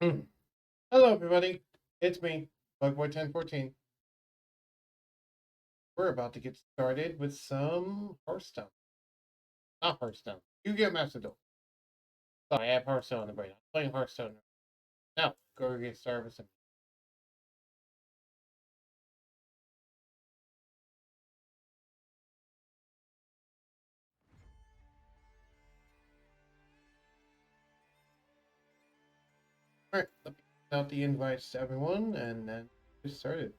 Hmm. Hello, everybody. It's me, Bugboy1014. We're about to get started with some Hearthstone. Not Hearthstone. Yu-Gi-Oh! Master Duel. Sorry, I have Hearthstone on the brain. I'm playing Hearthstone. Now, go get started with some. Alright, let me send out the invites to everyone and then get started.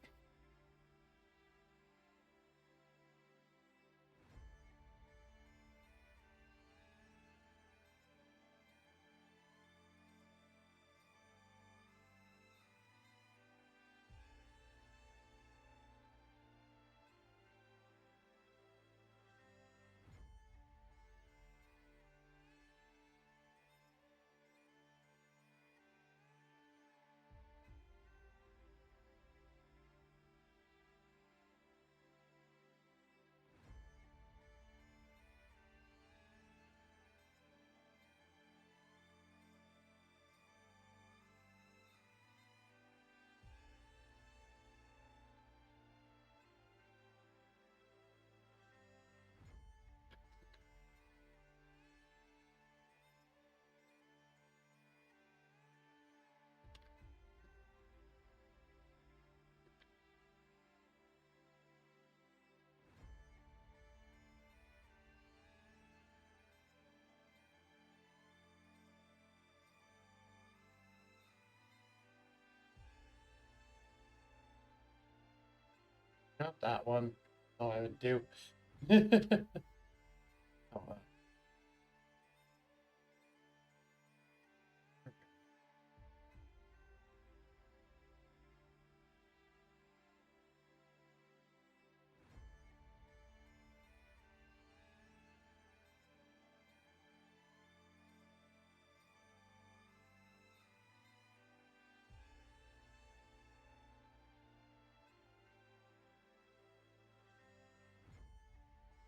Not that one. Oh, I would do. Oh,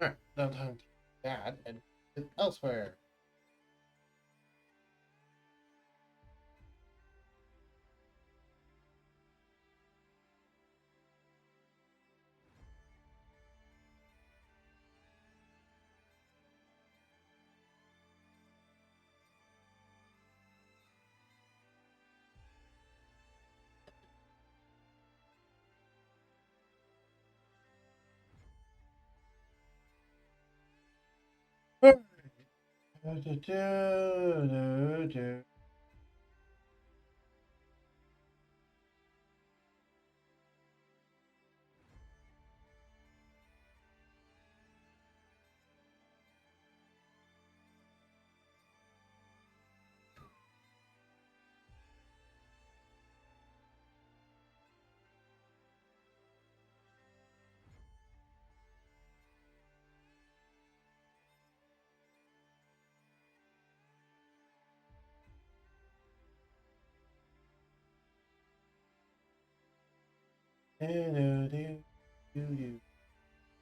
Alright, now time to that and elsewhere.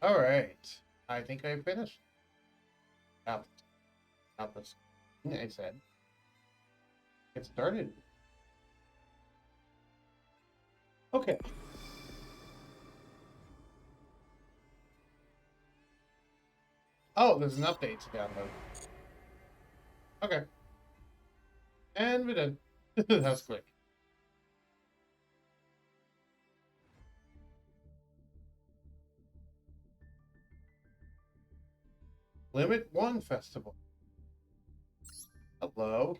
All right. I think I finished. Out, out this. I said, get started. Okay. Oh, there's an update to download. Okay. And we're done. That's quick. Limit 1 Festival. Hello.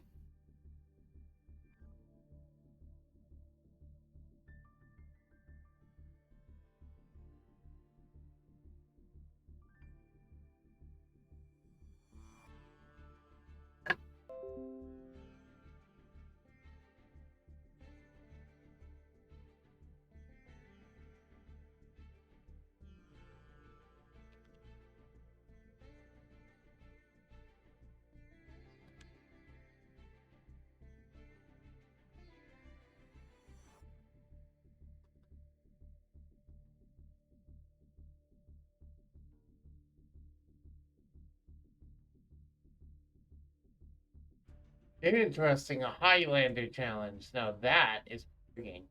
Interesting, a Highlander challenge. Now that is intriguing.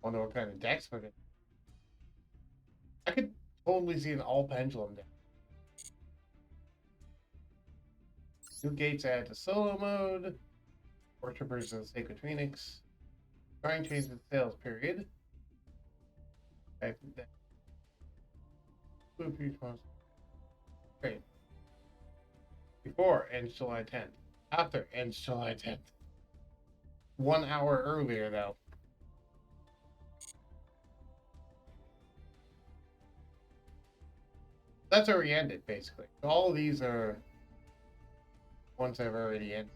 Wonder what kind of decks we're gonna. I could totally see an all pendulum deck. New gates add to solo mode. Worshippers of the Sacred Phoenix. Trying to change the sales period. Great. Before ends July 10th. After ends July 10th. 1 hour earlier, though. That's already ended, basically. All of these are ones I've already ended.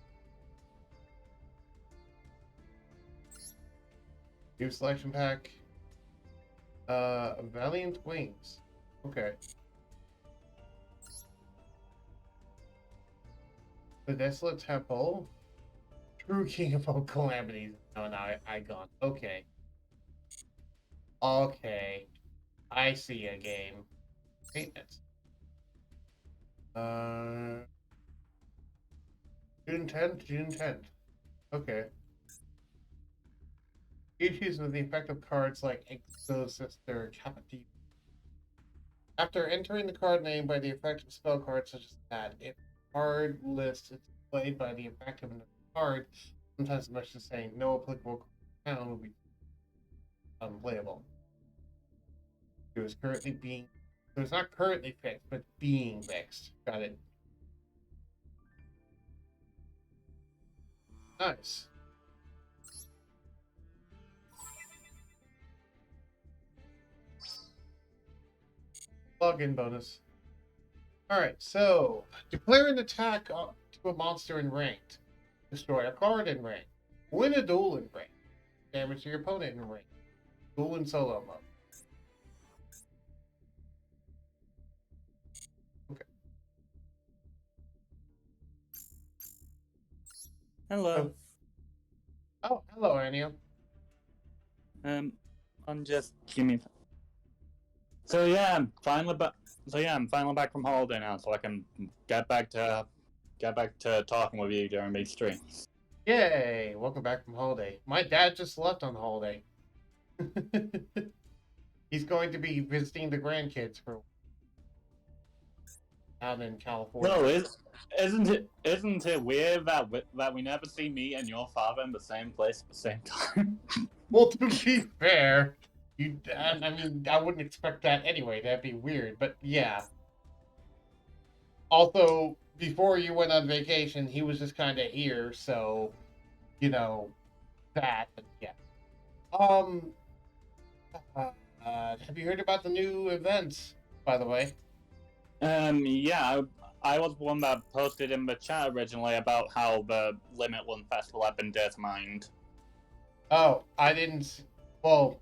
New selection pack. Valiant Wings. Okay. The Desolate Temple. True King of all Calamities. Oh, no, I gone. Okay. Okay. I see a game. Maintenance. June 10th, June 10th. Okay. Issues with the effect of cards like Exorcist or Captive. After entering the card name by the effect of spell cards such as that, if the card list is displayed by the effect of another card, sometimes as much as saying no applicable card will be unplayable. It was currently being. So it's not currently fixed, but being fixed. Got it. Nice. Login bonus. Alright, so declare an attack to a monster in ranked. Destroy a card in ranked. Win a duel in ranked. Damage to your opponent in ranked. Duel in solo mode. Okay. Hello. Oh, hello, Anya. I'm just give me. So yeah, I'm finally back. I'm finally back from holiday now, so I can get back to talking with you during these streams. Yay! Welcome back from holiday. My dad just left on holiday. He's going to be visiting the grandkids for out in California. No, isn't it weird that we never see me and your father in the same place at the same time? Well, to be fair, I mean, I wouldn't expect that anyway. That'd be weird, but yeah. Also, before you went on vacation, he was just kind of here, so you know that. But yeah. Um. Have you heard about the new events? By the way. Yeah, I was one that posted in the chat originally about how the Limit One Festival had been determined. Oh, I didn't. Well,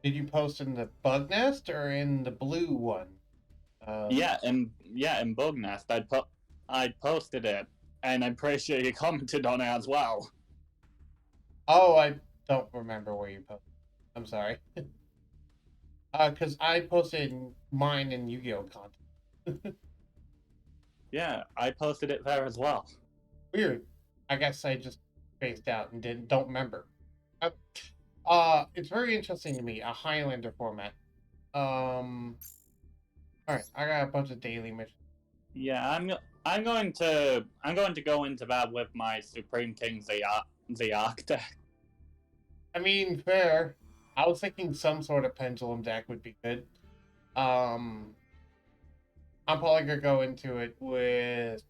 did you post in the bug nest or in the blue one? In Bug Nest, I posted it, and I'm pretty sure you commented on it as well. Oh, I don't remember where you posted. I'm sorry. Because I posted mine in Yu-Gi-Oh content. Yeah, I posted it there as well. Weird. I guess I just spaced out and don't remember. It's very interesting to me. A Highlander format. All right. I got a bunch of daily missions. Yeah, I'm going to go into that with my Supreme King the deck. I mean, fair. I was thinking some sort of pendulum deck would be good. Um, I'm probably gonna go into it with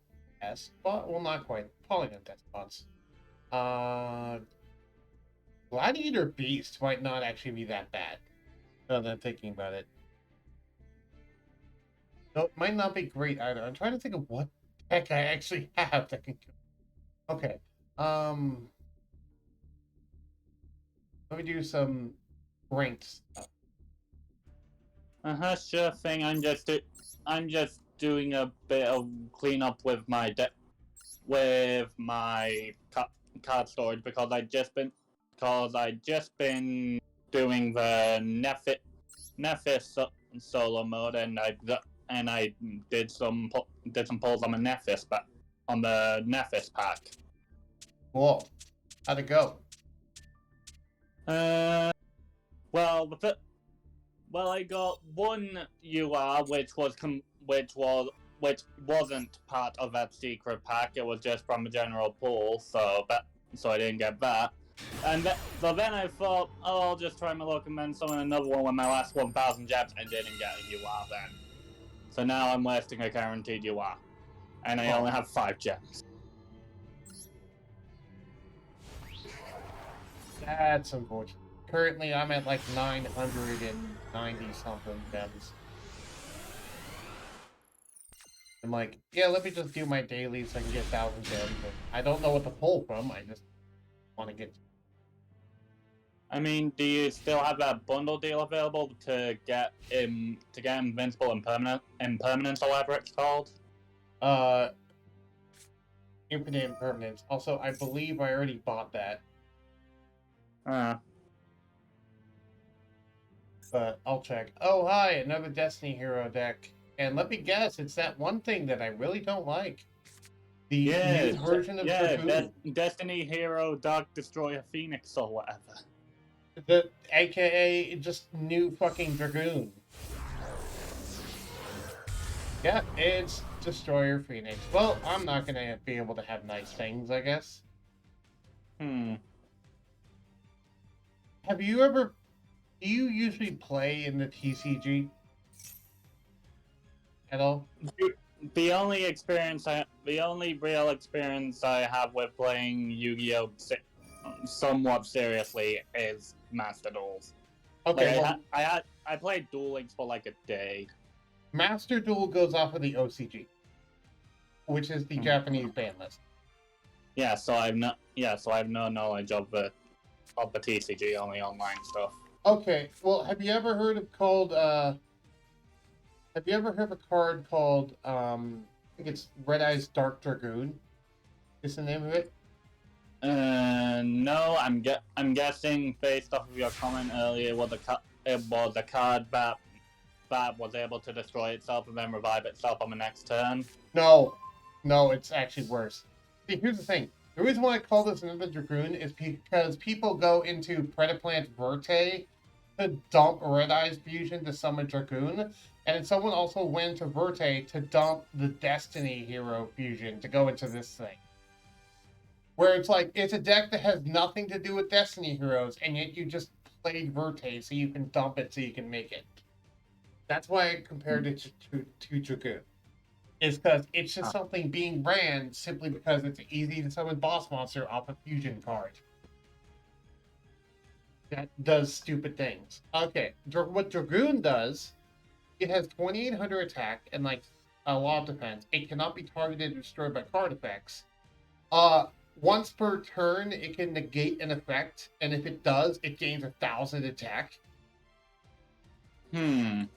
spot. Well, not quite. Polygon spots. Uh, Gladiator Beast might not actually be that bad. Now that I'm thinking about it. No, it might not be great either. I'm trying to think of what deck I actually have that can. Okay. Um, let me do some ranked stuff. Sure thing. I'm just doing a bit of cleanup with my card storage because I just been doing the Nephis solo mode, and I did some pulls on the Nephis pack. Cool. How'd it go? Well, well, I got one UR which wasn't part of that secret pack. It was just from the general pool, so I didn't get that. So then I thought, oh, I'll just try my luck and then summon another one with my last 1,000 gems and didn't get a UR then. So now I'm wasting a guaranteed UR, and I only have 5 gems. That's unfortunate. Currently, I'm at like 990 something gems. I'm like, yeah, let me just do my dailies so I can get 1,000 gems. But I don't know what to pull from. I just want to get. I mean, do you still have that bundle deal available to get invincible impermanence, or whatever it's called? Infinite impermanence. Also, I believe I already bought that. But I'll check. Oh, hi, another Destiny Hero deck. And let me guess, it's that one thing that I really don't like. The new version of Dragoon. Destiny Hero Dark Destroyer Phoenix or whatever. The AKA just new fucking Dragoon. Yeah, it's Destroyer Phoenix. Well, I'm not gonna be able to have nice things, I guess. Have you ever... Do you usually play in the TCG? At all? The only real experience I have with playing Yu-Gi-Oh! Somewhat seriously is Master Duels. Okay, I played Duel Links for like a day. Master Duel goes off of the OCG, which is the Japanese ban list. So I have no knowledge of the TCG, only online stuff. Okay, well, have you ever heard of a card called I think it's Red Eyes Dark Dragoon? Is the name of it? No, I'm guessing based off of your comment earlier, it was a card that was able to destroy itself and then revive itself on the next turn. No, it's actually worse. See, here's the thing. The reason why I call this another Dragoon is because people go into Predaplant Verte to dump Red Eyes Fusion to summon Dragoon, and someone also went to Verte to dump the Destiny Hero Fusion to go into this thing. Where it's like, it's a deck that has nothing to do with Destiny Heroes, and yet you just played Verte so you can dump it so you can make it. That's why I compared it to Dragoon. Is because it's just something being ran simply because it's easy to summon boss monster off a fusion card. That does stupid things. Okay, what Dragoon does, it has 2,800 attack and like a lot of defense. It cannot be targeted or destroyed by card effects. Once per turn, it can negate an effect, and if it does, it gains 1,000 attack. And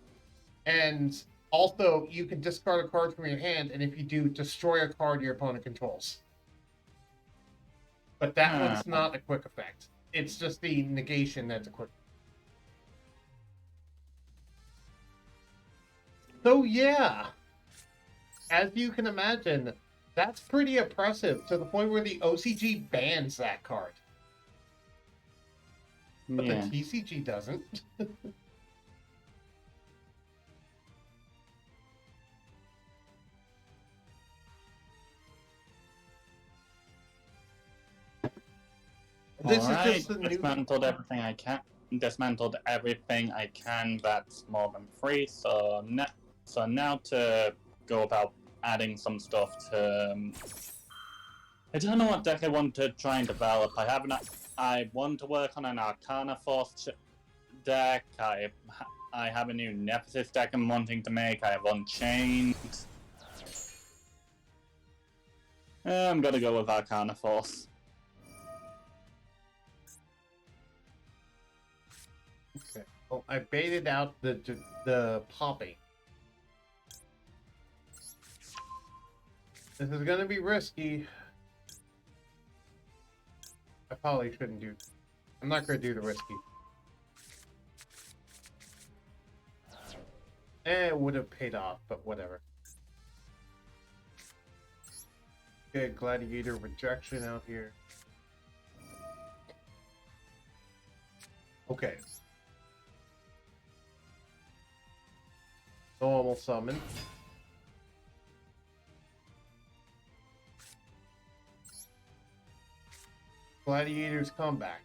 also, you can discard a card from your hand, and if you do, destroy a card your opponent controls. But that one's not a quick effect. It's just the negation that's a quick. So yeah, as you can imagine, that's pretty oppressive to the point where the OCG bans that card. But the TCG doesn't. This is just the dismantled everything I can. Dismantled everything I can. That's more than free. So now to go about adding some stuff to. I don't know what deck I want to try and develop. I want to work on an Arcana Force deck. I have a new Nemesis deck I'm wanting to make. I have Unchained. I'm gonna go with Arcana Force. Okay. Well, I baited out the popping. This is gonna be risky. I probably shouldn't do. I'm not gonna do the risky. It would have paid off, but whatever. Okay, Gladiator rejection out here. Okay. Normal summon. Gladiator's comeback.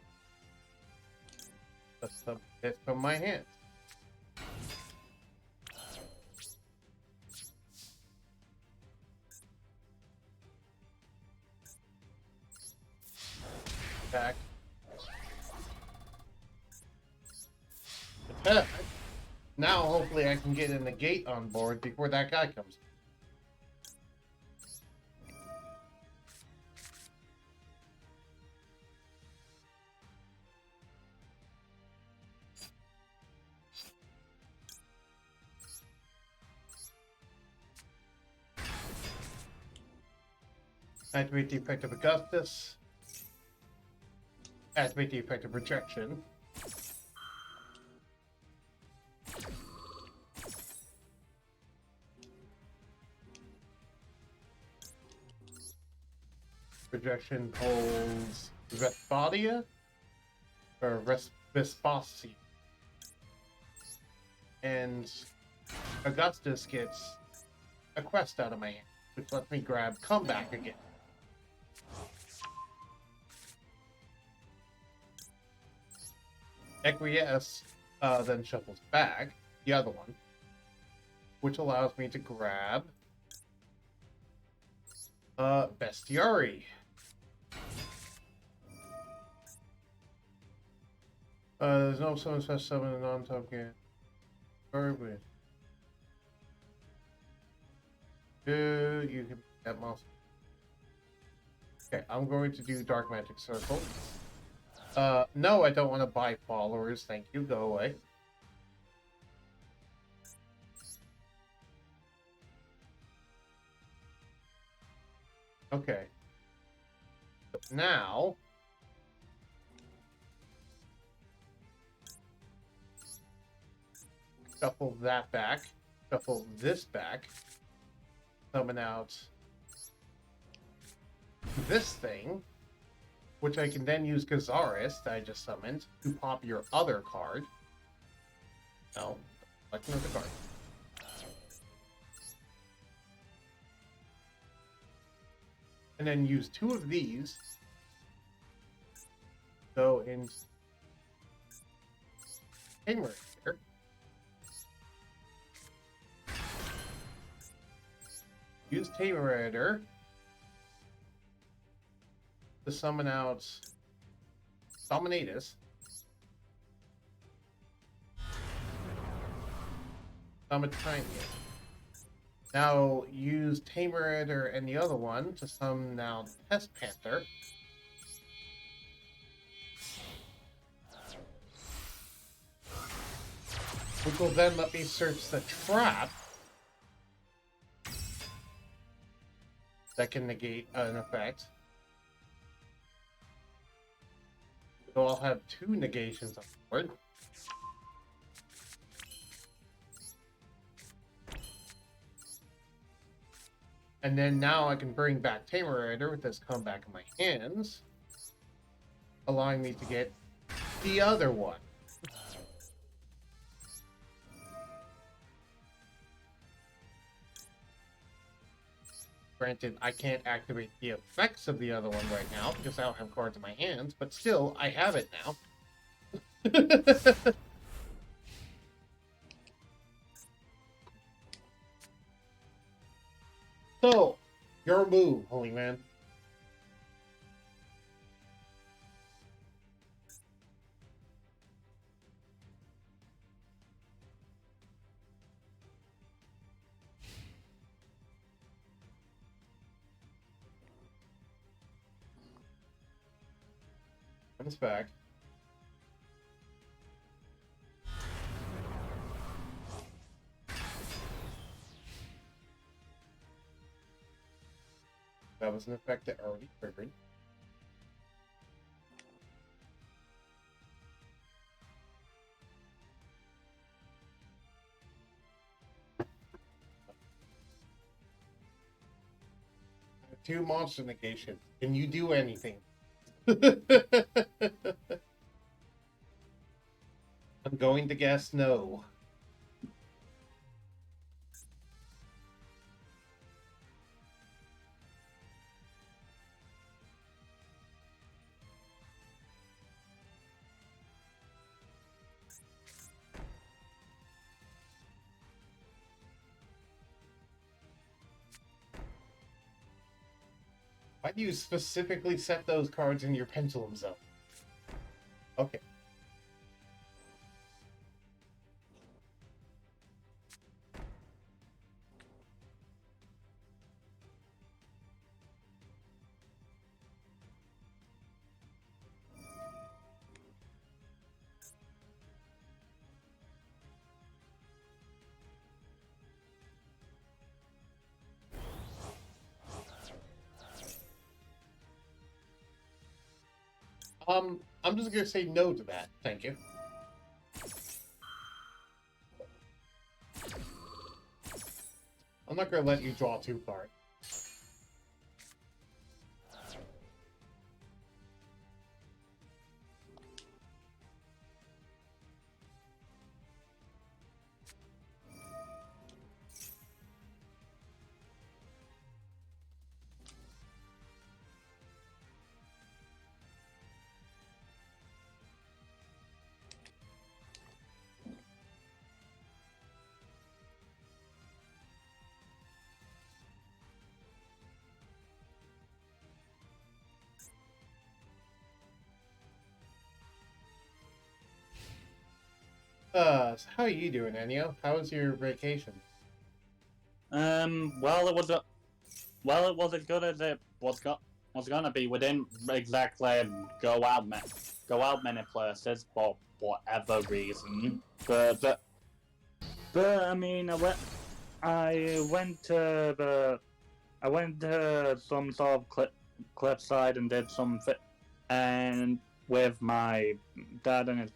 That's the hit from my hands. Back. Attack. Now hopefully I can get a negate on board before that guy comes. Activate the effect of Augustus. Activate the effect of Rejection. Rejection holds Vespadia or Vespasia. And Augustus gets a quest out of my hand, which lets me grab Comeback again. Acquiesce then shuffles back the other one, which allows me to grab Bestiari. There's no summon special summon a non-top game. You can that monster. Okay, I'm going to do Dark Magic Circle. No, I don't want to buy followers. Thank you. Go away. Okay. But now, shuffle that back. Shuffle this back. Summon out this thing, which I can then use Gazaris that I just summoned to pop your other card. No, select another card. And then use two of these. Go in Tamer here. Use Tamer Editor to summon out Dominatus. Summon Tiny. Now use Tamer Editor and the other one to summon out Pest Panther. Which will then let me search the trap that can negate an effect. So I'll have two negations on board. And then now I can bring back Tamer Editor with this comeback in my hands, allowing me to get the other one. Granted, I can't activate the effects of the other one right now because I don't have cards in my hands, but still, I have it now. So, your move, holy man. Comes back. That was an effect that already triggered. Two monster negations. Can you do anything? I'm going to guess no. Why do you specifically set those cards in your pendulum zone? Okay. I'm just gonna say no to that. Thank you. I'm not gonna let you draw 2 cards. So how are you doing, Ennio? How was your vacation? Well, it was as good as it was gonna be. We didn't exactly go out many places for whatever reason. But I mean, I went to some sort of cliffside and did some and with my dad and his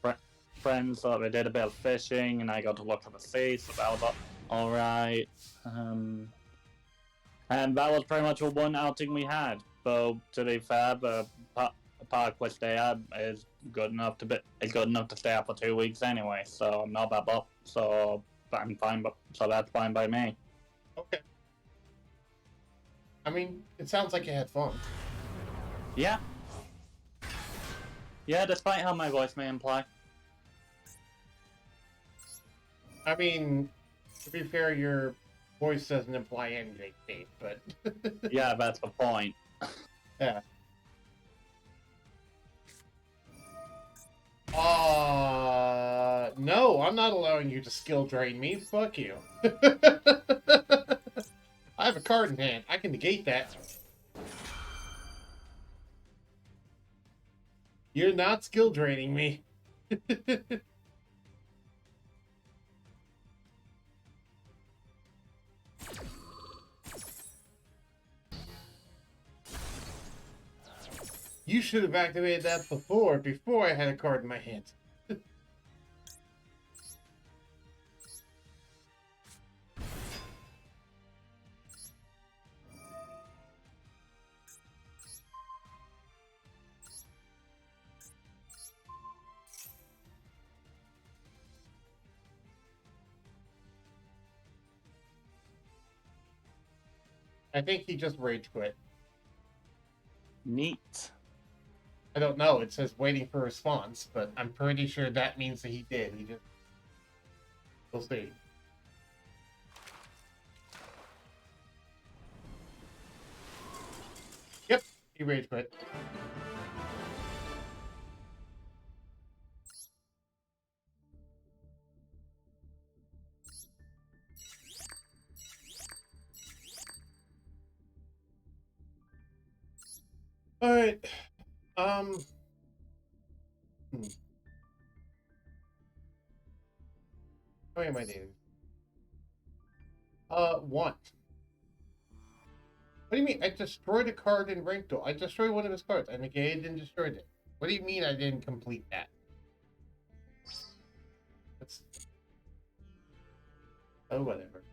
friends, so we did a bit of fishing, and I got to look at the sea, so that was all right. And that was pretty much one outing we had. So to be fair, the park which they had is good enough to stay out for 2 weeks anyway. So I'm not that bad. So I'm fine. So that's fine by me. Okay. I mean, it sounds like you had fun. Yeah. Yeah, despite how my voice may imply. I mean, to be fair, your voice doesn't imply anything, Dave, but... Yeah, that's the point. Yeah. No, I'm not allowing you to skill drain me. Fuck you. I have a card in hand. I can negate that. You're not skill draining me. You should have activated that before I had a card in my hand. I think he just rage quit. Neat. I don't know. It says waiting for a response, but I'm pretty sure that means that he did. He just... We'll see. Yep, he rage quit. All right. How many am I doing? One. What do you mean? I destroyed a card in Rank Duel. I destroyed one of his cards. I negated and destroyed it. What do you mean I didn't complete that? That's... Oh, whatever.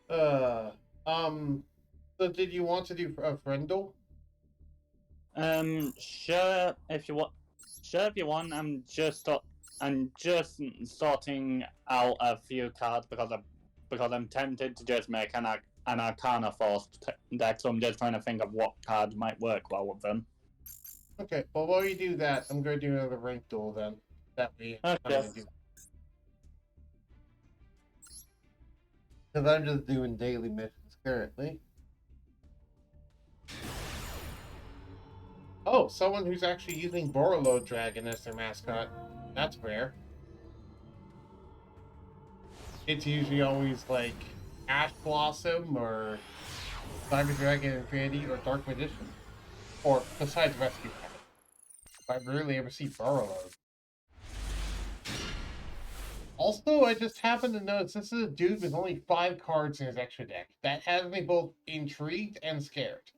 Uh, um, So did you want to do a friend duel? Sure if you want. Sure if you want. I'm just sorting out a few cards because I'm tempted to just make an Arcana Force deck. So I'm just trying to think of what card might work well with them. Okay, well while you do that, I'm going to do another rank duel then. That way, Okay. Because I'm just doing daily missions currently. Oh, someone who's actually using Borreload Dragon as their mascot. That's rare. It's usually always like Ash Blossom or Cyber Dragon Infinity or Dark Magician. Or besides Rescue Pack. I rarely ever see Borreload. Also, I just happened to notice this is a dude with only 5 cards in his extra deck. That has me both intrigued and scared.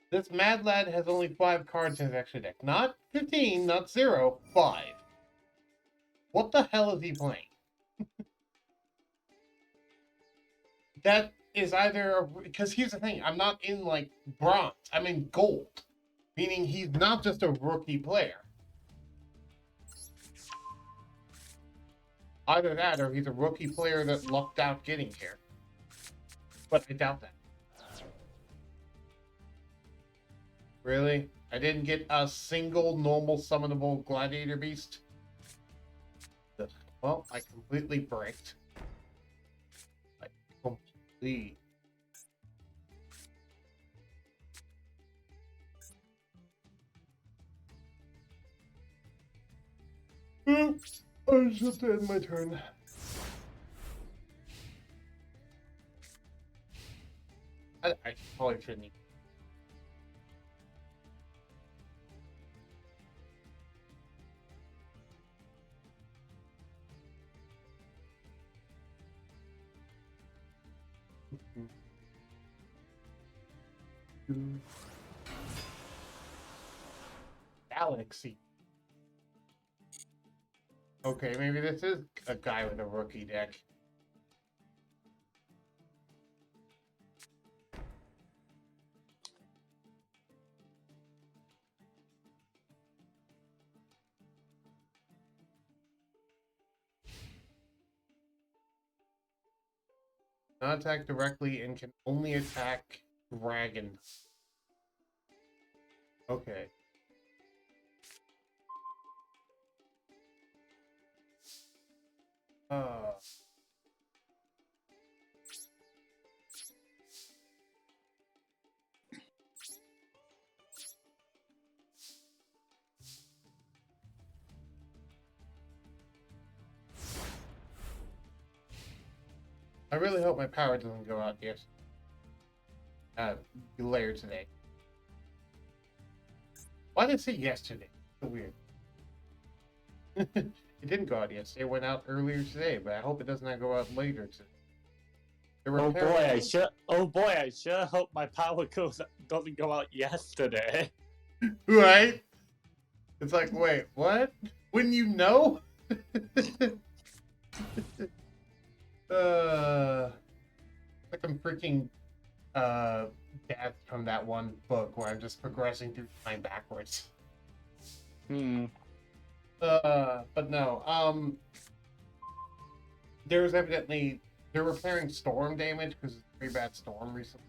This mad lad has only 5 cards in his extra deck. Not 15, not 0, 5. What the hell is he playing? That is either because here's the thing, I'm not in like bronze, I'm in gold. Meaning he's not just a rookie player. Either that or he's a rookie player that lucked out getting here. But I doubt that. Really? I didn't get a single normal summonable gladiator beast? Well, I completely bricked. I completely. Oops. I just end my turn. I probably shouldn't. Galaxy. Okay, maybe this is a guy with a rookie deck. Not attack directly and can only attack dragon. Okay. Uh, I really hope my power doesn't go out yet. Later today. Why did it say yesterday? So weird. It didn't go out yesterday. It went out earlier today, but I hope it does not go out later today. Oh boy, I sure hope my power doesn't go out yesterday. Right? It's like, wait, what? Wouldn't you know? Like I'm freaking death from that one book where I'm just progressing through time backwards. But no, there was evidently they're repairing storm damage because it's a pretty bad storm recently.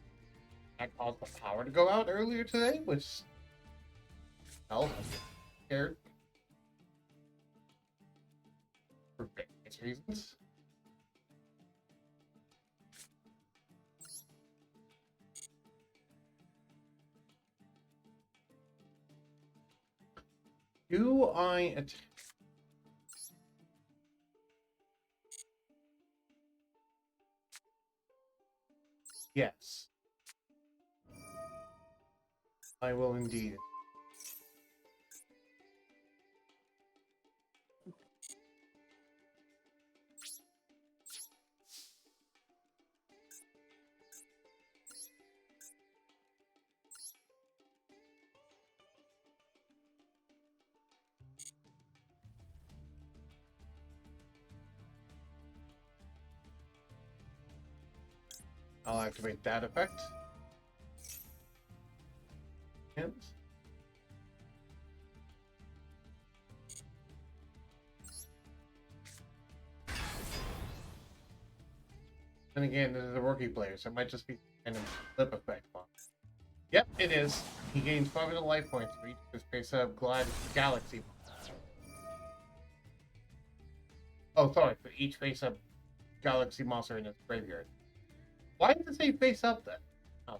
That caused the power to go out earlier today, which hell, I'm scared for various reasons. Do I attack? Yes. I will indeed. I'll activate that effect. And then again, this is a rookie player, so it might just be kind of flip effect. Yep, it is. He gains 500 life points for each of his face-up galaxy. Oh, sorry, for each face-up galaxy monster in his graveyard. Why does it say face-up then? Oh.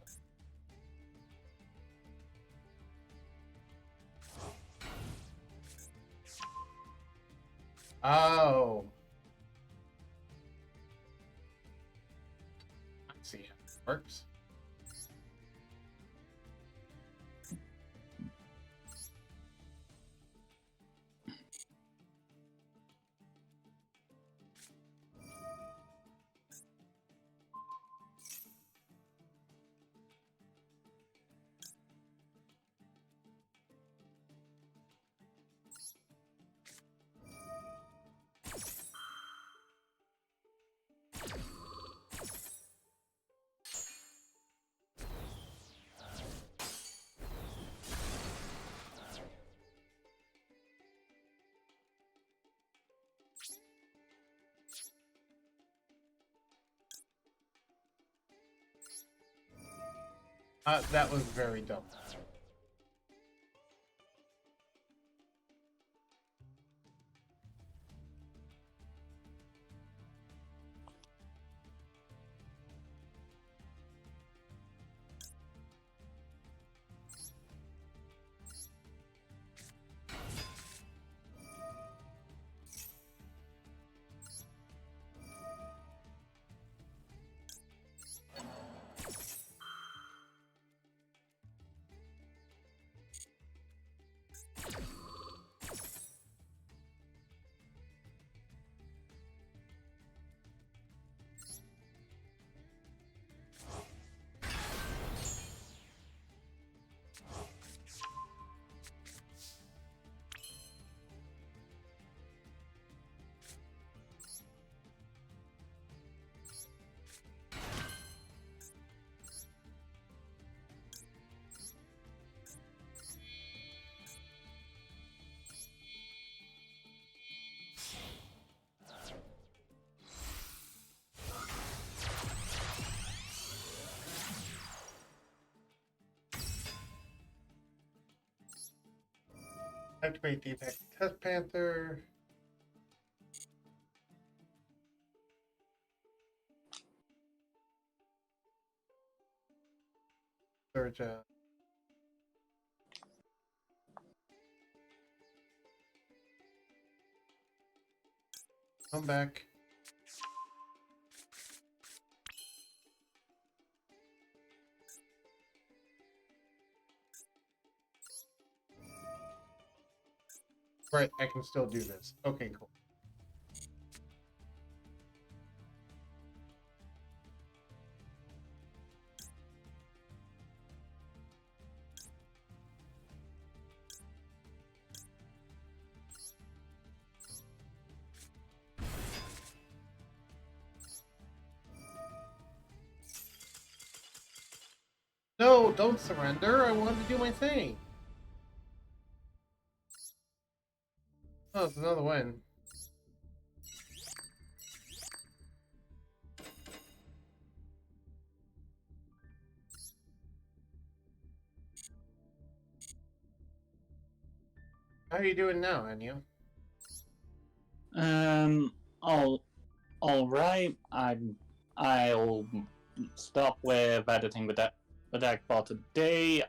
Oh. I see how it works. That was very dumb. Activate the effect Test Panther. Surge. Come back. Right, I can still do this. Okay, cool. No, don't surrender. I wanted to do my thing. Oh, it's another win. How are you doing now, Anya? All right. I'll stop with editing the deck for today.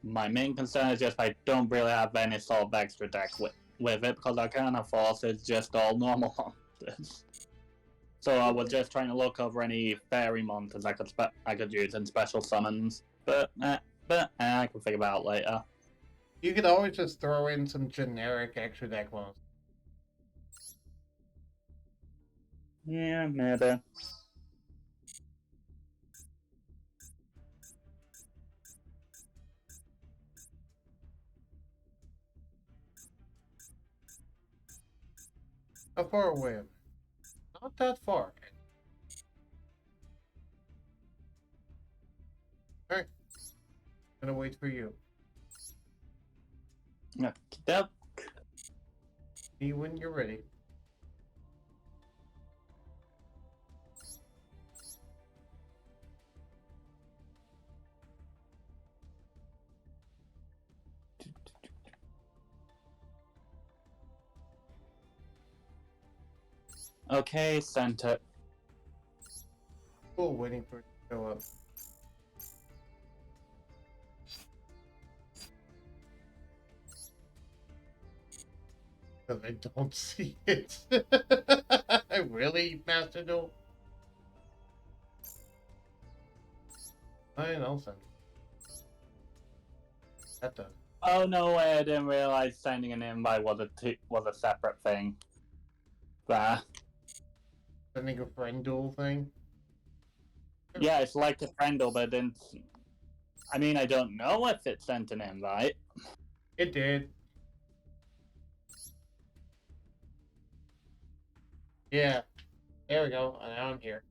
My main concern is just I don't really have any sort of extra deck with it because Arcana Force is just all normal monsters. So I was just trying to look over any fairy monsters I could use in special summons, but I can figure it out later. You could always just throw in some generic extra deck monsters. Yeah, maybe. How far away? Not that far. I'm gonna wait for you. Yep. See when you're ready. Okay, sent it. Cool, waiting for it to show up. Because I don't see it. Really, Master Duel? Fine, I'll send it. That does. Oh no way! I didn't realize sending an invite was a separate thing. There. Sending a friend duel thing? Yeah, it's like a friendle, but it didn't. I mean, I don't know if it sent an invite. It did. Yeah. There we go. And now I'm here.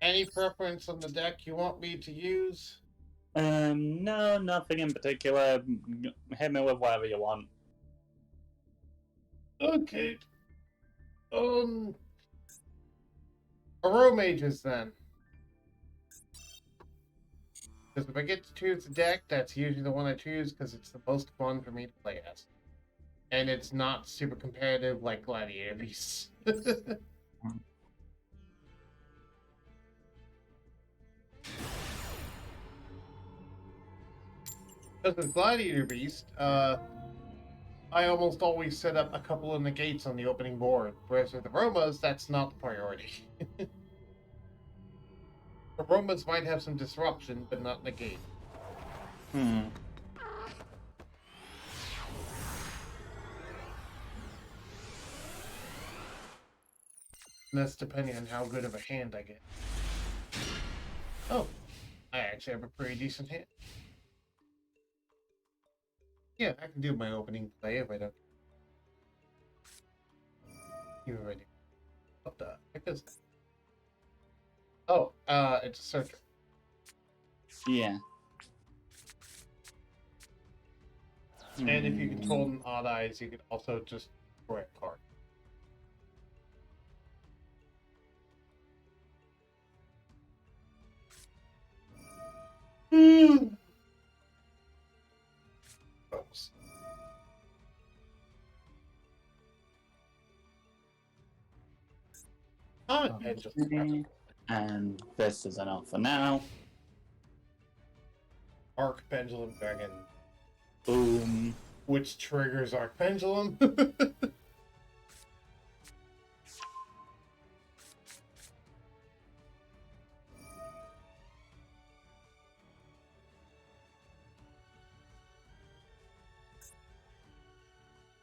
Any preference on the deck you want me to use? No, nothing in particular. Hit me with whatever you want. Okay. Hero mages then. Because if I get to choose the deck, that's usually the one I choose because it's the most fun for me to play as. And it's not super competitive like Gladiator Beasts. Because with Gladiator Beast, I almost always set up a couple of negates on the opening board, whereas with Aromas, that's not the priority. Aromas might have some disruption, but not negate. Hmm. And that's depending on how good of a hand I get. Oh, I actually have a pretty decent hand. Yeah, I can do my opening play if I don't. You ready? What the heck is that? Oh, it's a searcher. Yeah. And if you control an odd eyes, you could also just destroy a card. Folks. Okay. And this is enough for now. Arc Pendulum Dragon. Boom. Which triggers Arc Pendulum.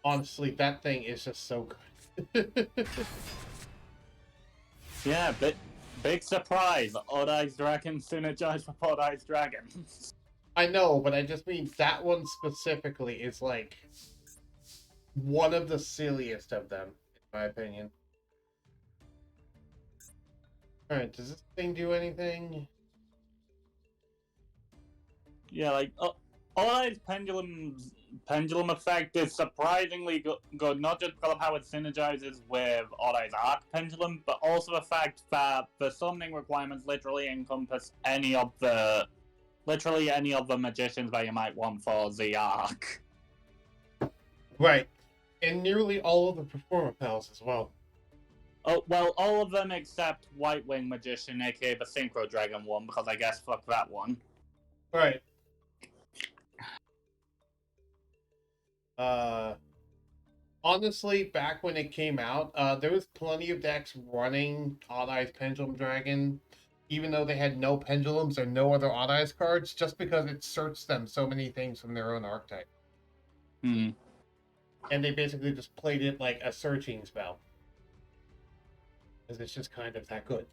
Honestly, that thing is just so good. Yeah, big surprise. Odd Eyes Dragon synergized with Odd Eyes Dragon. I know, but I just mean that one specifically is like one of the silliest of them, in my opinion. Alright, does this thing do anything? Yeah, like Odd Eyes pendulum effect is surprisingly good, not just because of how it synergizes with Odd Eyes Arc Pendulum, but also the fact that the summoning requirements literally encompass any of the magicians that you might want for the arc. Right. And nearly all of the performer pals as well. Oh, well, all of them except White Wing Magician, aka the Synchro Dragon one, because I guess fuck that one. Right. Honestly, back when it came out, there was plenty of decks running Odd Eyes Pendulum Dragon, even though they had no pendulums or no other Odd Eyes cards, just because it searched them so many things from their own archetype. Hmm. And they basically just played it like a searching spell. Because it's just kind of that good.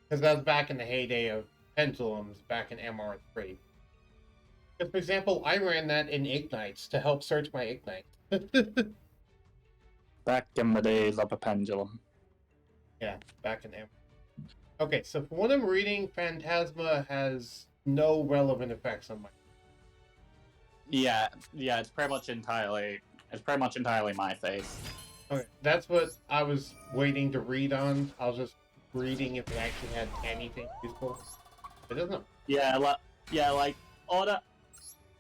Because that was back in the heyday of pendulums, back in MR3. Because, for example, I ran that in Ignites to help search my Ignite. Back in the days of a pendulum. Yeah, back in M. Okay, so from what I'm reading, Phantasma has no relevant effects on my. Yeah, it's pretty much entirely my face. Okay, that's what I was waiting to read on. I was just reading if it actually had anything useful. It doesn't. Like order.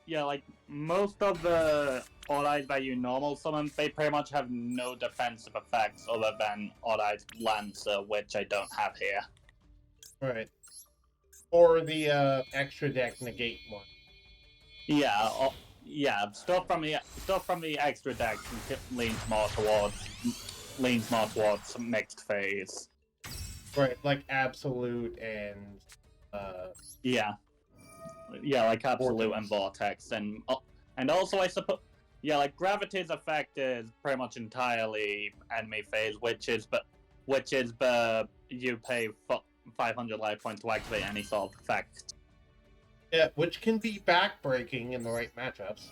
Yeah, like most of the Allies that you normal summon, they pretty much have no defensive effects other than Allies Lancer, which I don't have here. Right. Or the extra deck negate one. Yeah, stuff from the extra deck leans more towards mixed phase. Right, like Absolute and yeah, like Absolute and Vortex, and also I suppose like Gravity's effect is pretty much entirely enemy phase, which is you pay 500 life points to activate any sort of effect. Yeah, which can be backbreaking in the right matchups.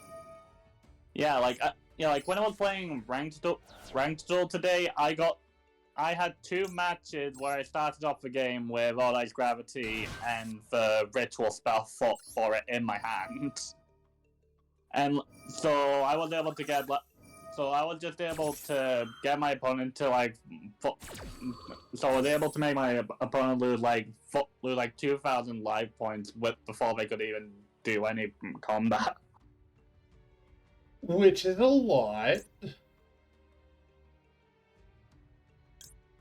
Yeah, like when I was playing ranked duel today, I had 2 matches where I started off the game with All Eyes Gravity and the Ritual spell for it in my hand, and so I was able to get. So I was just able to get my opponent to so I was able to make my opponent lose like 2,000 life points before they could even do any combat. Which is a lot.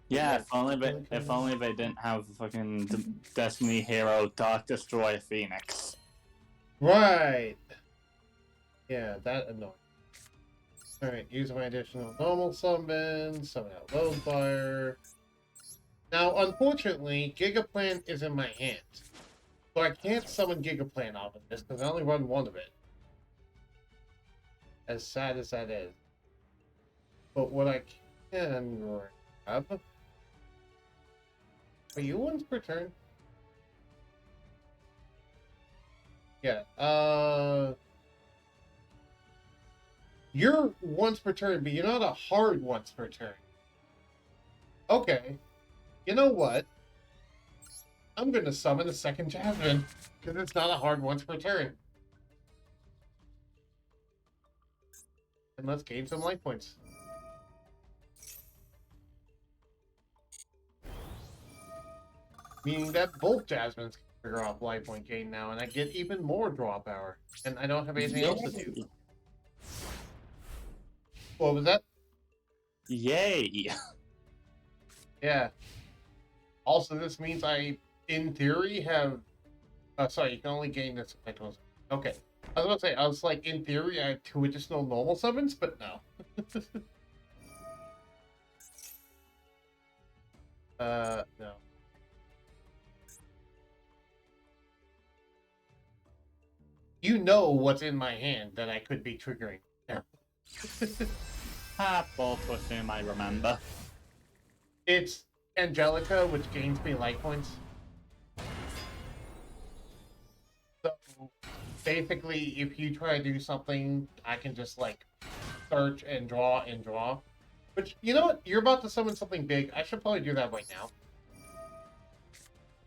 Yeah, if only they didn't have fucking Destiny Hero Dark Destroyer Phoenix. Right. Yeah, that annoying. Alright, use my additional normal summon, summon out Loadfire. Now, unfortunately, Gigaplant is in my hands. So I can't summon Gigaplant off of this because I only run one of it. As sad as that is. But what I can grab... Are you once per turn? Yeah, you're once per turn, but you're not a hard once per turn. Okay. You know what? I'm going to summon a second Jasmine, because it's not a hard once per turn. And let's gain some life points. Meaning that both Jasmines can trigger off life point gain now, and I get even more draw power. And I don't have anything else to do. What was that? Yay! Yeah. Also, this means I, in theory, have... sorry, you can only gain this effect once. Okay. I was about to say, I was like, in theory, I have 2 additional normal summons, but no. No. You know what's in my hand that I could be triggering. Yeah. Both assume I remember. It's Angelica, which gains me life points. So, basically, if you try to do something, I can just, like, search and draw and draw. Which, you know what? You're about to summon something big. I should probably do that right now.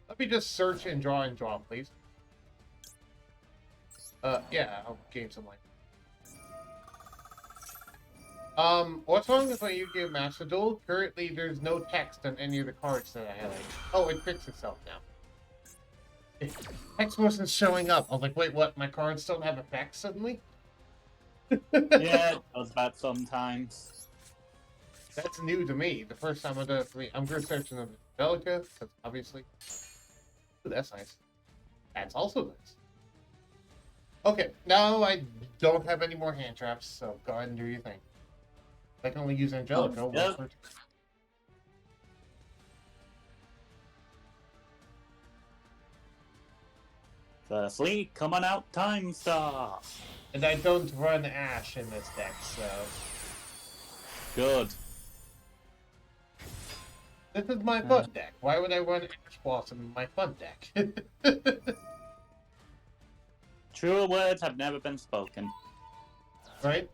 Let me just search and draw, please. Yeah, I'll gain some life. What's wrong with my Yu-Gi-Oh! Master Duel? Currently, there's no text on any of the cards that I highlighted. Oh, it fixed itself now. Text wasn't showing up. I was like, wait, what? My cards don't have effects suddenly? Yeah, it does that sometimes. That's new to me. The first time I did it for me. I'm going to search another Delica, because obviously... Ooh, that's nice. That's also nice. Okay, now I don't have any more hand traps, so go ahead and do your thing. I can only use Angelica once per turn. Firstly, come on out, Time Star! And I don't run Ash in this deck, so... Good. This is my fun deck. Why would I run Ash Blossom in my fun deck? Truer words have never been spoken. Right?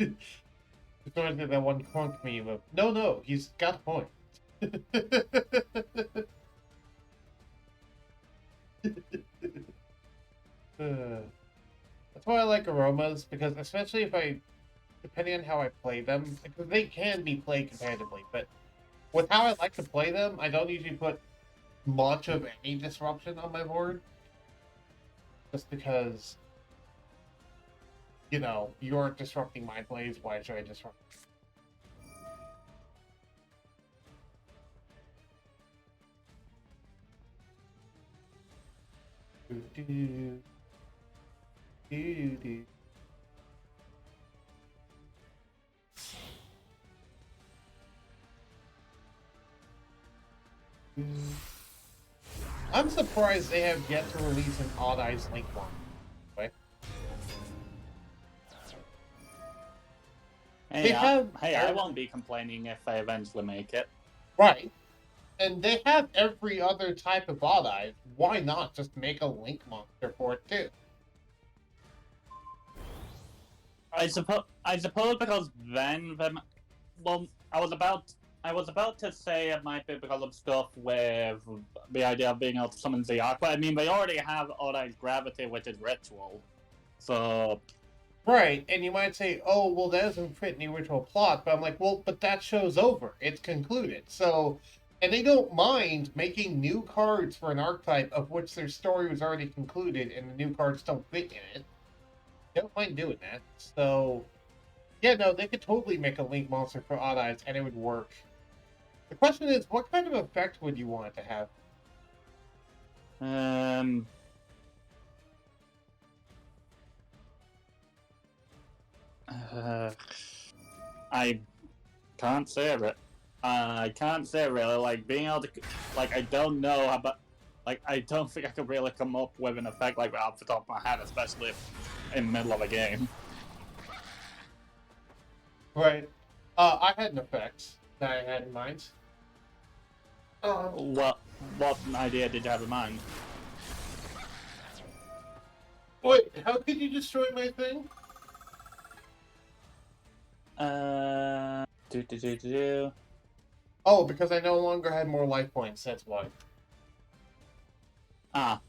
It's going to that one crunk meme of, no, he's got a point. That's why I like aromas, because especially if depending on how I play them, because they can be played competitively, but with how I like to play them, I don't usually put much of any disruption on my board. Just because, you're disrupting my plays, why should I disrupt? I'm surprised they have yet to release an Odd Eyes Link one. Hey, I won't be complaining if I eventually make it. Right. And they have every other type of Odd Eyes. Why not just make a Link monster for it too? I suppose because then well, I was about to say it might be because of stuff with the idea of being able to summon the Aqua. I mean, they already have Odd Eyes Gravity, which is Ritual. So right, and you might say, oh, well, that doesn't fit in the original plot, but I'm like, well, but that show's over. It's concluded. So, and they don't mind making new cards for an archetype of which their story was already concluded and the new cards don't fit in it. They don't mind doing that. So, yeah, no, they could totally make a Link monster for Odd Eyes and it would work. The question is, what kind of effect would you want it to have? I can't say it. I can't say really. Like being able to, like, I don't know about. Like, I don't think I could really come up with an effect like that off the top of my head, especially in the middle of a game. Right. I had an effect that I had in mind. What idea did you have in mind? Wait, how could you destroy my thing? Oh, because I no longer had more life points, that's why. Ah.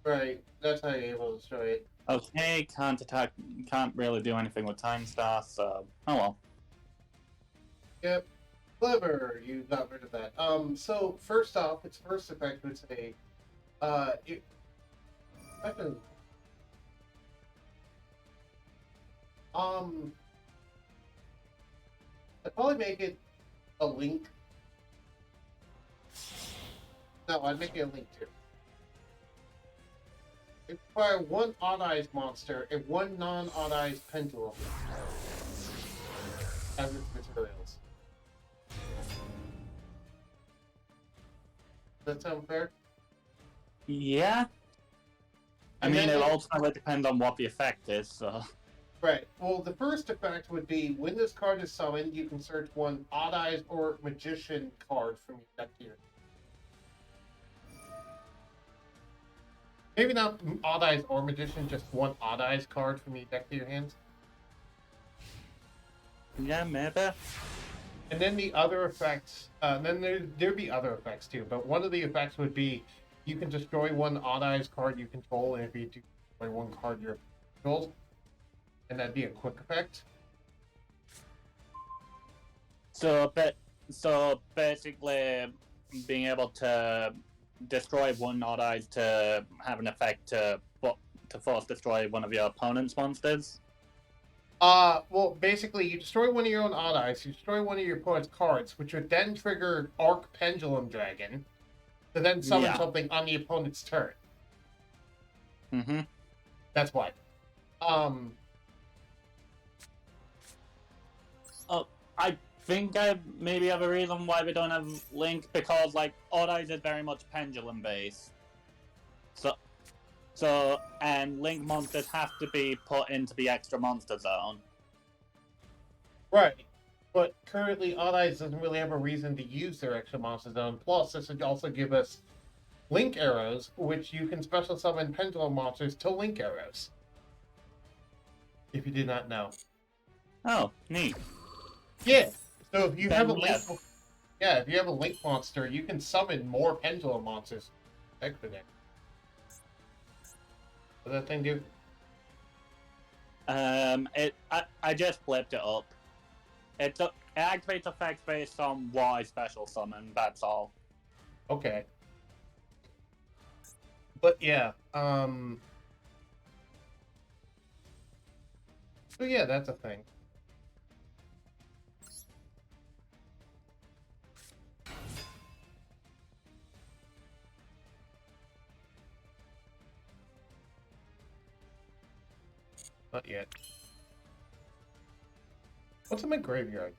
Right, that's how you're able to destroy it. Okay, can't attack, can't really do anything with Time Star, so, oh well. Yep, clever, you got rid of that. So, first off, its first effect would say, I'd probably make it a Link. No, I'd make it a Link too. It'd require one Odd Eyes monster and one non-Odd Eyes Pendulum as its materials. Does that sound fair? Yeah. I mean, it ultimately depends on what the effect is, so... Right. Well, the first effect would be, when this card is summoned, you can search one Odd Eyes or Magician card from your deck here. Maybe not Odd Eyes or Magician, just one Odd Eyes card from your deck to your hands. Yeah, maybe. And then the other effects, then there'd be other effects too, but one of the effects would be, you can destroy one Odd Eyes card you control, and if you destroy one card you control, and that'd be a quick effect. So basically, being able to destroy one Odd Eyes to have an effect to force destroy one of your opponent's monsters? Well, basically, you destroy one of your own Odd Eyes, you destroy one of your opponent's cards, which would then trigger Arc Pendulum Dragon, to then summon something on the opponent's turn. Mm-hmm. That's why. I think I maybe have a reason why we don't have Link, because, like, Odd Eyes is very much pendulum-based. And Link monsters have to be put into the extra monster zone. Right. But currently, Odd Eyes doesn't really have a reason to use their extra monster zone. Plus, this would also give us Link Arrows, which you can special summon pendulum monsters to Link Arrows. If you did not know. Oh, neat. Yeah. So if you have a Then link, yes. yeah, if you have a link monster, you can summon more pendulum monsters. Heck for that. What does that thing do? I just flipped it up. It activates effects based on what I special summon. That's all. Okay. But yeah, so yeah, that's a thing. Not yet. What's in my graveyard?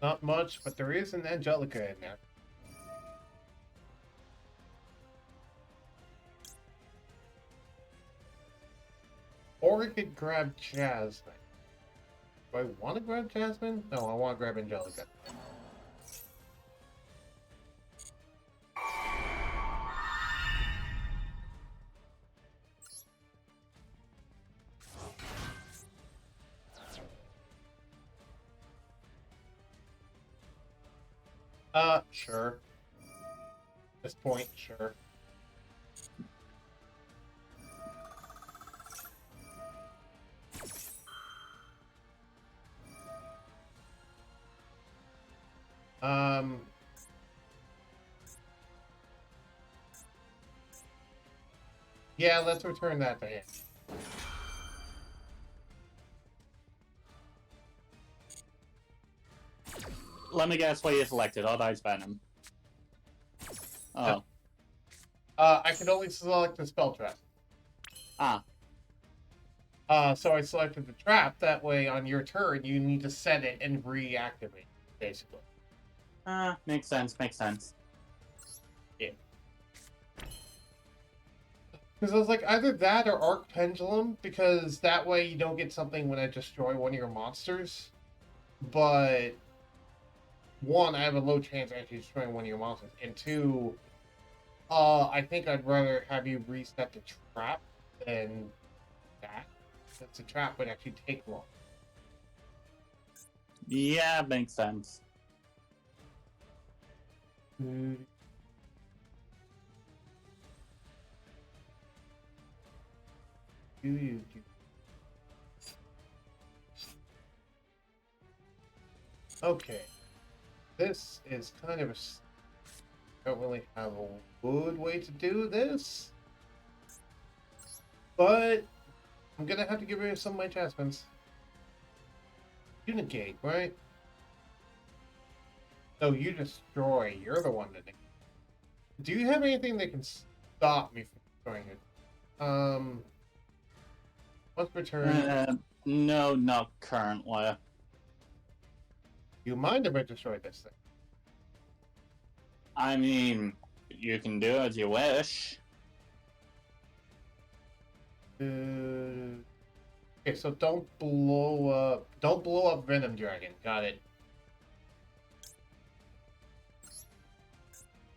Not much, but there is an Angelica in there. Or I could grab Jasmine. Do I want to grab Jasmine? No, I want to grab Angelica. Sure. At this point, sure. Um, yeah, let's return that to him. Let me guess what you selected. Otherwise, Venom. Oh. I can only select the spell trap. Ah. So I selected the trap. That way, on your turn, you need to set it and reactivate, basically. Makes sense, makes sense. Yeah. Because I was like, either that or Arc Pendulum, because that way you don't get something when I destroy one of your monsters. But, one, I have a low chance of actually destroying one of your monsters. And two, I think I'd rather have you reset the trap than that. Since the trap would actually take long. Yeah, makes sense. Okay. This is kind of a... Don't really have a good way to do this. But I'm gonna have to get rid of some of my Jasmines. You negate, right? No, you destroy. You're the one that negates. Do you have anything that can stop me from destroying it? Once per turn. No, not currently. Do you mind if I destroy this thing? I mean, you can do as you wish. Okay, so don't blow up. Don't blow up Venom Dragon. Got it.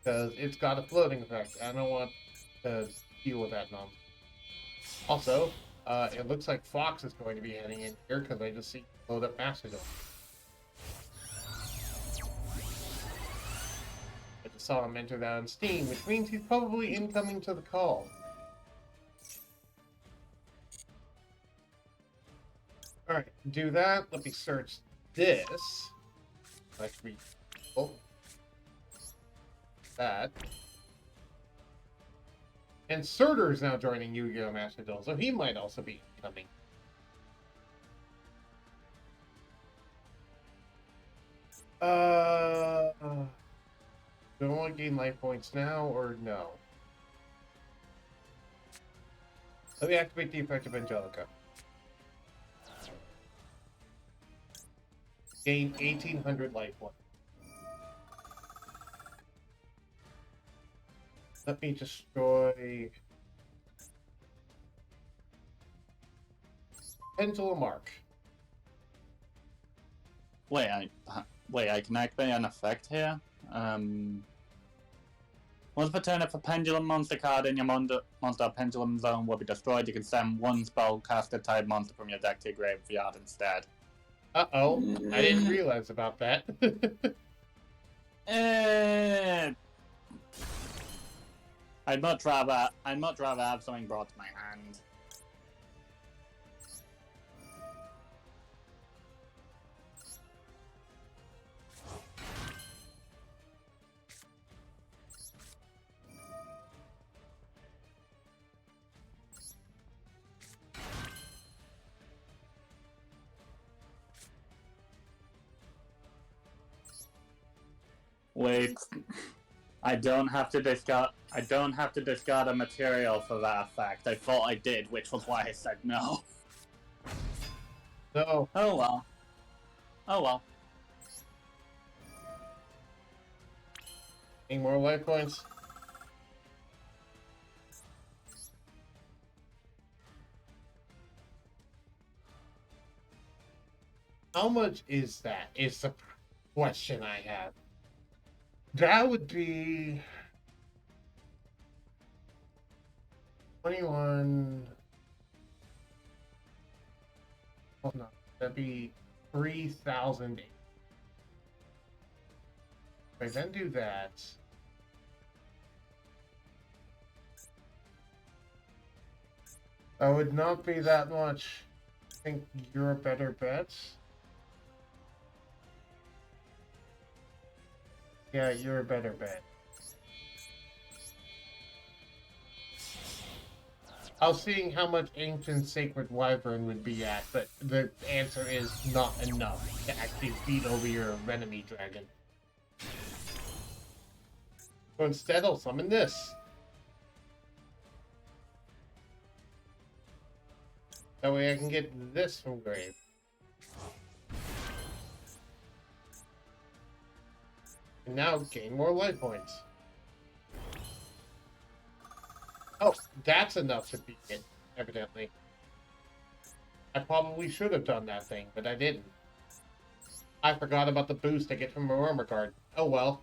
Because it's got a floating effect. I don't want to deal with that nonsense. Also, it looks like Fox is going to be heading in here because I just see load up Mastodon. I just saw him enter that on Steam, which means he's probably incoming to the call. Alright, do that. Let me search this. Like, oh. That. And Surtur is now joining Yu-Gi-Oh! Master Duel, so he might also be coming. Do I want to gain life points now or no? Let me activate the effect of Angelica. Gain 1,800 life points. Let me destroy Pendulum Arc. Wait, I can activate an effect here? Once per turn, if a pendulum monster card in your monster pendulum zone will be destroyed, you can send one spellcaster type monster from your deck to your graveyard instead. Uh-oh. I didn't realize about that. I'd much rather have something brought to my hand. Wait, I don't have to discard a material for that effect. I thought I did, which was why I said no. No. Oh well. Oh well. Any more life points? How much is that? Is the question I have. That would be 21. Oh no, that'd be 3,000. If I then do that, that would not be that much. I think you're a better bet. Yeah, you're a better bet. I was seeing how much Ancient Sacred Wyvern would be at, but the answer is not enough to actually beat over your enemy dragon. So instead, I'll summon this. That way I can get this from grave. And now gain more life points. Oh, that's enough to beat it, evidently. I probably should have done that thing, but I didn't. I forgot about the boost I get from a armor card. Oh well.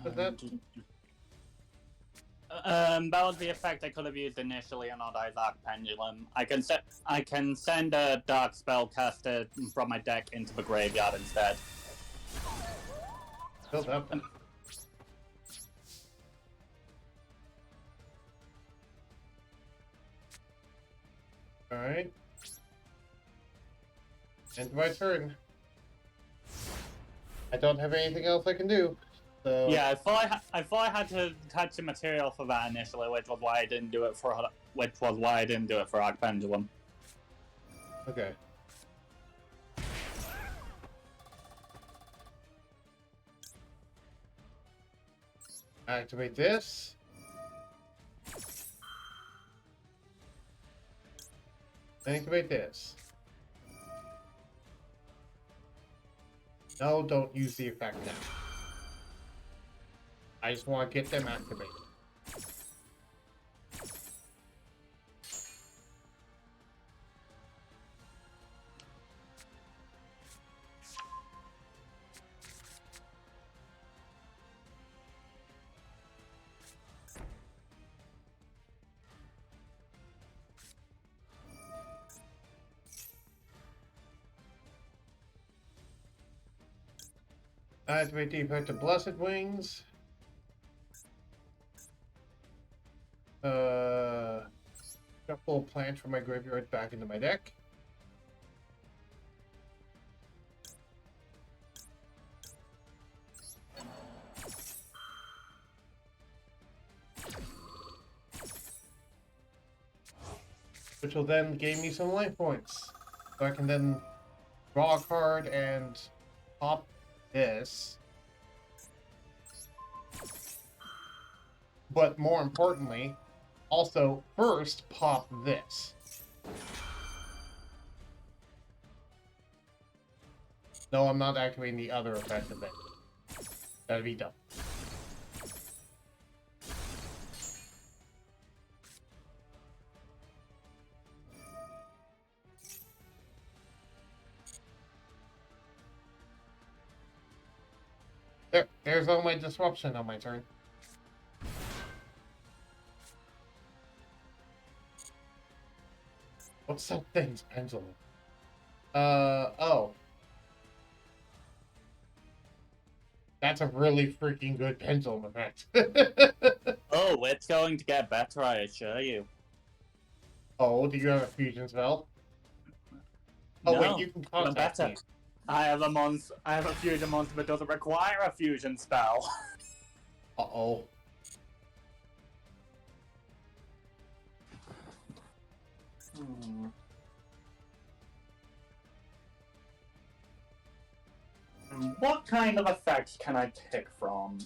What that? That was the effect I could have used initially on Oddai's Arc Pendulum. I can send a Dark Spellcaster from my deck into the graveyard instead. Build up. Alright. End my turn. I don't have anything else I can do. So yeah, I thought I had to touch the material for that initially, which was why I didn't do it for Arc Pendulum. Okay. Activate this. Activate this. No, don't use the effect now. I just want to get them activated. Activate the effect of Blessed Wings. Shuffle a plant from my graveyard back into my deck. Which will then gain me some life points. So I can then draw a card and pop this. But more importantly, also first pop this. No, I'm not activating the other effect of it. That'd be dumb. There's all my disruption on my turn. What's that thing's pendulum? Oh. That's a really freaking good pendulum effect. Oh, it's going to get better, I assure you. Oh, do you have a fusion spell? Oh, no, wait, you can contact me. I have a fusion monster, but doesn't require a fusion spell. Uh-oh. What kind of effects can I pick from?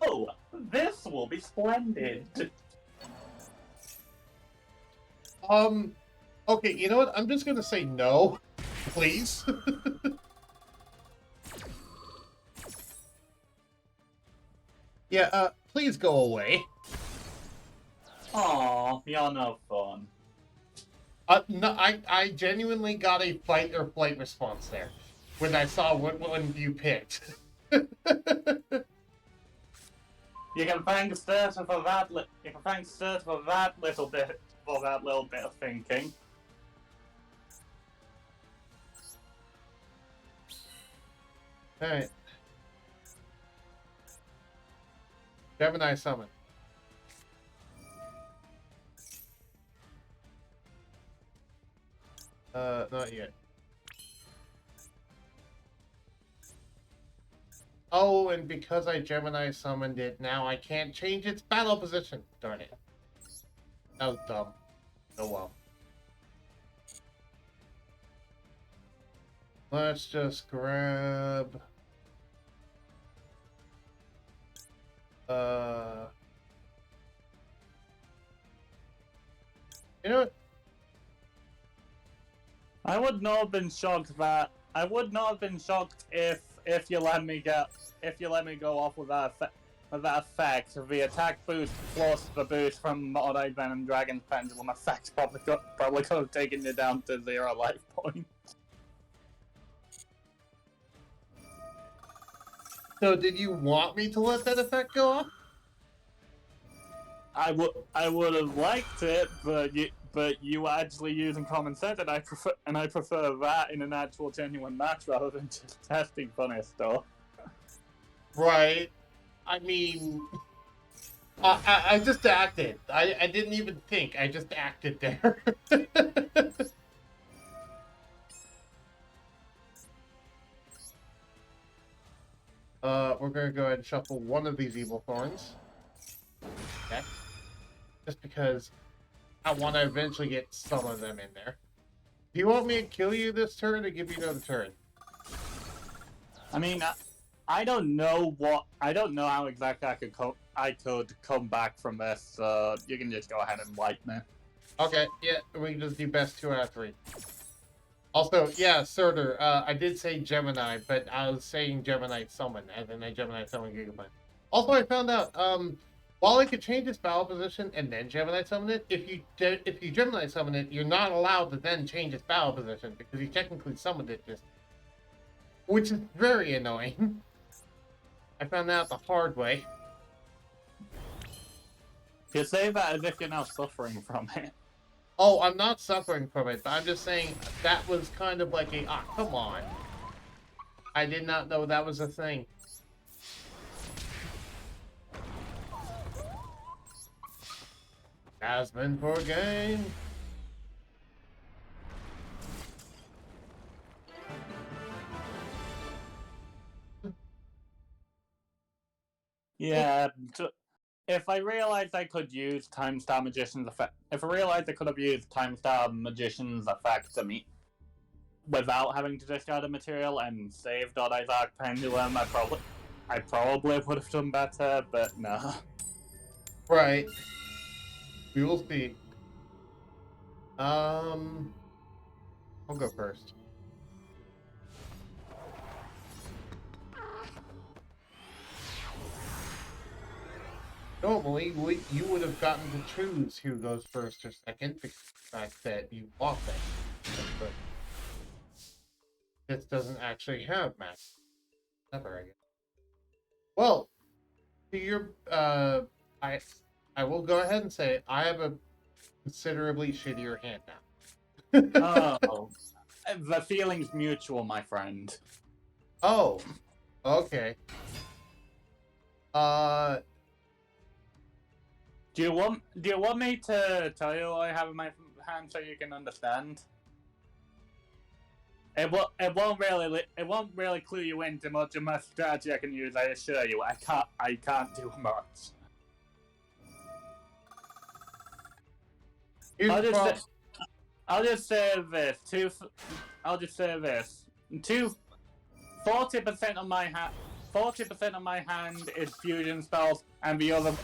Oh, this will be splendid. Okay, you know what? I'm just gonna say no, please. Yeah, please go away. Aw, you're no fun. No, I genuinely got a fight or flight response there when I saw what one you picked. You can thank Sturta for that. You can thank Sturta for that little bit of thinking. All right. Gemini summon. Not yet. Oh, and because I Gemini summoned it, now I can't change its battle position. Darn it. That was dumb. Oh well. Let's just grab... You know what? I would not have been shocked if you let me go off with that effect. The attack boost plus the boost from Modite Venom Dragon's Pendulum effect probably could have taken you down to 0 life points. So did you want me to let that effect go off? I would have liked it, but you were actually using common sense, and I prefer that in an actual genuine match rather than just testing funny stuff. Right. I mean, I just acted. I didn't even think. I just acted there. We're gonna go ahead and shuffle one of these Evil Thorns. Okay. Just because I want to eventually get some of them in there. Do you want me to kill you this turn or give you another turn? I mean, I don't know how exactly I could come back from this. You can just go ahead and wipe me. Okay, yeah, we can just do best 2 out of 3. Also, yeah, Surtur, I did say Gemini, but I was saying Gemini Summon, as in a Gemini Summon Gigabyte. Also, I found out, while I could change its battle position and then Gemini Summon it, if you Gemini Summon it, you're not allowed to then change its battle position, because you technically summoned it just... Which is very annoying. I found that out the hard way. You say that as if you're now suffering from it. Oh, I'm not suffering from it, but I'm just saying that was kind of like a, come on. I did not know that was a thing. Jasmine for a game. Yeah, if I realized I could use Timestar Magician's effect, if I realized I could have used Timestar Magician's effect to me without having to discard a material and saved Dodai's Arc Pendulum, I probably would have done better, but no. Right. We will see. I'll go first. Normally, you would have gotten to choose who goes first or second, because of the fact that you lost it. But this doesn't actually have magic. Never, I guess. Well, to your I will go ahead and say I have a considerably shittier hand now. Oh, the feeling's mutual, my friend. Oh, okay. Do you want me to tell you what I have in my hand so you can understand? It won't really clue you into much of my strategy I can use. I assure you, I can't do much. I'll just say this. 40% of my hand. 40% of my hand is fusion spells, and another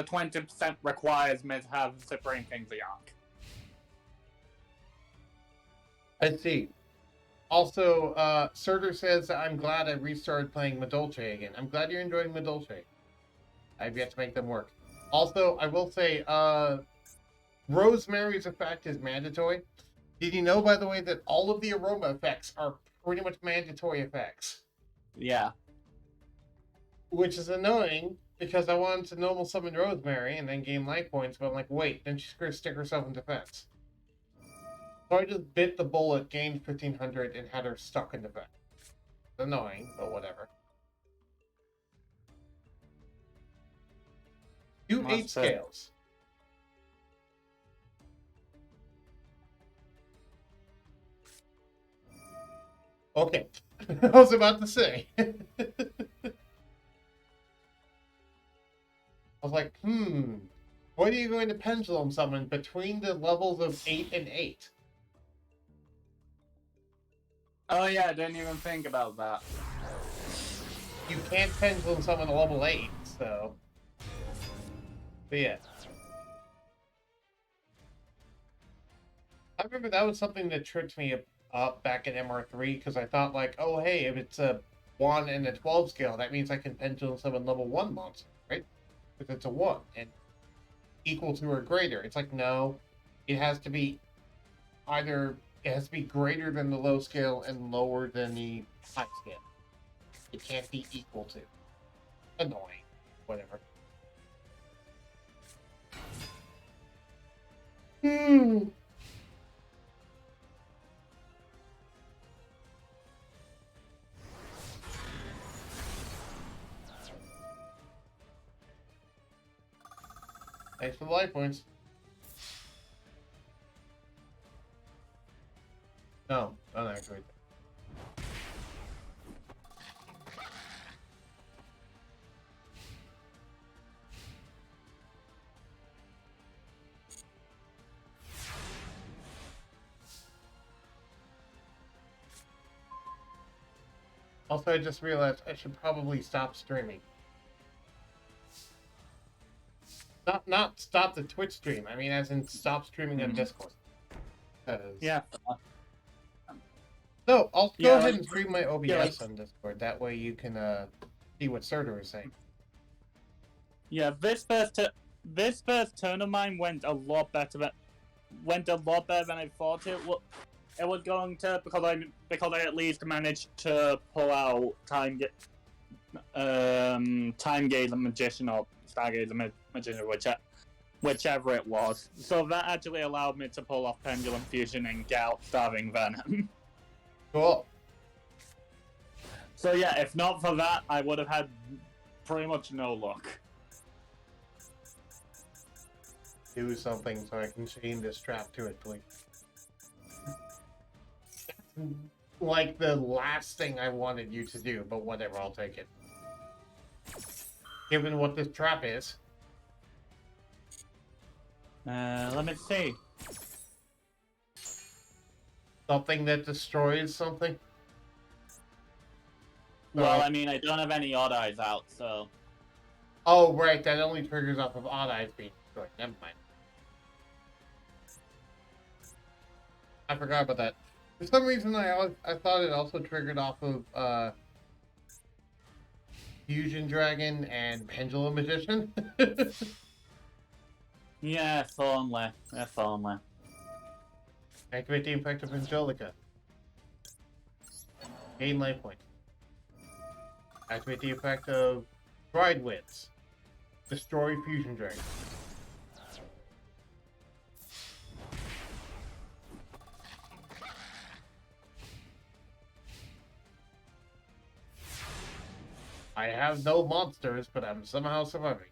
20% requires me to have Supreme Kingsley Arc. I see. Also, Surtur says, I'm glad I restarted playing Madolche again. I'm glad you're enjoying Madolche. I've yet to make them work. Also, I will say, Rosemary's effect is mandatory. Did you know, by the way, that all of the aroma effects are pretty much mandatory effects? Yeah. Which is annoying, because I wanted to normal summon Rosemary and then gain life points, but I'm like, wait, then she's going to stick herself in defense. So I just bit the bullet, gained 1500, and had her stuck in defense. It's annoying, but whatever. Do 8 scales. Okay. I was about to say. I was like, what are you going to pendulum summon between the levels of 8 and 8? Oh yeah, I didn't even think about that. You can't pendulum summon a level 8, so... But yeah. I remember that was something that tricked me up back in MR3, because I thought, like, oh hey, if it's a 1 and a 12 scale, that means I can pendulum summon level 1 monster, right? Because it's a 1, and equal to or greater. It's like, no, it has to be it has to be greater than the low scale and lower than the high scale. It can't be equal to. Annoying. Whatever. Thanks for the life points. No, don't activate that. Also, I just realized I should probably stop streaming. Not stop the Twitch stream. I mean, as in stop streaming on Discord. Yeah. No, I'll go ahead and stream my OBS on Discord. That way you can see what Surtur is saying. Yeah, this first turn of mine went a lot better than I thought it was going to, because I at least managed to pull out Time Gaze and Magician, or Stargaze and Magician, whichever it was. So that actually allowed me to pull off Pendulum Fusion and get out Starving Venom. Cool. So yeah, if not for that, I would have had pretty much no luck. Do something so I can chain this trap to it, please. Like the last thing I wanted you to do, but whatever, I'll take it. Given what this trap is. Let me see. Something that destroys something? Well, I mean, I don't have any Odd Eyes out, so... Oh, right, that only triggers off of Odd Eyes being destroyed. Never mind. I forgot about that. For some reason, I thought it also triggered off of Fusion Dragon and Pendulum Magician. Yeah, if only. Activate the effect of Angelica. Gain life points. Activate the effect of Bride Winds. Destroy Fusion Dragon. I have no monsters, but I'm somehow surviving.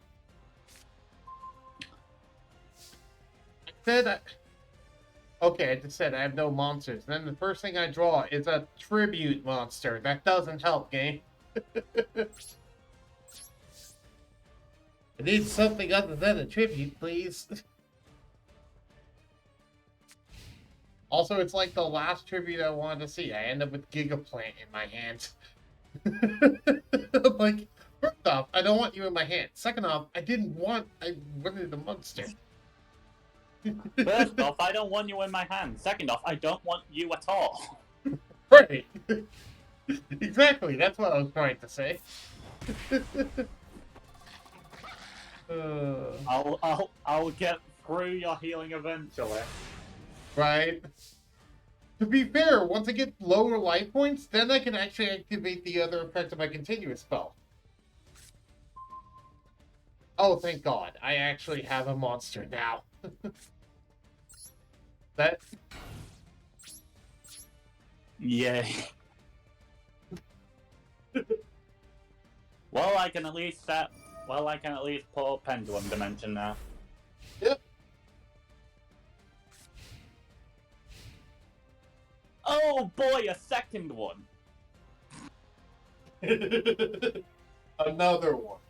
Okay, I just said I have no monsters. Then the first thing I draw is a tribute monster. That doesn't help, game. I need something other than a tribute, please. Also, it's like the last tribute I wanted to see. I end up with Gigaplant in my hand. Like, first off, I don't want you in my hand. Second off, I wanted a monster. First off, I don't want you in my hand. Second off, I don't want you at all. Right. Exactly, that's what I was trying to say. I'll get through your healing eventually. Right. To be fair, once I get lower life points, then I can actually activate the other effect of my continuous spell. Oh, thank God. I actually have a monster now. That... Yay. Well, I can at least pull Pendulum Dimension now. Yep. Oh boy, a second one! Another one.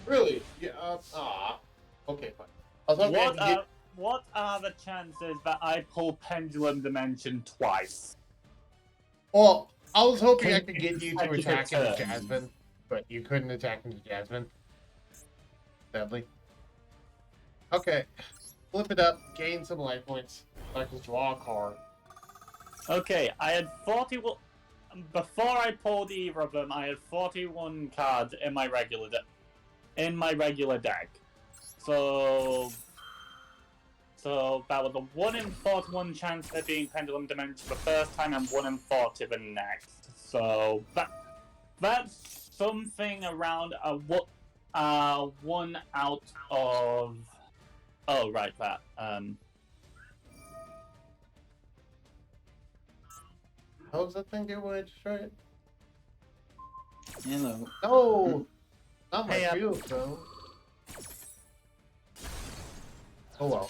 Really? Yeah, okay, fine. I was hoping What are the chances that I pull Pendulum Dimension twice? Well, I was hoping I could get you to attack into turns. Jasmine, but you couldn't attack into Jasmine. Sadly. Okay. Flip it up, gain some life points, so I can draw a card. Okay, I had 41... Before I pulled either of them, I had 41 cards in my regular deck. So that was a 1 in 41 chance of being Pendulum Dimension the first time and 1 in 40 the next. So that's something around a 1 out of... Oh, right, that. How does that thing do when I destroy it? Hello. No! Not my Hey, field, though. Oh well.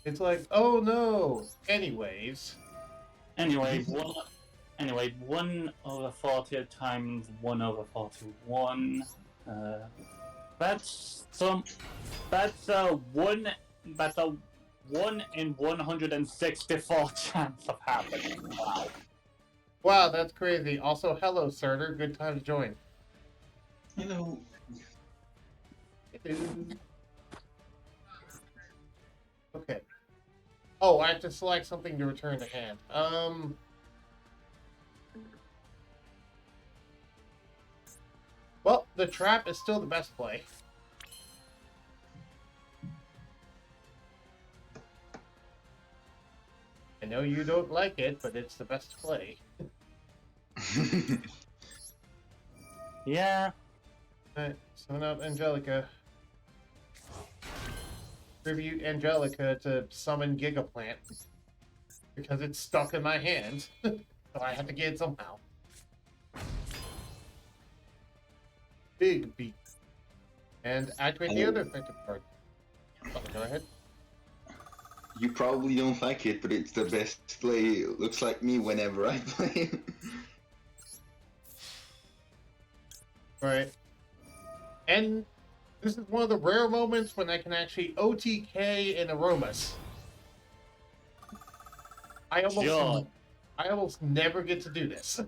It's like, oh no! Anyways. Anyway, 1 over 40 times 1 over 41. That's a 1 in 164 chance of happening. Wow. Wow, that's crazy. Also, hello, Surtur. Good time to join. Hello. Okay. Oh, I have to select something to return to hand. Well, the trap is still the best play. I know you don't like it, but it's the best play. Yeah. Alright, summon up Angelica. Tribute Angelica to summon Gigaplant. Because it's stuck in my hand. So I have to get it somehow. Big beat. And activate the other effective card. Oh, go ahead. You probably don't like it, but it's the best play. It looks like me whenever I play. Right. And this is one of the rare moments when I can actually OTK in Aromas. I almost never get to do this.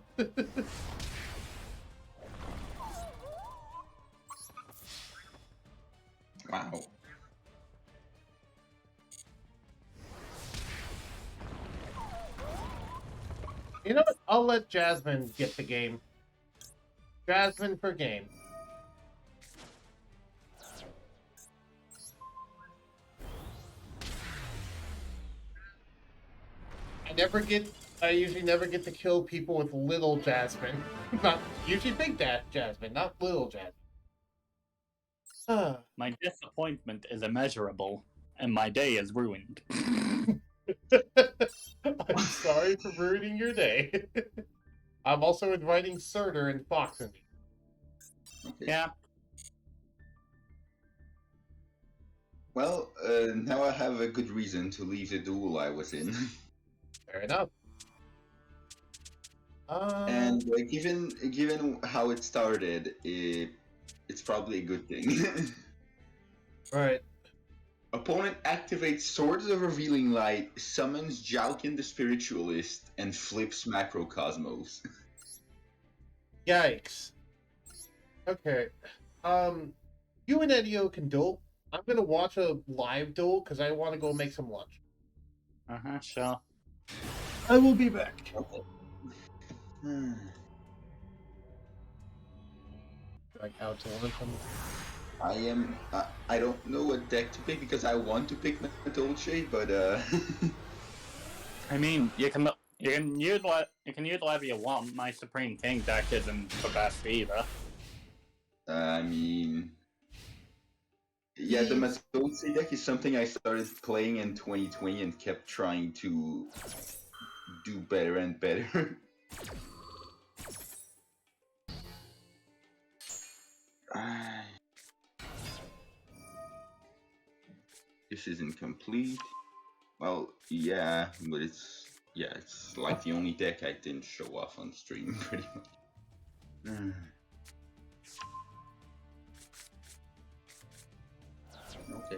Wow. You know what? I'll let Jasmine get the game. Jasmine for game. I usually never get to kill people with little Jasmine. Not usually big Jasmine, not little Jasmine. My disappointment is immeasurable, and my day is ruined. I'm sorry for ruining your day. I'm also inviting Surtur and Fox in. Okay. Yeah. Well, now I have a good reason to leave the duel I was in. Fair enough. And given how it started, it's probably a good thing. Right. Opponent activates Swords of Revealing Light, summons Jalkin the Spiritualist, and flips Macrocosmos. Yikes. Okay. You and Edio can duel. I'm gonna watch a live duel because I want to go make some lunch. Sure. I will be back. Okay. Like out to learn from. I don't know what deck to pick because I want to pick Dolce, but I mean, you can use whatever you want. My Supreme King deck isn't the best either. I mean, yeah, the Matolce deck is something I started playing in 2020 and kept trying to do better and better. This isn't complete. Well, yeah, but it's like the only deck I didn't show off on stream, pretty much. Okay.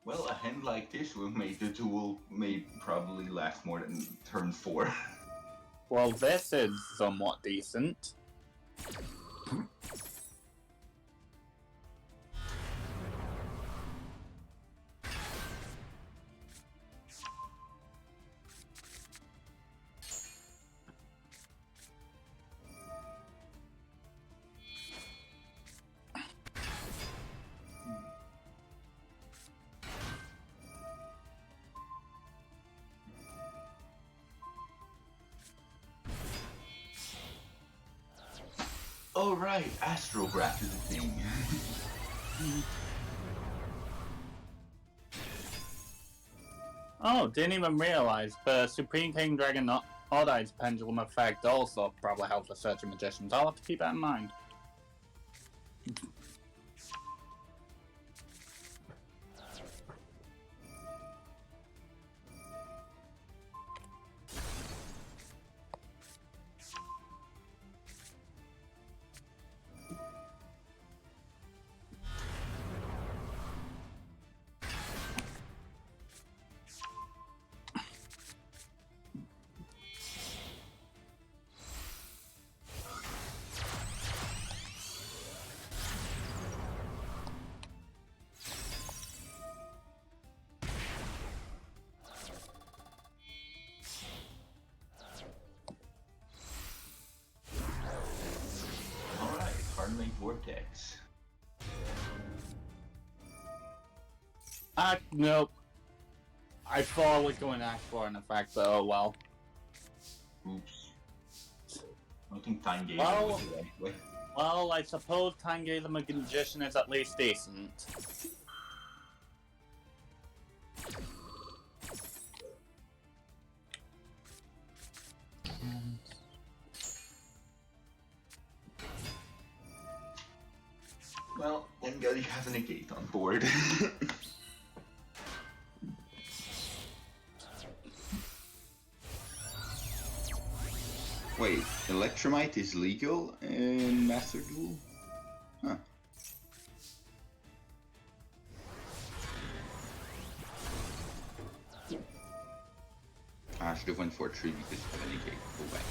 Well, a hand like this will make the duel may probably last more than turn 4. Well, this is somewhat decent. Oh right, Astrograph is a thing. Oh, didn't even realize the Supreme King Dragon Oddide's Pendulum effect also probably helps with Searching Magicians. I'll have to keep that in mind. Alright, Hardlink Vortex. Nope. I thought I was going Ash for an effect, but oh well. Oops. I don't think Time Gazer Well- was it anyway. Well, I suppose Tange the Magician is at least decent. Well, thank God you have a negate on board. Wait, Electromite is legal in Master Duel? Huh. I should have went for 3 because of the negate. Go back.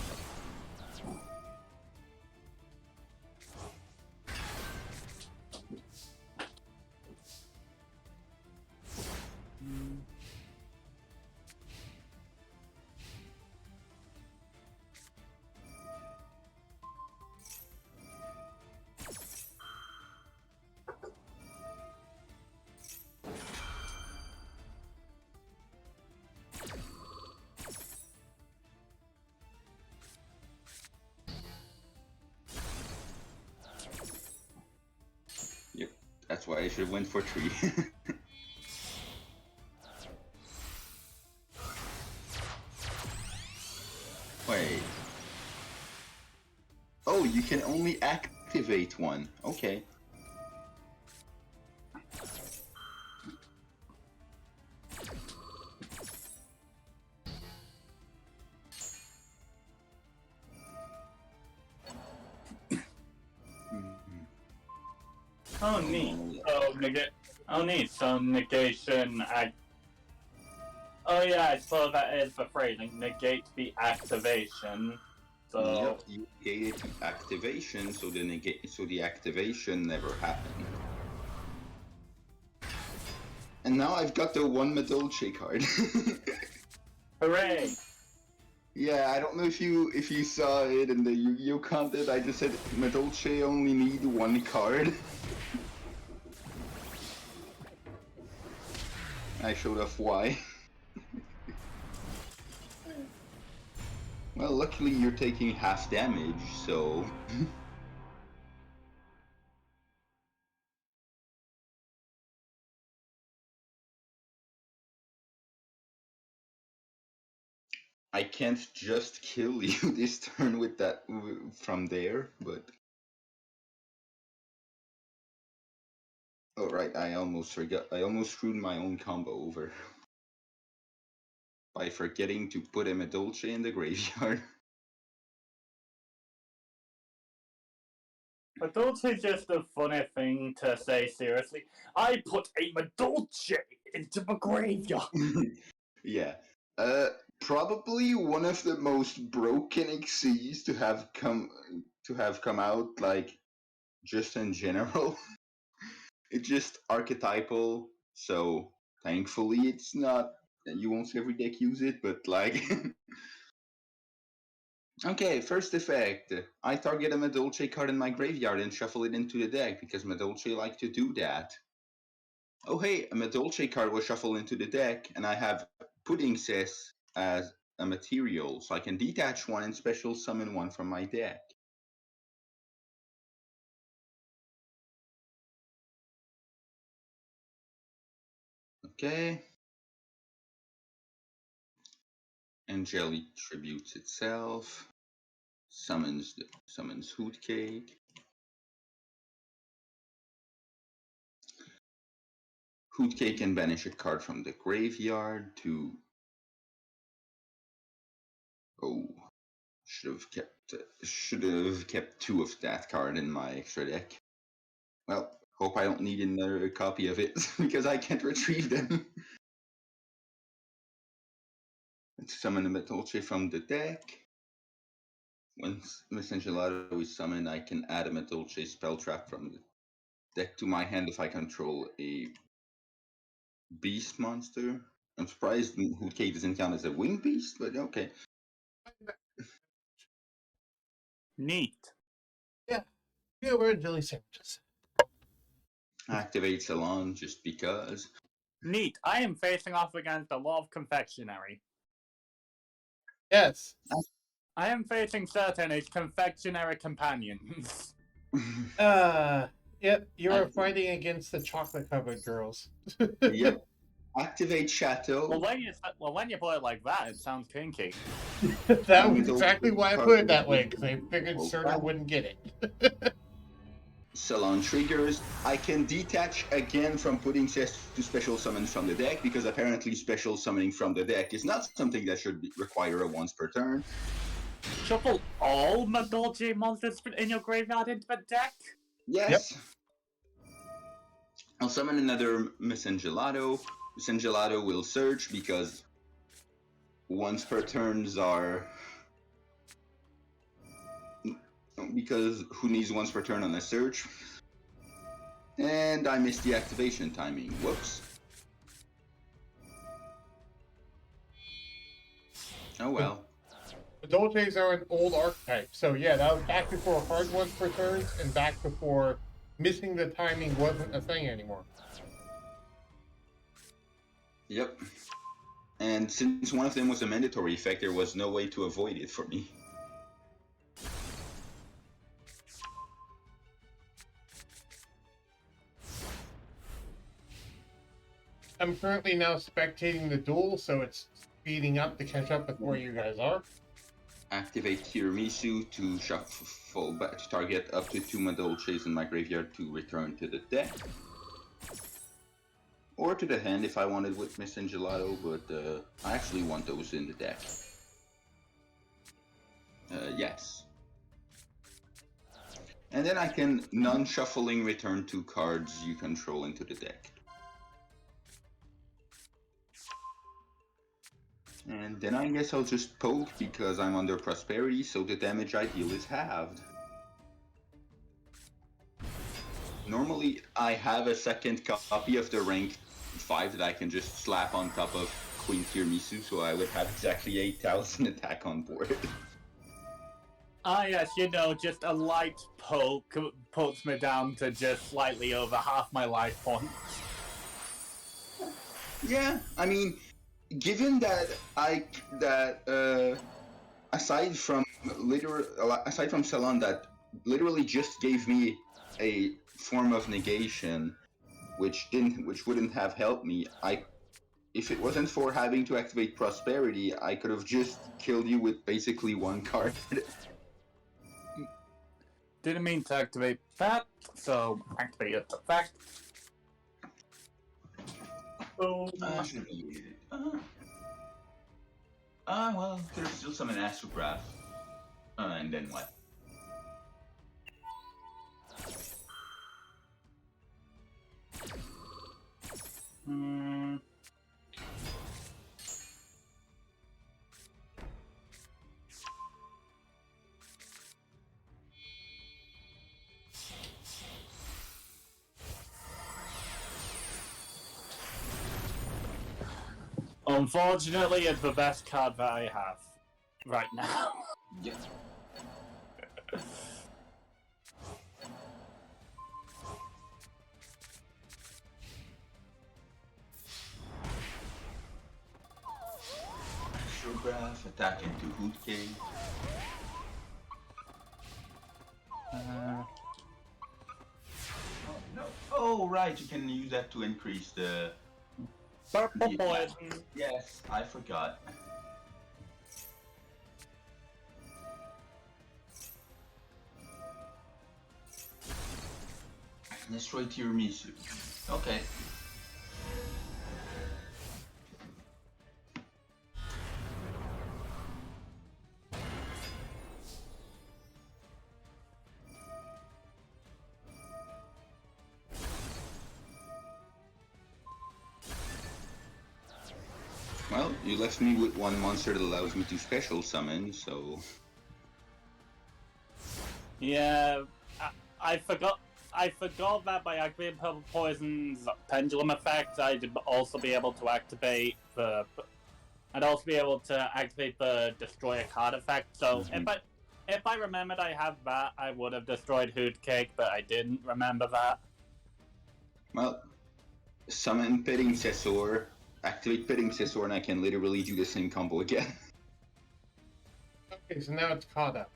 Yep, that's why I should have went for 3. Wait. Oh, you can only activate one. Okay. Oh, neat. So negation. Oh yeah, I suppose that is the phrasing. Negate the activation. So. Yep, you negated the activation, so the activation never happened. And now I've got the 1 Madolche card. Hooray! Yeah, I don't know if you saw it in the Yu-Gi-Oh content. I just said Madolche only need 1 card. I showed off why. Well, luckily you're taking half damage, so... I can't just kill you this turn with that from there, but... Oh right, I almost forgot. I almost screwed my own combo over. By forgetting to put a Madolche in the graveyard. Madolche is just a funny thing to say seriously. I put a Madolche into the graveyard! Yeah. Probably one of the most broken XCs to have come out, like, just in general. It's just archetypal, so thankfully it's not. You won't see every deck use it, but like. Okay, first effect. I target a Madolche card in my graveyard and shuffle it into the deck because Madolche like to do that. Oh hey, a Madolche card was shuffled into the deck, and I have Pudding Cess as a material, so I can detach one and special summon one from my deck. Okay. Angelic tributes itself. Summons Hootcake. Hootcake can banish a card from the graveyard to... Oh, should have kept 2 of that card in my extra deck. Well, hope I don't need another copy of it because I can't retrieve them. Let's summon a Madolche from the deck. Once Miss Gelato is summoned, I can add a Madolche spell trap from the deck to my hand if I control a beast monster. I'm surprised Hootcake doesn't count as a wing beast, but okay. Neat. Yeah, we're jelly sandwiches. Activate Salon just because. Neat. I am facing off against a lot of confectionery. Yes. I am facing certain confectionery companions. Yep, you are fighting against the chocolate-covered girls. Yep. Activate Chateau. Well, when you put it like that, it sounds kinky. That was exactly why I put it that way, because I figured Surtur wouldn't get it. Salon triggers. I can detach again from Pudding Cess to special summon from the deck, because apparently special summoning from the deck is not something that should require a once per turn. shuffle all Madolche monsters in your graveyard into the deck? Yes. Yep. I'll summon another Miss Gelato. Miss Gelato will search because once per turns are... Because who needs once per turn on a search? And I missed the activation timing. Whoops. Oh well. The Dolces are an old archetype, so yeah, that was back before hard ones per turns, and back before missing the timing wasn't a thing anymore. Yep. And since one of them was a mandatory effect, there was no way to avoid it for me. I'm currently now spectating the duel, so it's speeding up to catch up with where you guys are. Activate Tiramisu to shuffle back to target up to 2 Madolches in my graveyard to return to the deck. Or to the hand if I wanted with Miss Gelato, but I actually want those in the deck. Yes. And then I can non-shuffling return 2 cards you control into the deck. And then I guess I'll just poke because I'm under prosperity, so the damage I deal is halved. Normally, I have a second copy of the rank 5 that I can just slap on top of Queen Tiramisu, so I would have exactly 8,000 attack on board. Ah yes, you know, just a light poke puts me down to just slightly over half my life points. Yeah, I mean, given that aside from Salon that literally just gave me a form of negation, which wouldn't have helped me, if it wasn't for having to activate Prosperity, I could have just killed you with basically 1 card. Didn't mean to activate that, so activate the fact. Well, there's still some in Astrograph. And then what? Unfortunately, it's the best card that I have right now. Yeah. Astrograph, attack into Hoot King. Oh, no. Oh, right, you can use that to increase the... Purple poison. Yes, I forgot. Destroy Tiramisu. Okay. Well, you left me with 1 monster that allows me to special summon, so... Yeah, I forgot that by activating Purple Poison's Pendulum effect, I'd also be able to activate the... I'd also be able to activate the Destroy a Card effect, so if I remembered I have that, I would have destroyed Hoot Cake, but I didn't remember that. Well, summon Pitting Cessor, activate Pitting Cessor, and I can literally do the same combo again. Okay, so now it's caught up.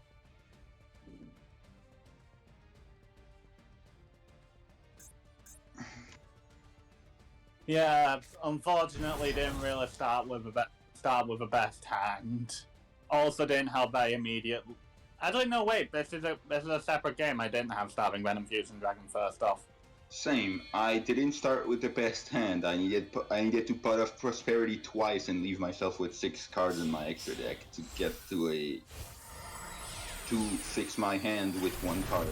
Yeah, unfortunately didn't really start with the best hand. Also didn't have that immediate... Actually, no, wait, this is a separate game. I didn't have Starving Venom Fusion Dragon first off. Same. I didn't start with the best hand. I needed to put off Prosperity twice and leave myself with 6 cards in my extra deck to get to a to fix my hand with one card.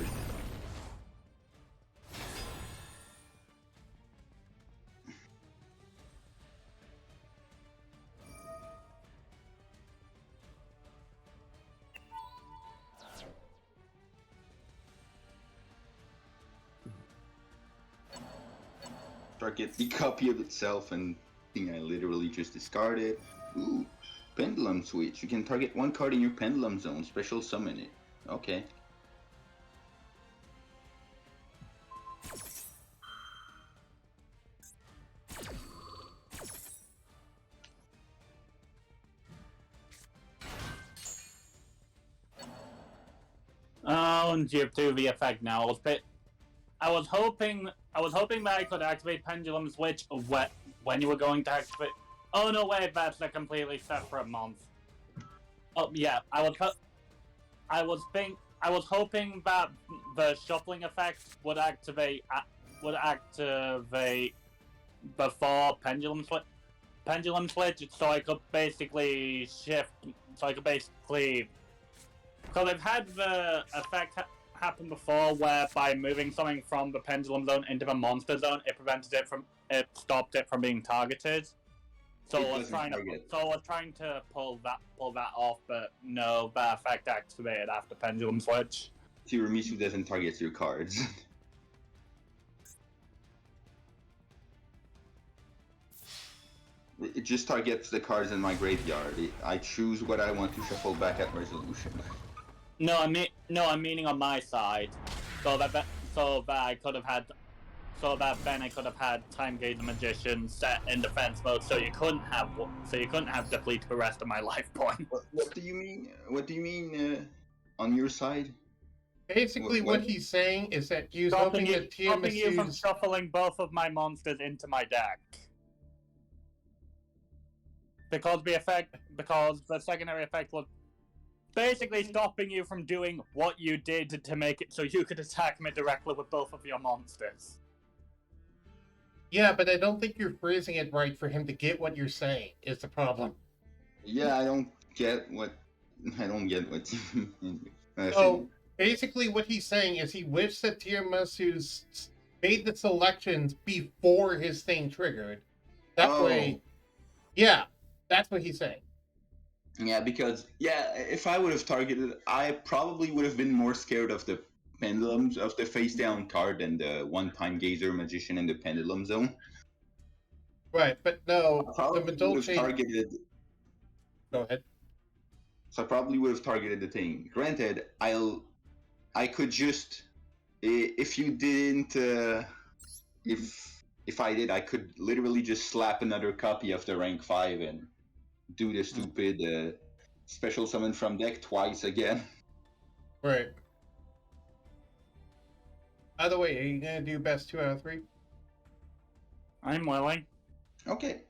Target the copy of itself, and I literally just discarded. Ooh, Pendulum Switch. You can target one card in your Pendulum Zone, special summon it. Okay. Oh, and you have 2v effect now. I was hoping that I could activate Pendulum Switch when you were going to activate. Oh no, wait, that's a completely separate month. Oh yeah, I was hoping that the shuffling effect would activate before Pendulum Switch, so I could basically shift. So I could basically. Because I've had the effect happen before, where by moving something from the Pendulum Zone into the Monster Zone, it stopped it from being targeted. So I was trying to pull that off, but no, that effect activated after Pendulum Switch. Tiramisu doesn't target your cards. It just targets the cards in my graveyard. I choose what I want to shuffle back at resolution. No, I'm meaning on my side, so that then I could have had Time Gazer Magician set in defense mode, so you couldn't have deplete the rest of my life point. What do you mean? What do you mean on your side? Basically, what he's saying is that he was hoping that stopping you from shuffling both of my monsters into my deck. Because the secondary effect was basically stopping you from doing what you did to make it so you could attack me directly with both of your monsters. Yeah, but I don't think you're phrasing it right for him to get what you're saying, is the problem. Yeah, I don't get what So, basically what he's saying is he wished that Tiramisu's made the selections before his thing triggered. That way, yeah, that's what he's saying. Yeah, because if I would have targeted, I probably would have been more scared of the pendulums of the face down card than the one-time Gazer Magician in the Pendulum Zone. Right, but no, the Madolche targeted. Go ahead. So I probably would have targeted the thing. Granted, I could just, if you didn't, if I did, I could literally just slap another copy of the rank 5 and do the stupid special summon from deck twice again. Right. By the way, are you gonna do best 2 out of 3? I'm willing. Okay.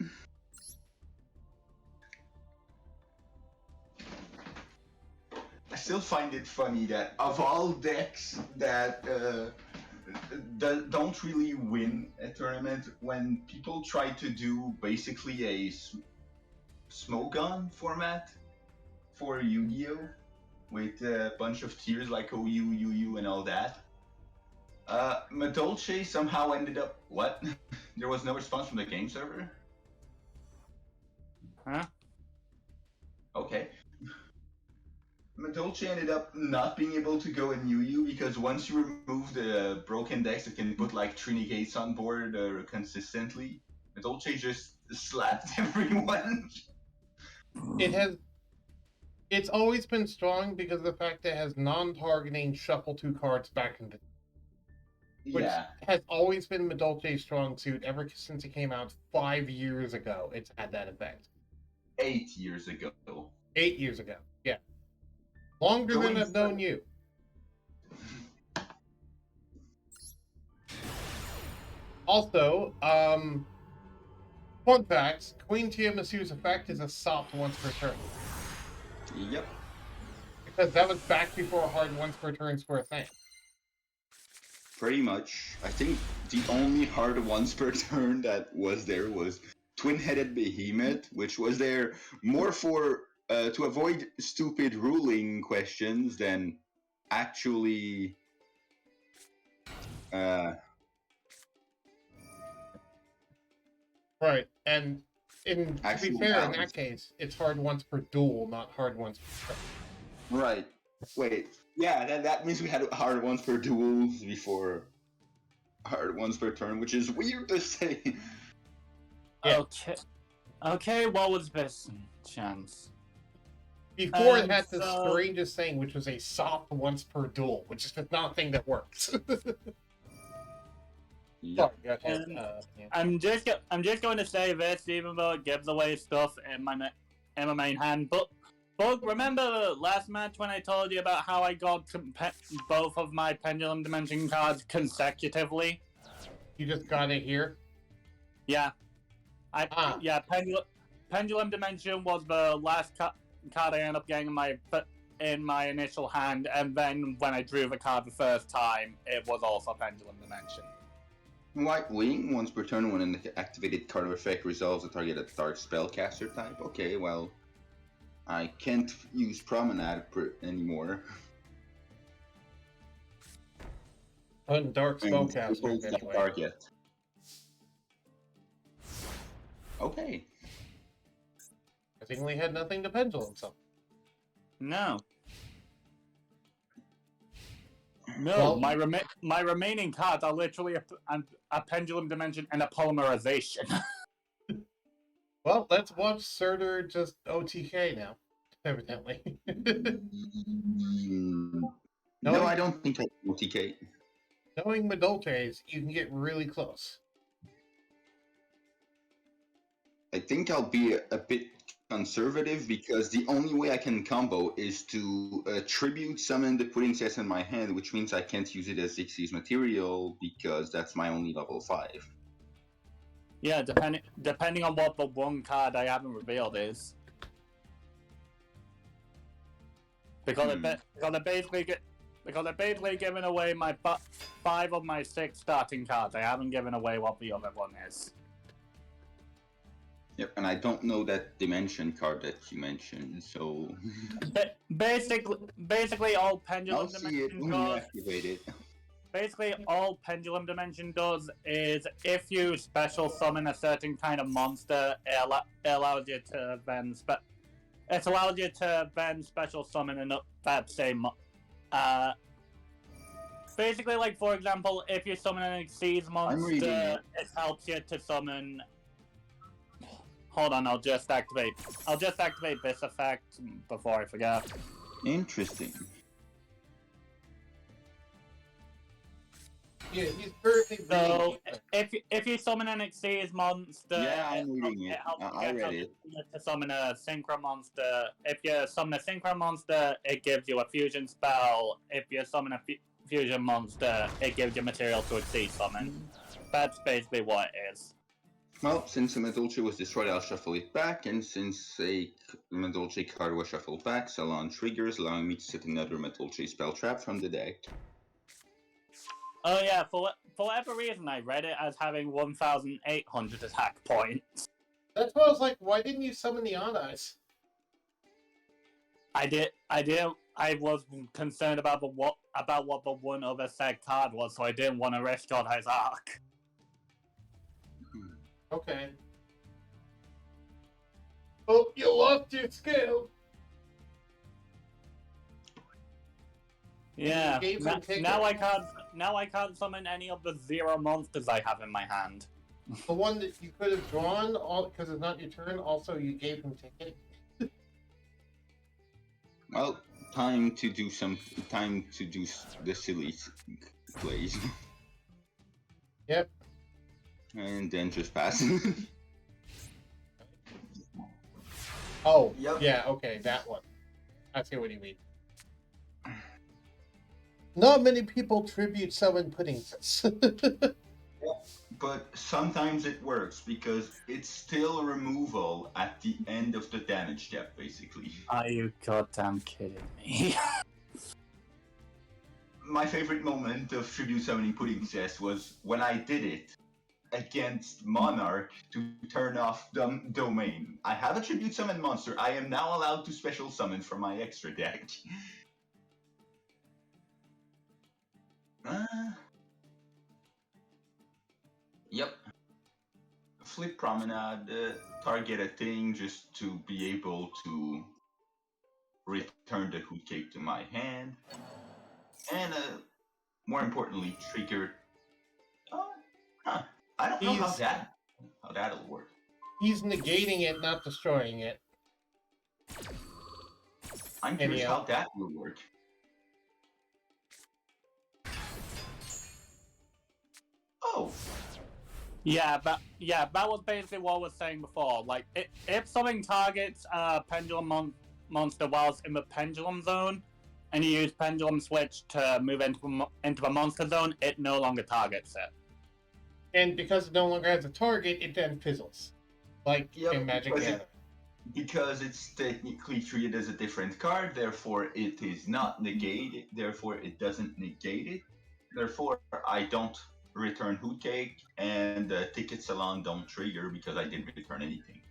I still find it funny that of all decks that don't really win a tournament, when people try to do basically a smoke gun format for Yu-Gi-Oh! With a bunch of tiers like OU, UU, and all that, Madolche somehow ended up... What? There was no response from the game server? Huh? Okay. Madolche ended up not being able to go in UU because once you remove the broken decks that can put like 3 negates on board consistently, Madolche just slapped everyone. It's always been strong because of the fact that it has non-targeting shuffle 2 cards back in the... Which has always been Madolche's strong suit ever since it came out 5 years ago. It's had that effect. 8 years ago. 8 years ago, yeah. Longer than I've known you. Also, fun facts, Queen Tiramisu's effect is a soft once per turn. Yep. Because that was back before hard once per turns were a thing. Pretty much. I think the only hard once per turn that was there was Twin-Headed Behemoth, which was there more for to avoid stupid ruling questions, then actually, Right, and to be actually fair, in balance. that case, it's hard once per duel, not hard once per turn. Right. Wait. Yeah, that means we had hard ones per duels before hard ones per turn, which is weird to say. Yeah. Okay, what was this chance? Before it had the strangest thing, which was a soft once per duel, which is not a thing that works. Yep. Sorry, yeah. I'm just going to say this, even though it gives away stuff in my main hand. But remember last match when I told you about how I got both of my Pendulum Dimension cards consecutively? You just got it here? Yeah. Yeah, Pendulum Dimension was the last card I ended up getting in my initial hand, and then when I drew the card the first time, it was also Pendulum Dimension. White Wing, once per turn when an activated card or effect resolves a targeted dark spellcaster type. Okay, well, I can't use Promenade anymore. Dark spellcaster anyway. Target. Okay. I think we had nothing to pendulum something. No. No, well, my remaining cards are literally a Pendulum Dimension and a Polymerization. Well, let's watch Surtur just OTK now, evidently. No, I don't think I OTK. Knowing Madolches, you can get really close. I think I'll be a bit conservative because the only way I can combo is to tribute summon the pudding cess in my hand, which means I can't use it as Xyz's material because that's my only level 5. Yeah, depending on what the one card I haven't revealed is. Because they're basically giving away my 5 of my 6 starting cards. I haven't given away what the other one is. Yep, and I don't know that dimension card that you mentioned, so... basically all Pendulum Dimension does... Basically all Pendulum Dimension does is if you special summon a certain kind of monster, it allows you to then special summon that same... basically, like, for example, if you summon an Xyz monster, it helps you to summon... Hold on, I'll just activate this effect before I forget. Interesting. Yeah, he's currently so if you summon an Xyz monster, I'm reading it. I read it. To summon a Synchro monster. If you summon a Synchro monster, it gives you a fusion spell. If you summon a fusion monster, it gives you material to Xyz summon. That's basically what it is. Well, since a Madolche was destroyed, I'll shuffle it back, and since a Madolche card was shuffled back, Salon triggers, allowing me to set another Madolche spell trap from the deck. Oh yeah, for whatever reason, I read it as having 1,800 attack points. That's why I was like, why didn't you summon the Odd Eyes? I did. I was concerned about what the one other said card was, so I didn't want to risk Odd Eyes Arc. Okay. Oh, you lost your skill. Yeah. Now I can't summon any of the 0 monsters I have in my hand. The one that you could have drawn, because it's not your turn. Also, you gave him ticket. Well, time to do the silly plays. Yep. And then just pass. Oh, yep. Yeah, okay, that one. I see what you mean. Not many people tribute summon puddings. But sometimes it works because it's still a removal at the end of the damage step, basically. Are you goddamn kidding me? My favorite moment of tribute summoning pudding cess was when I did it. against Monarch to turn off Domain. I have a Tribute Summon monster. I am now allowed to special summon from my extra deck. Yep. Flip Promenade, target a thing just to be able to return the Hoot Cake to my hand. And more importantly, trigger. I don't know how that'll work. He's negating it, not destroying it. I'm curious how that will work. Oh. Yeah, that was basically what I was saying before. Like, if something targets a pendulum monster whilst in the pendulum zone, and you use pendulum switch to move into the monster zone, it no longer targets it. And because it no longer has a target, it then fizzles, like in Magic the Gathering. Because it's technically treated as a different card, therefore it is not negated. Therefore, it doesn't negate it. Therefore, I don't return Hoot Cake, and the Ticket Salon don't trigger because I didn't return anything.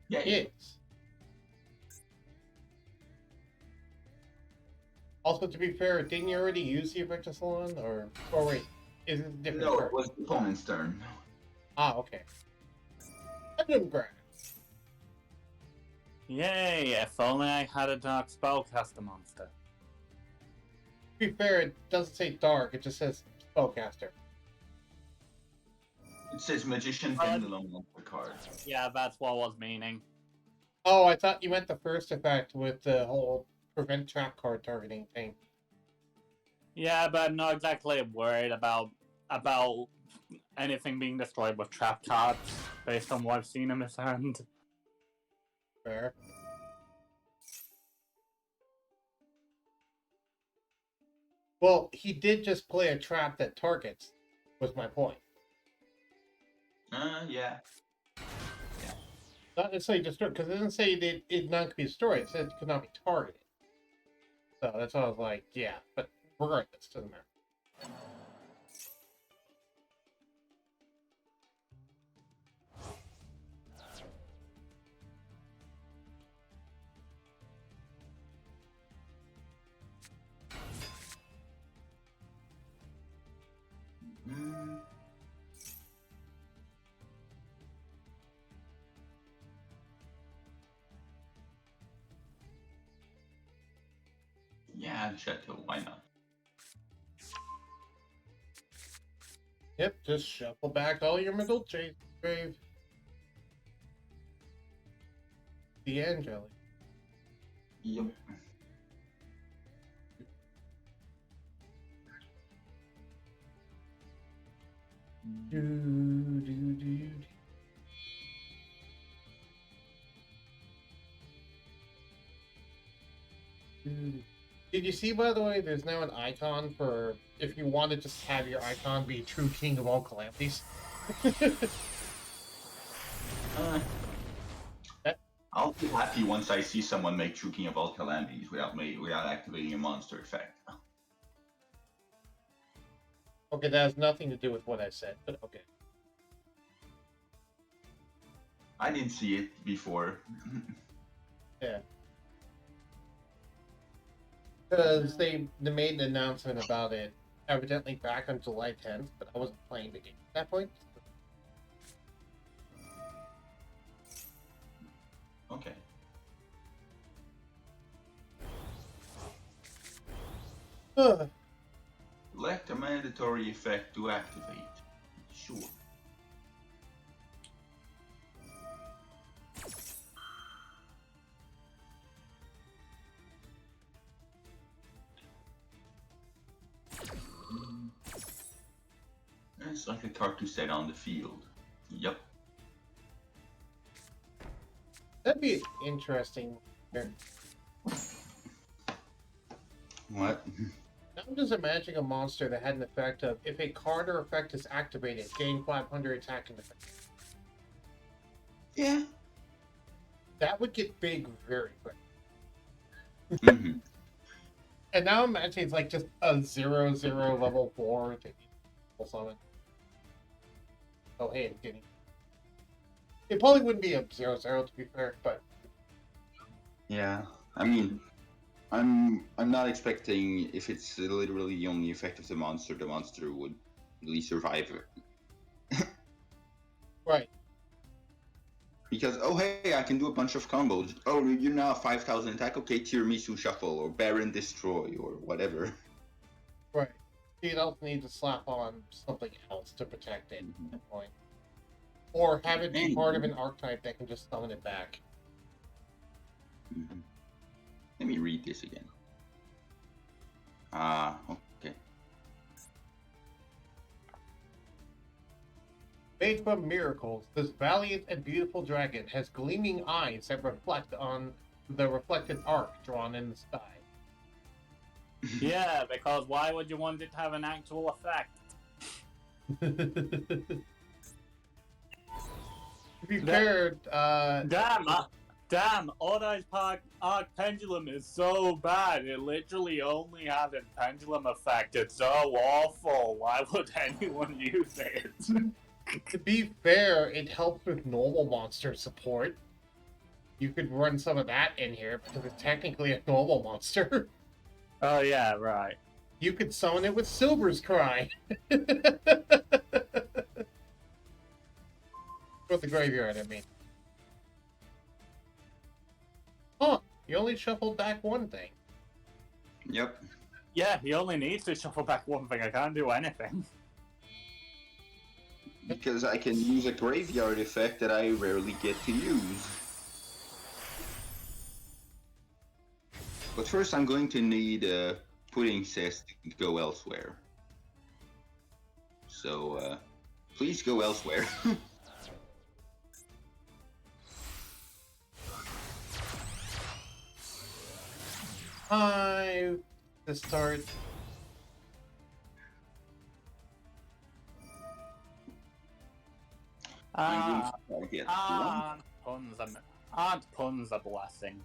Yeah. Yes. Also, to be fair, didn't you already use the Evictor Salon? Or wait, is it different? No, it was the opponent's turn. Ah, okay. Random grab. Yay, if only I had a Dark Spellcaster monster. To be fair, it doesn't say Dark, it just says Spellcaster. It says Magician Pendulum on the card. Yeah, that's what I was meaning. Oh, I thought you meant the first effect with the whole prevent trap card targeting thing. Yeah, but I'm not exactly worried about anything being destroyed with trap cards, based on what I've seen in this hand. Fair. Well, he did just play a trap that targets, was my point. Yeah. Not necessarily destroyed, because it doesn't say that it not could be destroyed. It said it could not be targeted. So that's why I was like, yeah, but regardless, doesn't matter. Yeah, Chateau, why not? Yep, just shuffle back all your middle chase grave. The Angelic. Yep. Did you see, by the way, there's now an icon for if you want to just have your icon be true king of all calamities? I'll be happy once I see someone make True King of all calamities without activating a monster effect. Okay, that has nothing to do with what I said, but okay. I didn't see it before. Yeah. Because they made an announcement about it evidently back on July 10th, but I wasn't playing the game at that point. Okay. Select a mandatory effect to activate. Sure. It's like a card to set on the field. Yep. That'd be interesting. What? I'm just imagining a monster that had an effect of if a card or effect is activated, gain 500 attack and defense. Yeah. That would get big very quick. Mm-hmm. And now imagine it's like just a 0/0 level 4 to summon. oh hey, it's getting. It probably wouldn't be a 0-0 to be fair, but Yeah, I mean, I'm not expecting if it's literally the only effect of the monster would really survive it. right. Because, oh hey, I can do a bunch of combos. Oh, you're now 5,000 attack, okay, Tiramisu Shuffle, or Baron Destroy, or whatever. Right. You'd also need to slap on something else to protect it at that point. Or have it be part of an archetype that can just summon it back. Mm-hmm. Let me read this again. Okay. Made from miracles, this valiant and beautiful dragon has gleaming eyes that reflect on the reflected arc drawn in the sky. Yeah, because why would you want it to have an actual effect? To be fair, Damn, Oddai's Arc Pendulum is so bad. It literally only has a pendulum effect. It's so awful. Why would anyone use it? to be fair, it helps with normal monster support. You could run some of that in here because it's technically a normal monster. Oh yeah, right. You could summon it with Silver's Cry. With the graveyard, I mean. Huh, you only shuffled back one thing. Yep. Yeah, he only needs to shuffle back one thing. I can't do anything. Because I can use a graveyard effect that I rarely get to use. But first I'm going to need Pudding Cess to go elsewhere. So, please go elsewhere. Hi, to start. Aren't puns a blessing?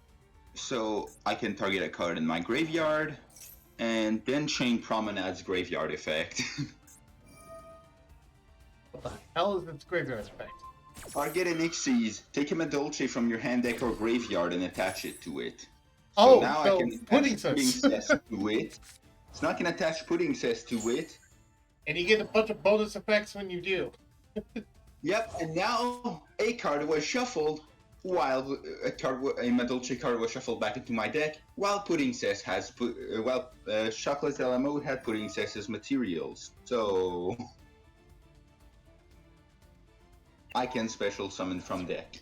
So I can target a card in my graveyard, and then chain Promenade's graveyard effect. What the hell is its graveyard effect? Target an Xyz, take a Madolche from your hand deck or graveyard and attach it to it. So now so I can Pudding attach Pudding Cess. Cess to it. So now I can attach Pudding Cess to it. And you get a bunch of bonus effects when you do. Yep, and now a card was shuffled while a Madolche card was shuffled back into my deck, while Pudding Cess has Chocolate a la Mode had Pudding Cess as materials. So I can special summon from deck.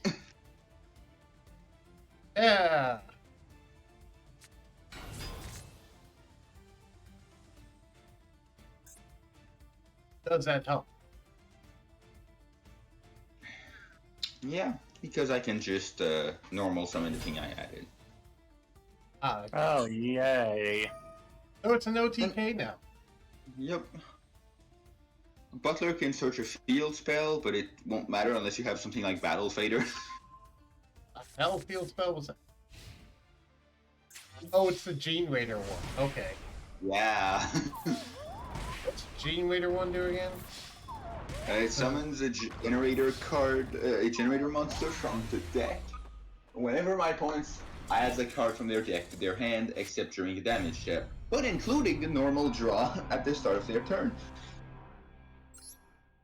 Yeah. Does that help? Yeah, because I can just normal summon the thing I added. Okay. Oh, yay. So it's an OTK now. Yep. Butler can search a field spell, but it won't matter unless you have something like Battle Fader. A Battlefield spell was that? Oh, it's the Gene Raider one. Okay. Yeah. What's Gene Raider one do again? It summons a generator card, a generator monster from the deck. Whenever my opponents adds a card from their deck to their hand, except during a damage step, but including the normal draw at the start of their turn.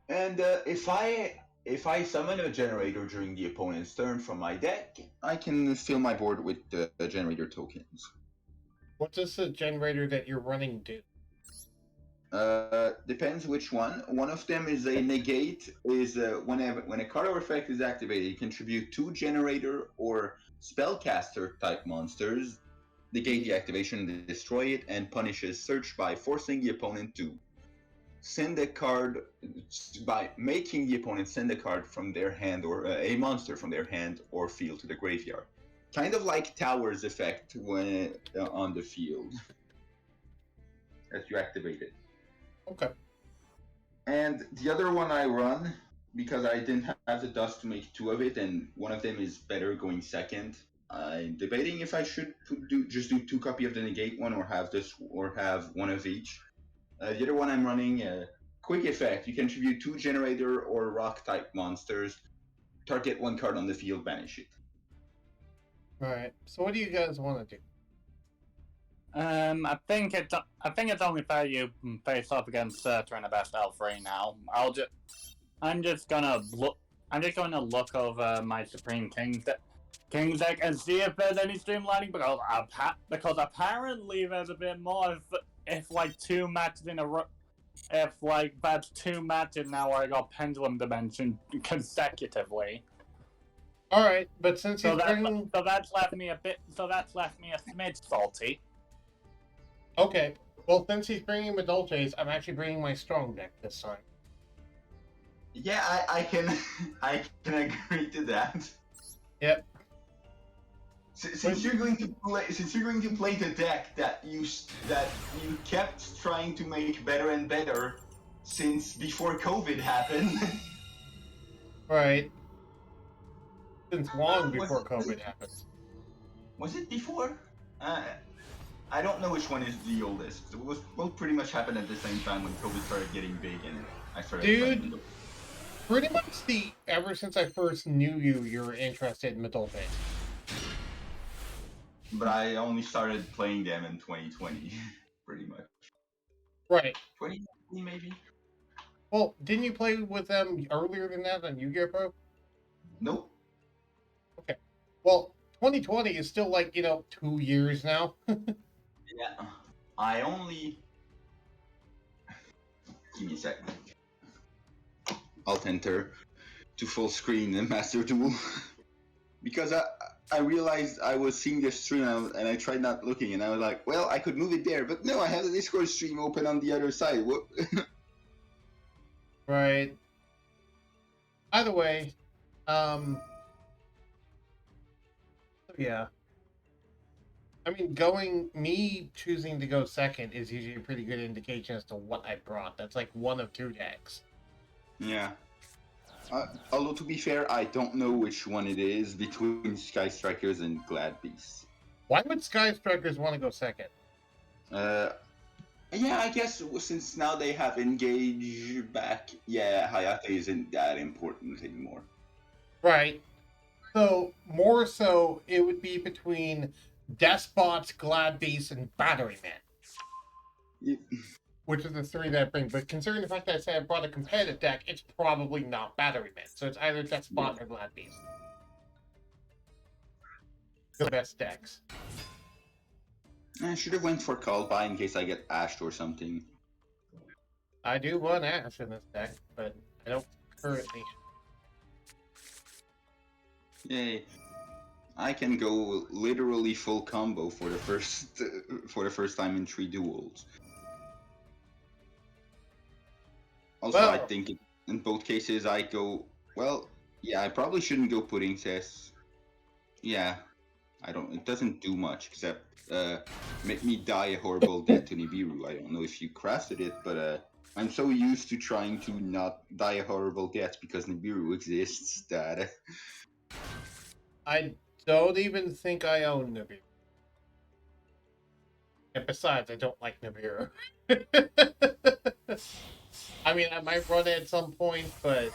And if I summon a generator during the opponent's turn from my deck, I can fill my board with generator tokens. What does the generator that you're running do? Depends which one. One of them is a negate. Is when a card or effect is activated, you contribute 2 generator or spellcaster type monsters, negate the activation, destroy it, and punishes search by forcing the opponent to send a card by making the opponent send a card from their hand or a monster from their hand or field to the graveyard. Kind of like Tower's effect when on the field as you activate it. Okay. And the other one I run, because I didn't have the dust to make 2 of it, and one of them is better going second. I'm debating if I should just do 2 copy of the negate one, or have one of each. The other one I'm running, quick effect. You can tribute 2 generator or rock type monsters. Target 1 card on the field, banish it. Alright, so what do you guys want to do? I think it's only fair you face off against Surtur in the best L3 now. I'm just gonna look over my Supreme King's deck and see if there's any streamlining, because apparently there's a bit more if like 2 matches in a row. If like that's 2 matches now where I got Pendulum Dimension consecutively. All right, but since he's bringing... so that's left me a smidge salty. Okay, well, since he's bringing Madolches, I'm actually bringing my strong deck this time. Yeah, I can agree to that. Yep. Since you're going to play the deck that you kept trying to make better and better since before COVID happened. Right. Since long before COVID happened. Was it before? I don't know which one is the oldest. It was both pretty much happened at the same time when COVID started getting big and I started playing them. Pretty much ever since I first knew you're interested in Madolches. But I only started playing them in 2020, pretty much. Right. 2019 maybe? Well, didn't you play with them earlier than that on Yu-Gi-Oh! Pro? Nope. Okay. Well, 2020 is still 2 years now. Yeah. I only... Give me a second. Alt enter to full screen and Master Duel. Because I realized I was seeing the stream and I tried not looking and I was like, well, I could move it there, but no, I have the Discord stream open on the other side. Right. Either way, yeah. I mean, me choosing to go second is usually a pretty good indication as to what I brought. That's like 1 of 2 decks. Yeah. Although, to be fair, I don't know which one it is between Sky Strikers and Glad Beasts. Why would Sky Strikers want to go second? Yeah, I guess since now they have Engage back, yeah, Hayate isn't that important anymore. Right. So, more so, it would be between Despots, Glad Beasts, and Battery Man. Yeah. Which is the 3 that I bring. But considering the fact that I said I brought a competitive deck, it's probably not Battery Man. So it's either Despot or Glad Beast. The best decks. I should have went for Callby in case I get ashed or something. I do want Ash in this deck, but I don't currently. Yay. I can go literally full combo for the first time in 3 duels. Also, well, I think in both cases I go, well, yeah, I probably shouldn't go Pudding Cess. Yeah, it doesn't do much except make me die a horrible death to Nibiru. I don't know if you crafted it, but I'm so used to trying to not die a horrible death because Nibiru exists that... I don't even think I own Nibiru. And besides, I don't like Nibiru. I mean, I might run it at some point, but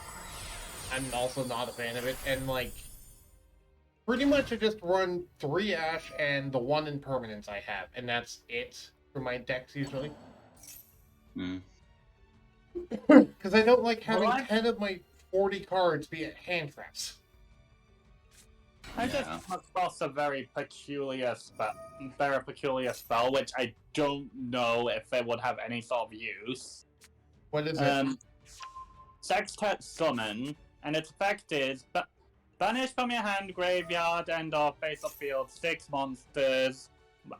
I'm also not a fan of it. And, pretty much I just run 3 Ash and the 1 impermanence I have. And that's it for my decks, usually. Because I don't like having 10 of my 40 cards be at hand traps. I just come across a very peculiar spell, which I don't know if it would have any sort of use. What is it? Sextet Summon, and its effect is banish from your hand, graveyard, and or face of field 6 monsters,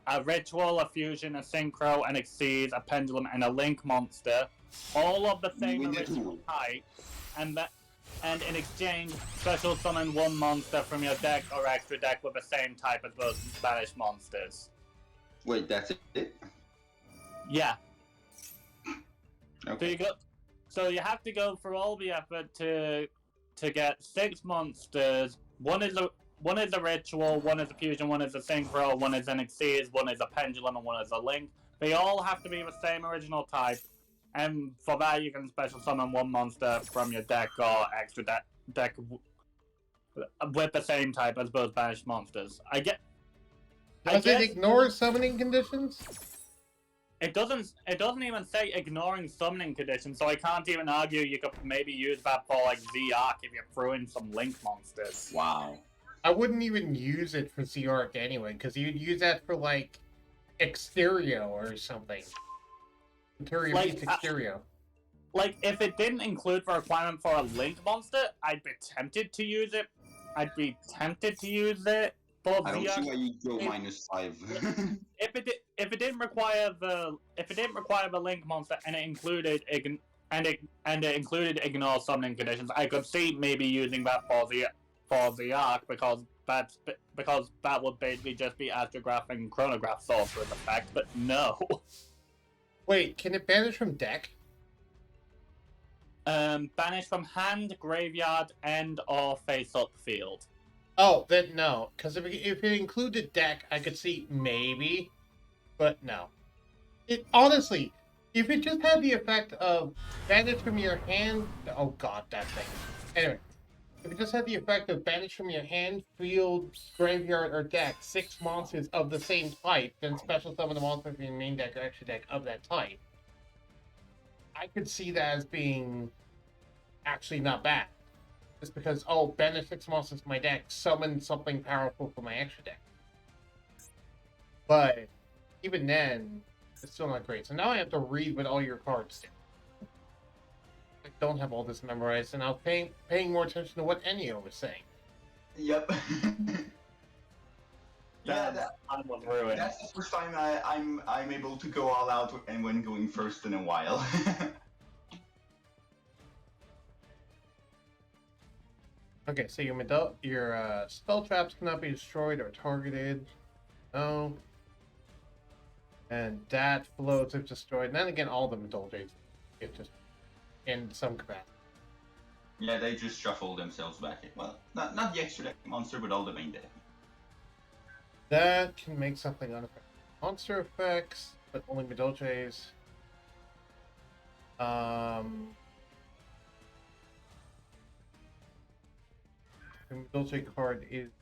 a ritual, a fusion, a synchro, an exceed, a pendulum, and a link monster, all of the same original type, and in exchange, special summon 1 monster from your deck or extra deck with the same type as those banished monsters. Wait, that's it? Yeah. Okay. So you have to go for all the effort to get 6 monsters. One is a ritual, 1 is a fusion, 1 is a synchro, 1 is an exceed, 1 is a pendulum, and 1 is a link. They all have to be the same original type, And for that, you can special summon one monster from your deck or extra deck with the same type as both banished monsters. Does it ignore summoning conditions? It doesn't even say ignoring summoning conditions, so I can't even argue you could maybe use that for like Z-Arc if you threw in some Link monsters. Wow. I wouldn't even use it for Z-Arc anyway, because you'd use that for like Exterio or something. Like, Exterio. Like, if it didn't include the requirement for a Link monster, I'd be tempted to use it. For I don't see why you go -5. If it didn't require the Link monster and it included ignore summoning conditions, I could see maybe using that for the arc because that would basically just be Astrograph and Chronograph sorcerer's effect. But no. Wait, can it banish from deck? Banish from hand, graveyard, end, or face-up field. Oh, then no. Because if it included deck, I could see maybe, but no. It honestly, if it just had the effect of banish from your hand, oh god, that thing. Anyway, if it just had the effect of banish from your hand, field, graveyard, or deck 6 monsters of the same type, then special summon a monster from your main deck or extra deck of that type, I could see that as being actually not bad. Just because, oh, banish 6 monsters from my deck, summon something powerful from my extra deck. But even then, it's still not great. So now I have to read what all your cards do. I don't have all this memorized, and I was paying more attention to what Ennio was saying. Yep. That's the first time I'm able to go all out and when going first in a while. Okay, so your spell traps cannot be destroyed or targeted. No. And that floats if destroyed. And then again, all the Medolges get just in some capacity. Yeah, they just shuffle themselves back in. Well, not the extra deck monster, but all the main deck. That can make something unaffected. Monster effects, but only Medolges. The Medolce card is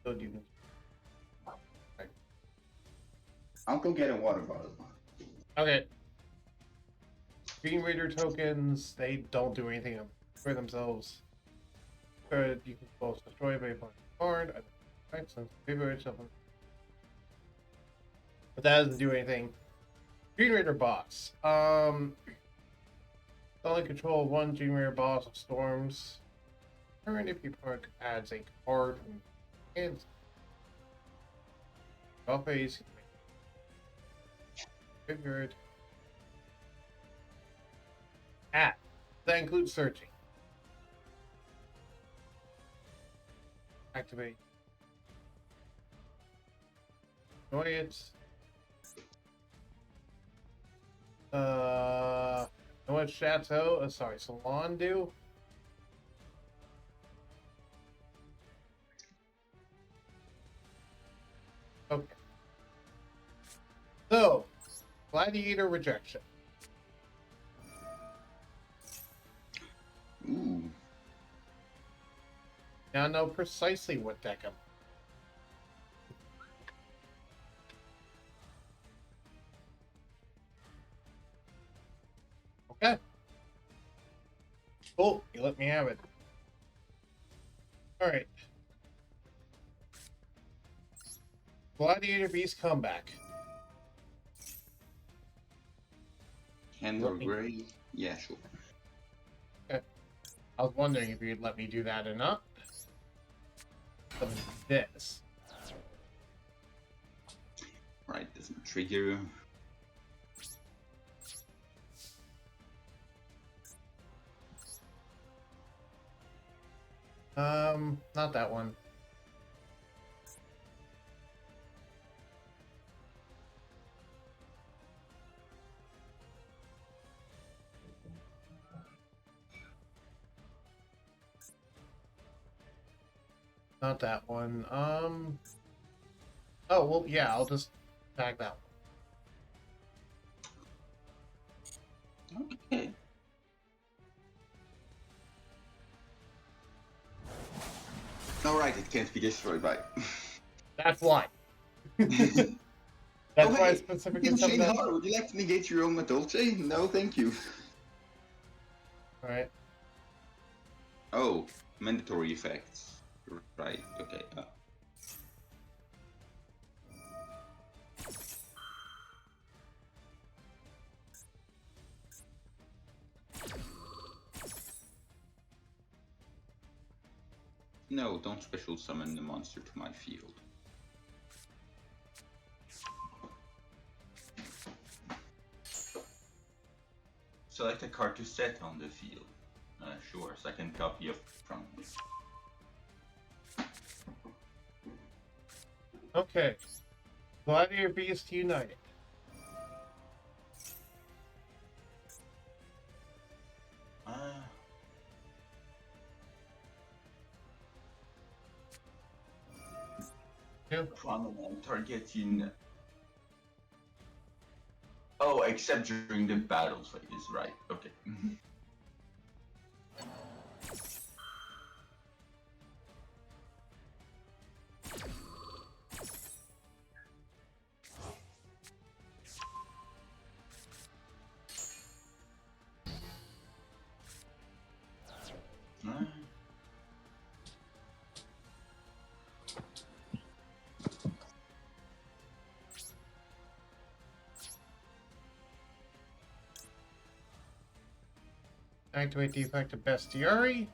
so demon. I'll go get a water bottle. Okay. Green Raider tokens, they don't do anything for themselves. Good, you can both destroy a Vampire card. Right, since favorite something. But that doesn't do anything. Green Raider boss. Only control one Green Raider boss of storms. Turn if your opponent adds a card and draw phase. Good. That includes searching. Activate. Enjoy it. What Chateau? Salon do? Okay. So, Gladiator rejection. Ooh. Now I know precisely what deck I'm. Okay. Cool. You let me have it. Alright. Gladiator Beast comeback. Handler Gray? Yeah, sure. Okay. I was wondering if you'd let me do that or not. This. Right, doesn't trigger. Not that one. Not that one. Oh, well, yeah, I'll just tag that one. Okay. Alright, it can't be destroyed by. That's why. Oh That's why I hey, specifically King said Shane that. Har, would you like to negate your own Madolce? No, thank you. Alright. Oh, mandatory effects. Right, okay. No, don't special summon the monster to my field. Select a card to set on the field. Sure, second copy of from Okay. Gladiator Beast United. Prominent targeting. Oh, except during the battle phase, right? Okay. Activate the effect of Bestiary.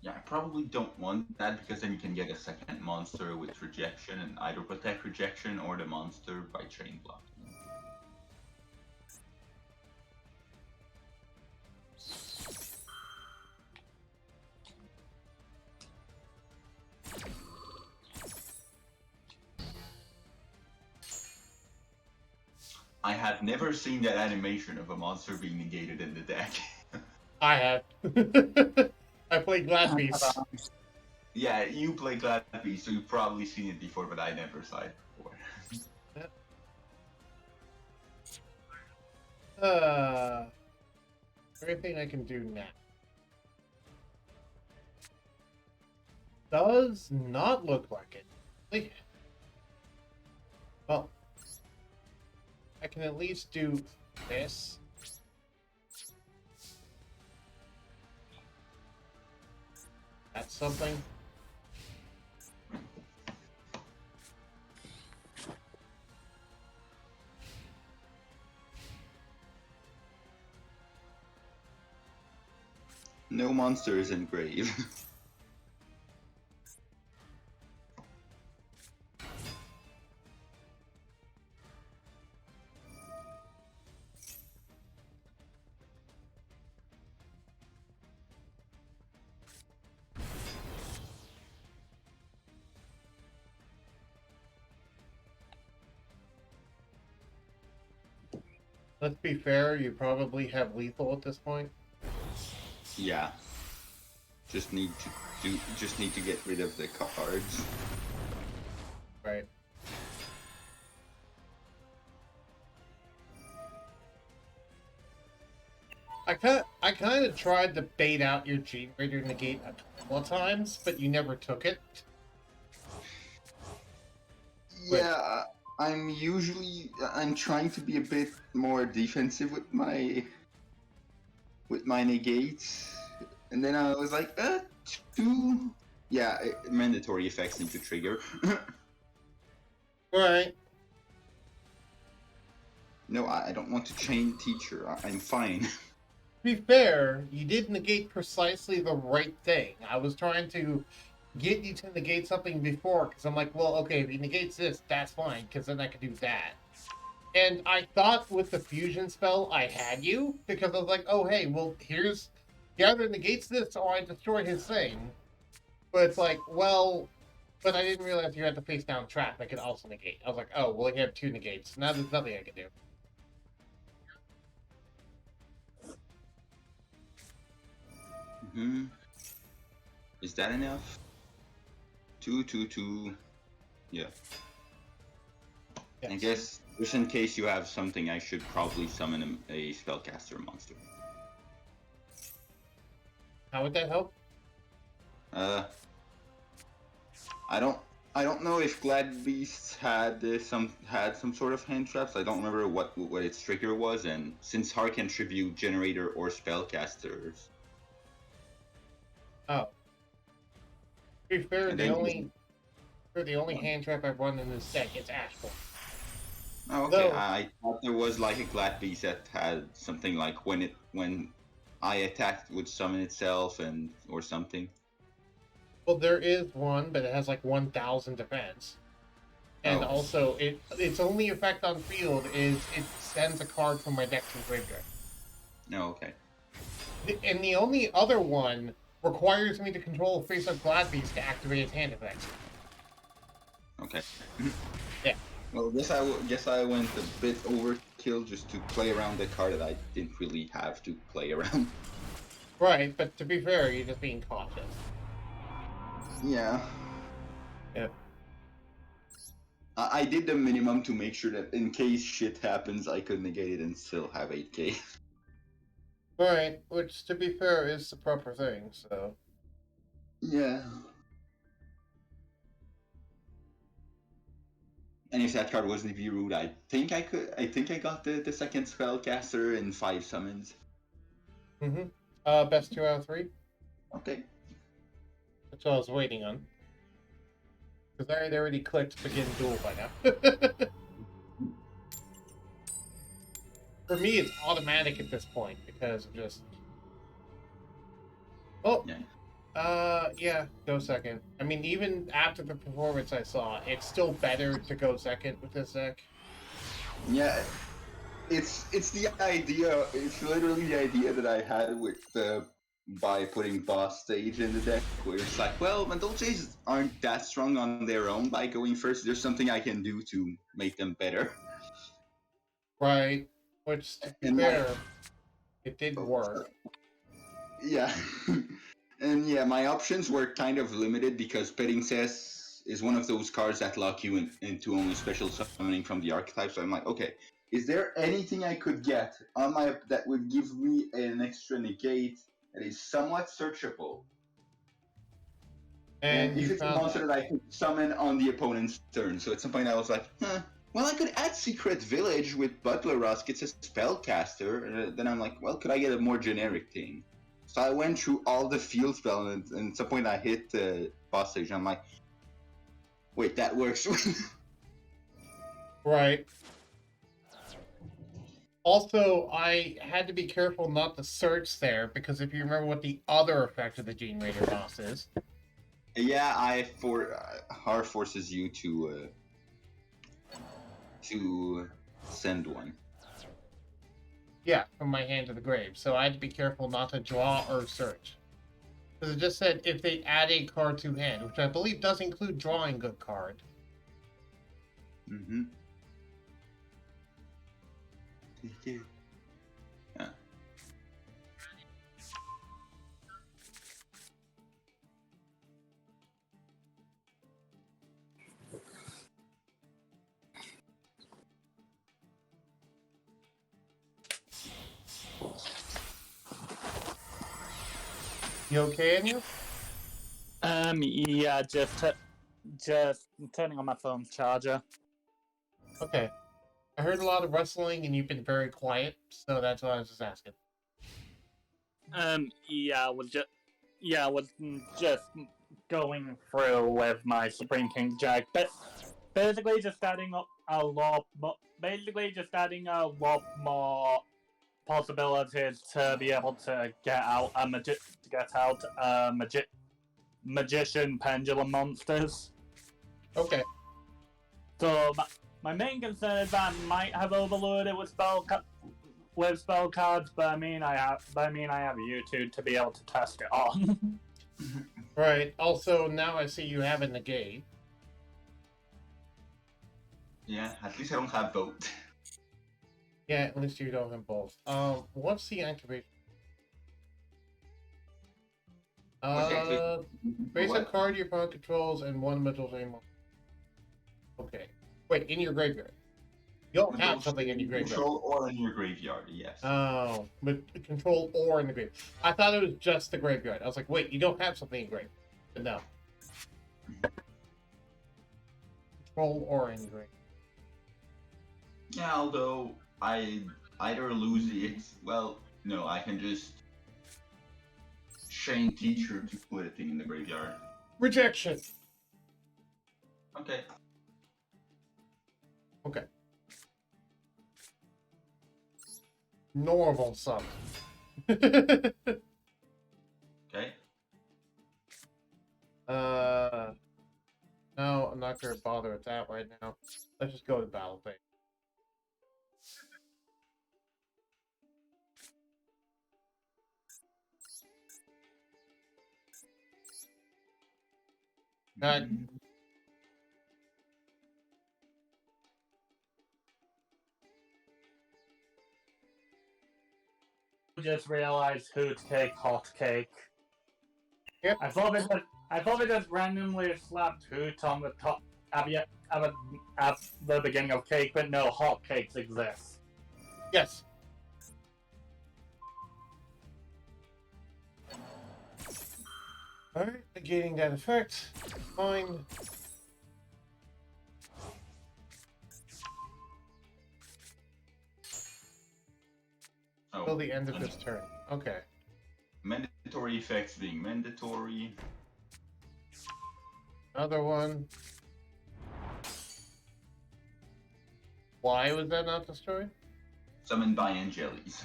Yeah, I probably don't want that because then you can get a second monster with rejection and either protect rejection or the monster by chain block. I have never seen that animation of a monster being negated in the deck. I have. I played Glad Beast. Yeah, you play Glad Beast, so you've probably seen it before, but I never saw it before. Everything I can do now. Does not look like it. Well, I can at least do this. That's something. No monsters in grave. Let's be fair, you probably have lethal at this point. Yeah. Just need to get rid of the cards. Right. I kind of tried to bait out your Gene Raider negate a couple of times, but you never took it. Yeah, I'm trying to be a bit more defensive with my negates, and then I was like, two. Yeah, mandatory effects need to trigger. Right. No, I don't want to chain teacher. I'm fine. To be fair, you did negate precisely the right thing. I was trying to get you to negate something before, because I'm like, well, okay, if he negates this, that's fine, because then I can do that. And I thought with the fusion spell I had you, because I was like, oh, hey, well, here's... He either negates this or I destroy his thing. But it's like, well... But I didn't realize you had to face down trap that could also negate. I was like, oh, well, he had two negates. Now there's nothing I can do. Is that enough? 2, 2, 2. Yeah. I guess, just in case you have something, I should probably summon a spellcaster monster. How would that help? Uh, I don't know if Glad Beasts had some sort of hand traps. I don't remember what its trigger was, and since Heart can tribute generator or spellcasters. Oh. To be fair, And the then only hand trap I've run in this deck is Ashborn. Oh, okay. I thought there was like a Glad Beast that had something like when I attacked would summon itself and or something. Well, there is one, but it has like 1,000 defense. And Oh. also, its only effect on field is it sends a card from my deck to the graveyard. No, okay. And the only other one requires me to control a face-up Glad Beast to activate its hand effect. Okay. Yeah. Well, guess I went a bit overkill just to play around the card that I didn't really have to play around. Right, but to be fair, you're just being cautious. Yeah. Yep. I did the minimum to make sure that in case shit happens, I could negate it and still have 8k. Right, which to be fair is the proper thing, so. Yeah. And if that card wasn't V-Root, I think I got the second spellcaster in 5 summons. Mm-hmm. Best 2 out of 3? Okay. That's what I was waiting on. Because I had already clicked begin duel by now. For me, it's automatic at this point because of just. Oh, yeah, go second. I mean, even after the performance I saw, it's still better to go second with this deck. Yeah, it's the idea. It's literally the idea that I had with by putting boss stage in the deck, where it's like, well, Mandolches aren't that strong on their own by going first. There's something I can do to make them better. Right, which to be fair, it did work. Yeah. And yeah, my options were kind of limited because Petting Cess is one of those cards that lock you into only special summoning from the archetype. So I'm like, okay, is there anything I could get on my that would give me an extra negate that is somewhat searchable? And And if you it's a found monster that I could summon on the opponent's turn. So at some point I was like, well, I could add Secret Village with Butler Rusk. It's a spellcaster. And then I'm like, well, could I get a more generic thing? So I went through all the field spells, and at some point I hit the boss stage, and I'm like, wait, that works. right. Also, I had to be careful not to search there, because if you remember what the other effect of the Gene Raider boss is. Yeah, Hard forces you to send one. Yeah, from my hand to the grave. So I had to be careful not to draw or search. Because it just said if they add a card to hand, which I believe does include drawing a card. Mm-hmm. Yeah. You okay, Anu? Yeah, just turning on my phone's charger. Okay. I heard a lot of rustling and you've been very quiet, so that's why I was just asking. Yeah, was just going through with my Supreme King Jack, but basically just adding a lot more possibilities to be able to get out magician pendulum monsters. Okay. So my main concern is that I might have overloaded with spell cards, but I mean I have YouTube to be able to test it on. Right. Also, now I see you have a negate. Yeah, at least I don't have both. Yeah, at least you don't have both. What's the activation? Face a card your opponent controls and one mental game. Okay. Wait, in your graveyard. You don't have something in your graveyard. Control or in your graveyard, yes. Oh, but control or in the graveyard. I thought it was just the graveyard. I was like, wait, you don't have something in graveyard. But no. Control or in graveyard. Yeah, although I either lose it. Well, no, I can just train teacher to put a thing in the graveyard. Rejection. Okay. Okay. Normal sum. Okay. No, I'm not gonna bother with that right now. Let's just go to battle phase. That Just realized who to take hot cake. Yep. I thought we just randomly slapped Hoot on the top at the beginning of cake, but no, hot cakes exist. yes. Alright, negating that effect. Fine. Oh, Till the end of this turn. Okay. mandatory effects being mandatory. Another one. Why was that not destroyed? Summoned by Angelis.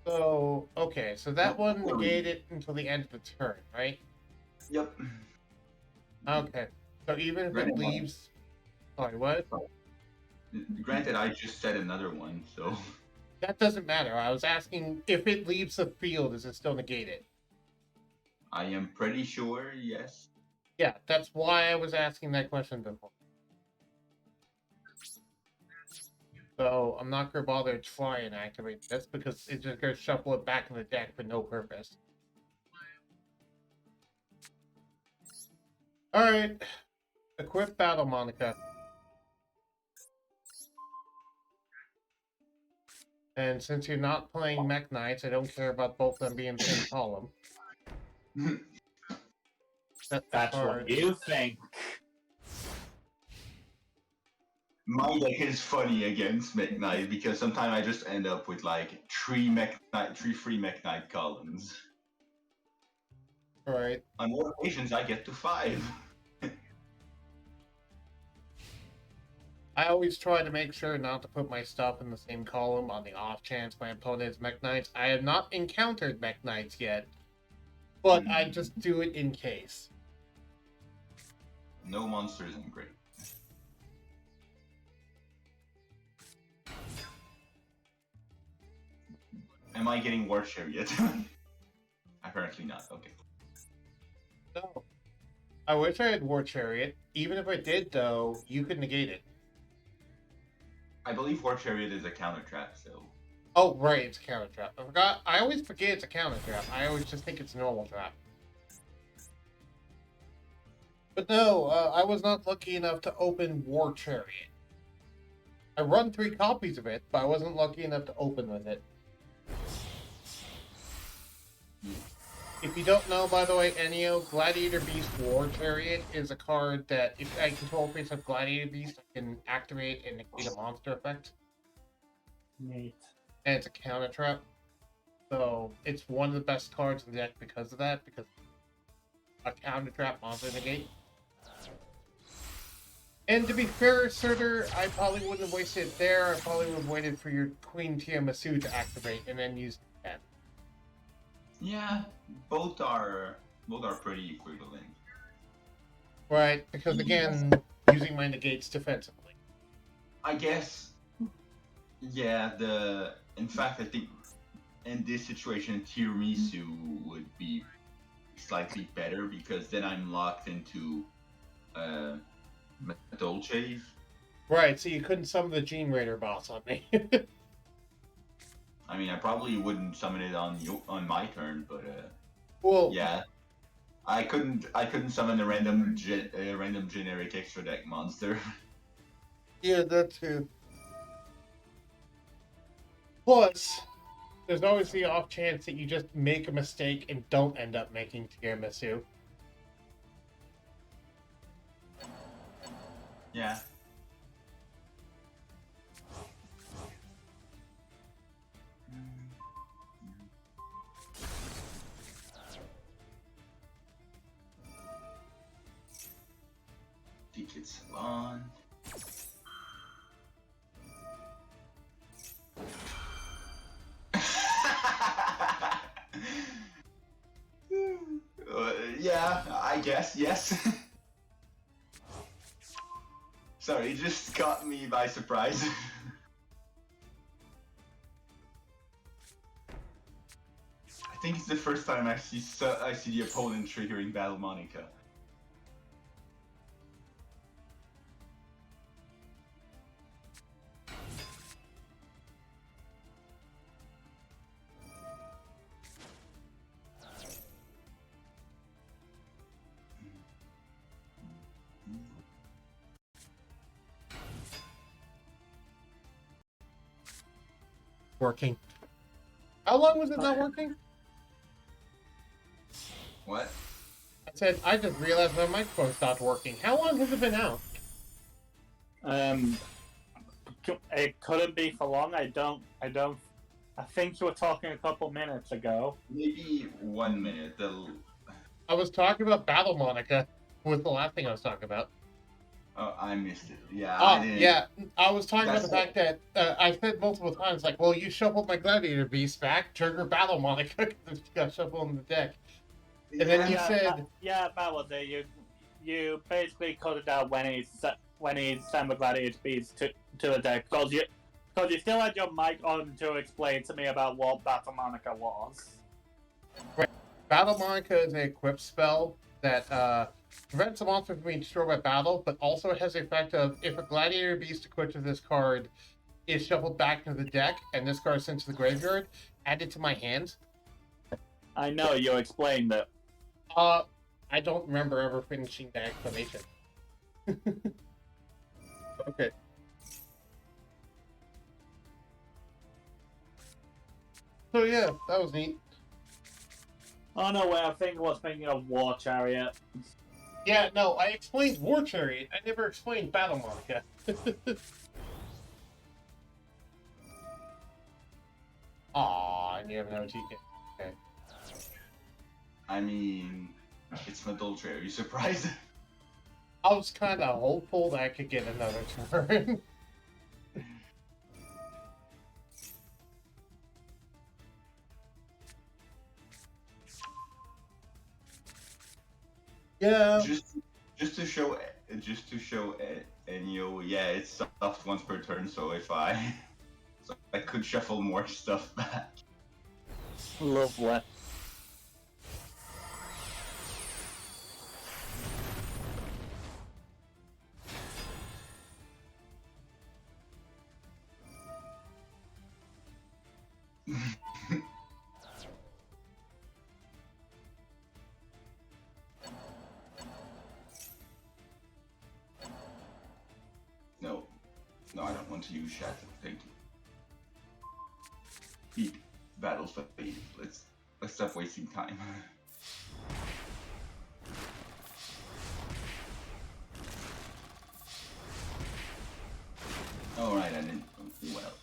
So, okay, so that one negated until the end of the turn, right? Yep. Okay. So even if it leaves... Sorry, what? Granted, I just said another one, so... That doesn't matter. I was asking if it leaves the field, is it still negated? I am pretty sure, yes. Yeah, that's why I was asking that question before. So I'm not going to bother to try and activate this because it's just going to shuffle it back in the deck for no purpose. Alright. Equip Battle Monica. And since you're not playing Mech Knights, I don't care about both of them being in the same column. That's what you think. My deck is funny against Mech Knight because sometimes I just end up with like three free Mech Knight columns. Alright. On more occasions, I get to 5. I always try to make sure not to put my stuff in the same column on the off chance my opponent is Mech Knights. I have not encountered Mech Knights yet, but I just do it in case. No monsters in great. Am I getting War Chariot? Apparently not, okay. No. I wish I had War Chariot. Even if I did, though, you could negate it. I believe War Chariot is a counter trap, so... Oh, right, it's a counter trap. I forgot. I always forget it's a counter trap. I always just think it's a normal trap. But no, I was not lucky enough to open War Chariot. I run 3 copies of it, but I wasn't lucky enough to open with it. If you don't know, by the way, Ennio, Gladiator Beast War Chariot is a card that, if I control face of Gladiator Beast, I can activate and negate a monster effect. Neat. And it's a counter trap. So, it's one of the best cards in the deck because of that, because a counter trap monster negate. And to be fair, Surtur, I probably wouldn't have wasted it there. I probably would have waited for your Queen Tiramisu to activate and then used it again. Yeah, both are pretty equivalent. Right, because again, using my negates defensively. I guess, yeah, in fact, I think in this situation, Tiramisu would be slightly better because then I'm locked into Dolce. Right, so you couldn't summon the Gene Raider boss on me. I mean, I probably wouldn't summon it on my turn, but well, yeah, I couldn't summon a random generic extra deck monster. Yeah, that too. Plus, there's always the off chance that you just make a mistake and don't end up making tiramisu. Yeah. Ticket salon. Yeah, I guess, yes. Sorry, it just caught me by surprise. I think it's the first time I see the opponent triggering Battle Monica. Working. How long was it not working? What? I said, I just realized my microphone stopped working. How long has it been out? It couldn't be for long. I think you were talking a couple minutes ago. Maybe 1 minute. I was talking about Battle Monica. Was the last thing I was talking about. Oh, I missed it. Yeah, Oh, I didn't. yeah. I was talking about That's the fact that I said multiple times, like, well, you shuffled my Gladiator Beast back, trigger Battle Monica, because it's got shuffled in the deck. And then you said... that was it. You basically cut it out when he sent the Gladiator Beast to the deck, because you still had your mic on to explain to me about what Battle Monica was. Right. Battle Monica is an equip spell that prevents a monster from being destroyed by battle, but also has the effect of if a Gladiator Beast equipped with this card is shuffled back into the deck and this card is sent to the graveyard, add it to my hand. I know, you explained it. I don't remember ever finishing the explanation. Okay. So yeah, that was neat. Oh no, wait, I think I was thinking of War Chariot. Yeah, no, I explained War Chariot. I never explained Battle Monica. Aw, you have no TK. Okay. I mean, it's Madoltre. Are you surprised? I was kind of hopeful that I could get another turn. Yeah. Just to show Enyo, yeah, it's soft once per turn. So if I could shuffle more stuff back. Lovely. No, I don't want to use Shatter. Thank you. Keep battle fade. Let's stop wasting time. All right, I didn't do well.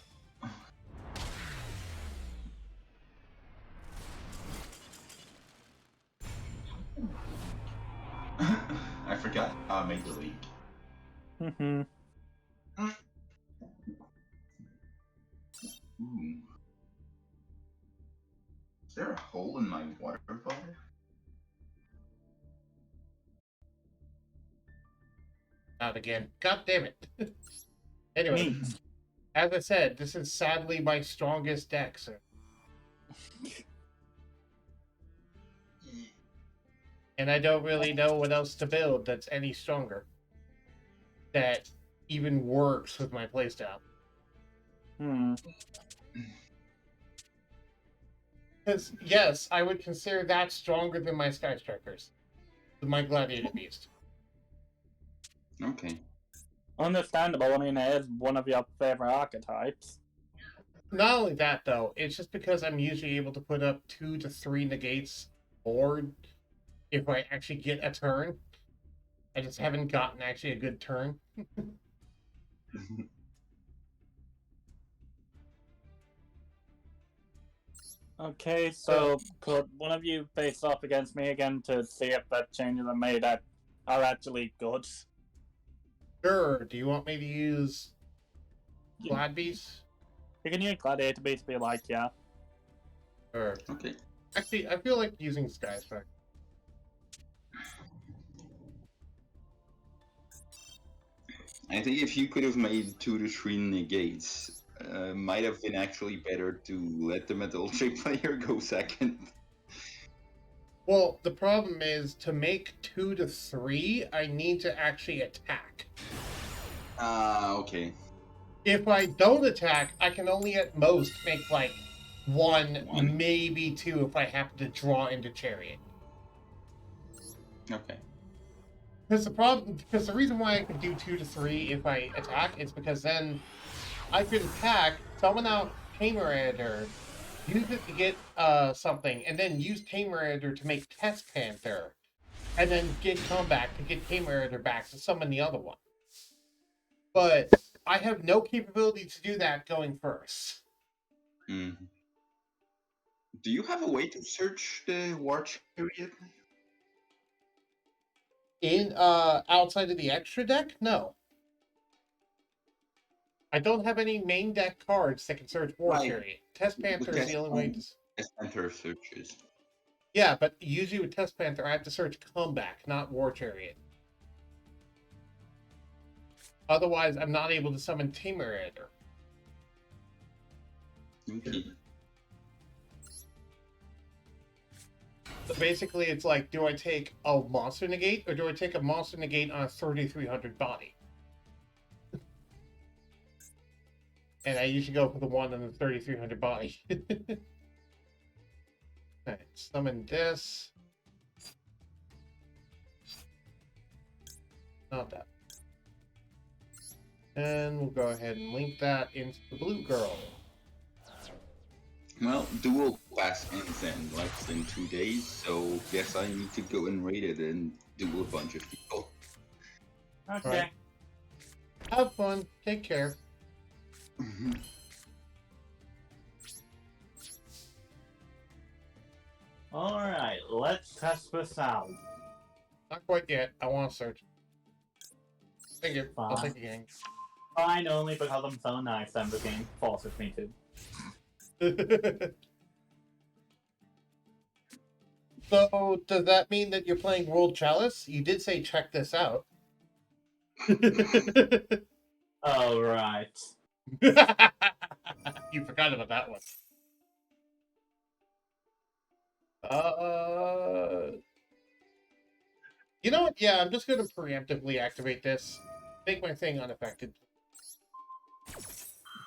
I forgot how I made the league. Mm-hmm. Ooh. Is there a hole in my water bottle? Not again. God damn it. Anyway, as I said, this is sadly my strongest deck, sir. And I don't really know what else to build that's any stronger. That even works with my playstyle. Because, yes, I would consider that stronger than my Sky Strikers. My Gladiator Beast. Okay. Understandable. I mean, it is one of your favorite archetypes. Not only that, though, it's just because I'm usually able to put up 2 to 3 negates board if I actually get a turn. I just haven't gotten actually a good turn. Okay, so could one of you face off against me again to see if the changes I made are actually good? Sure. Do you want me to use Gladbees? You can use Gladiator Beast to be like, yeah. Sure. Okay. Actually, I feel like using Sky Spec. I think if you could have made 2 to 3 negates, might have been actually better to let the metal trick player go second. Well, the problem is to make 2 to 3, I need to actually attack. Okay. If I don't attack, I can only at most make like one, maybe 2 if I happen to draw into Chariot. Okay. Because the reason why I can do 2 to 3 if I attack is because then I can attack, summon out Tamer Editor, use it to get something, and then use Tamer Editor to make Test Panther, and then get comeback to get Tamer Editor back to summon the other one. But I have no capability to do that going first. Mm. Do you have a way to search the War Chariot? In outside of the extra deck, no. I don't have any main deck cards that can search War Chariot. Test Panther is the only way to. Test Panther searches. Yeah, but usually with Test Panther, I have to search Comeback, not War Chariot. Otherwise, I'm not able to summon Tamer Editor. Okay. So basically, it's like, do I take a monster negate, or do I take a monster negate on a 3300 body? And I usually go for the one on the 3300 body. Alright, summon this. Not that. And we'll go ahead and link that into the blue girl. Well, Duel Pass ends in less than 2 days, so guess I need to go and raid it and do a bunch of people. Okay. Right. Have fun. Take care. Alright, let's test this out. Not quite yet. I want to search. Thank you. I'll Fine. take the gang. Fine, only because I'm so nice and the game forces me to. So, does that mean that you're playing World Chalice? You did say check this out. Oh, right. You forgot about that one. You know what? Yeah, I'm just going to preemptively activate this. Make my thing unaffected.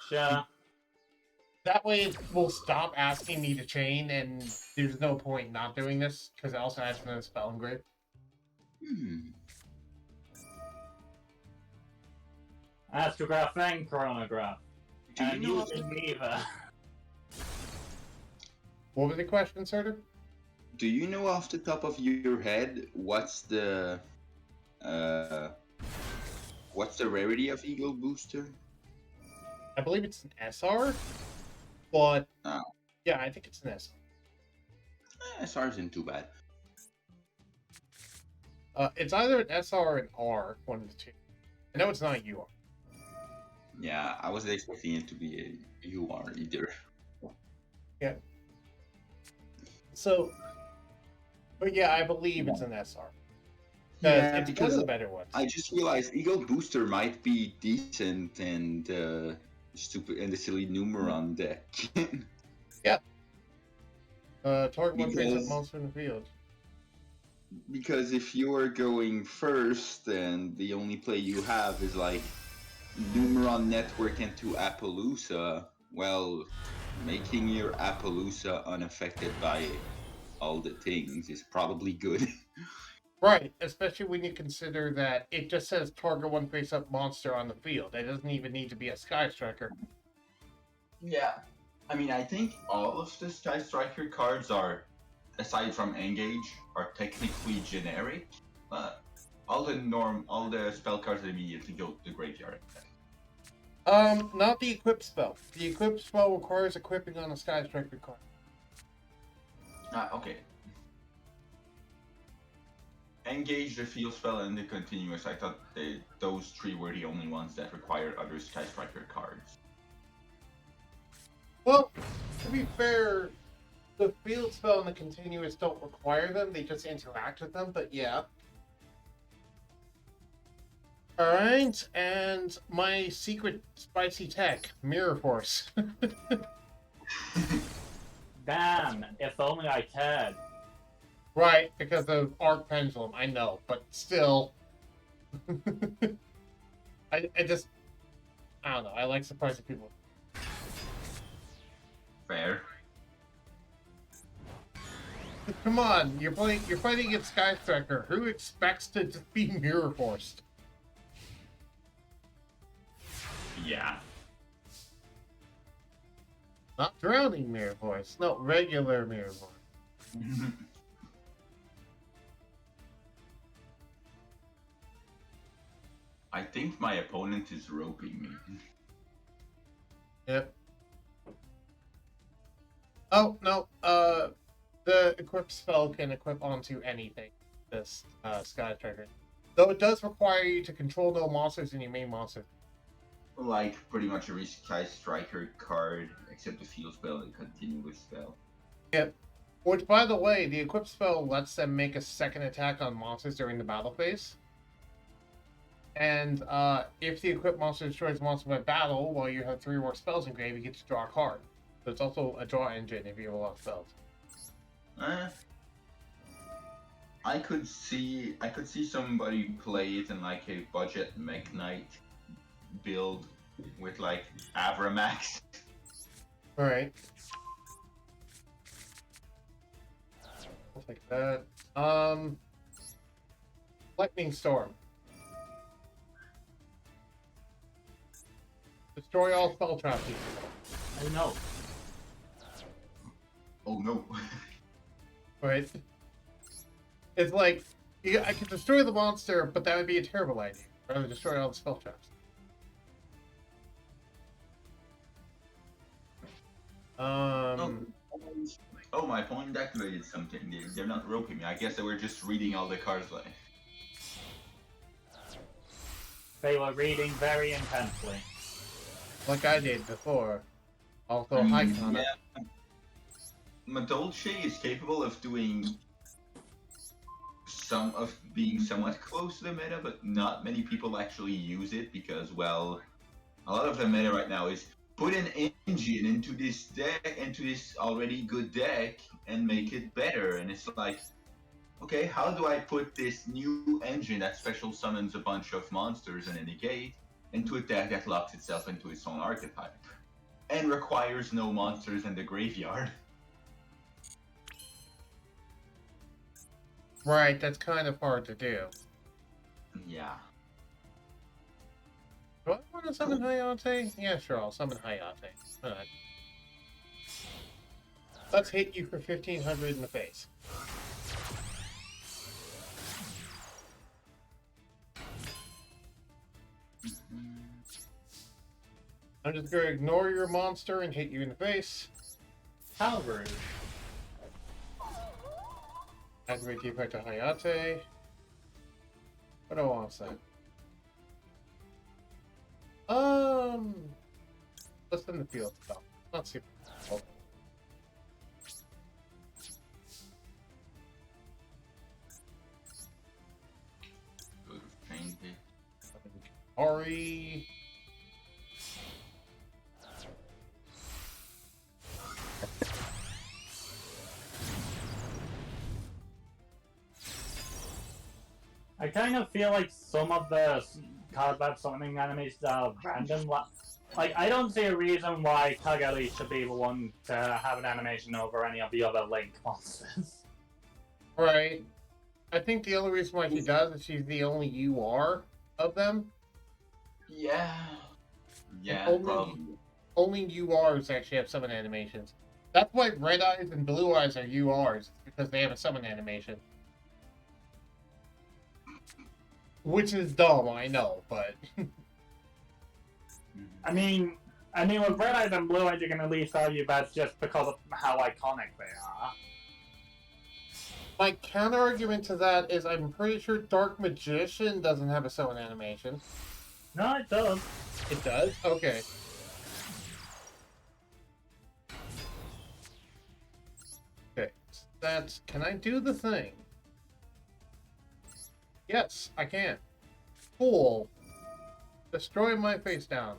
Sure. That way it will stop asking me to chain, and there's no point not doing this, because it also asks for the spell engrave. Astrograph and chronograph. And using neither. What was the question, Serter? Do you know off the top of your head what's the rarity of Eagle Booster? I believe it's an SR, but yeah, I think it's an SR. SR isn't too bad. It's either an SR or an R, one of the two. I know it's not a UR. Yeah, I wasn't expecting it to be a UR either. Yeah. So, but yeah, I believe it's an SR. Yeah, it's because one of the better ones. I just realized Eagle Booster might be decent and stupid and the silly Numeron deck. Yeah. Target one trades up monster in the field. Because if you're going first and the only play you have is like Numeron Network into Appaloosa, well, making your Appaloosa unaffected by all the things is probably good. Right, especially when you consider that it just says target one face-up monster on the field. It doesn't even need to be a Sky Striker. Yeah. I mean, I think all of the Sky Striker cards are, aside from Engage, are technically generic, but all the spell cards immediately go to the graveyard. Not the equip spell. The equip spell requires equipping on a Sky Striker card. Okay. Engage, the field spell, and the continuous. I thought those three were the only ones that required other Sky Striker cards. Well, to be fair, the field spell and the continuous don't require them, they just interact with them, but yeah. Alright, and my secret spicy tech, Mirror Force. Damn, if only I cared. Right, because of Arc Pendulum, I know, but still. I don't know, I like surprising people. Fair. Come on, you're fighting against Sky Striker. Who expects to just be Mirror Forced? Yeah. Not drowning Mirror Force, no, regular Mirror Force. I think my opponent is roping me. Yep. Oh, no, the equip spell can equip onto anything, this Sky Striker. Though it does require you to control no monsters in your main monster. Like pretty much every Sky Striker card, except the field spell and continuous spell. Yep. Which, by the way, the equip spell lets them make a second attack on monsters during the battle phase. And if the equipped monster destroys a monster by battle while you have 3 more spells in grave, you get to draw a card. So it's also a draw engine if you have a lot of spells. I could see somebody play it in like a budget Mech Knight build with like Avramax. Alright. I'll take that. Lightning Storm. Destroy all spell traps. Oh no. Oh no. Right? It's like, I could destroy the monster, but that would be a terrible idea. Rather than destroy all the spell traps. Oh, my opponent activated something. They're not roping me. I guess they were just reading all the cards like. They were reading very intensely. Like I did before. Also, high counter. Yeah. Madolche is capable of doing being somewhat close to the meta, but not many people actually use it because, well, a lot of the meta right now is put an engine into this deck, into this already good deck, and make it better. And it's like, okay, how do I put this new engine that special summons a bunch of monsters and a negate into a deck that locks itself into its own archetype and requires no monsters in the graveyard? Right, that's kind of hard to do. Yeah. Do I want to summon Hayate? Yeah, sure, I'll summon Hayate. Alright. Let's hit you for 1500 in the face. I'm just going to ignore your monster and hit you in the face. How rude. Activate the effect of Hayate. What do I want to say? Let's send the field stuff. Not super cool. Ari. I kind of feel like some of the card lab summoning animations are random. Like, I don't see a reason why Kagari should be the one to have an animation over any of the other Link monsters. Right. I think the only reason why she does is she's the only UR of them. Yeah. And Yeah, probably. only URs actually have summon animations. That's why Red Eyes and Blue Eyes are URs, because they have a summon animation. Which is dumb, I know, but I mean, with Red Eyes and Blue Eyes, you can at least argue that's just because of how iconic they are. my counter argument to that is I'm pretty sure Dark Magician doesn't have a summon animation. No, it does. It does? Okay. Okay. That's... Can I do the thing? Yes, I can. Cool. Destroy my face down.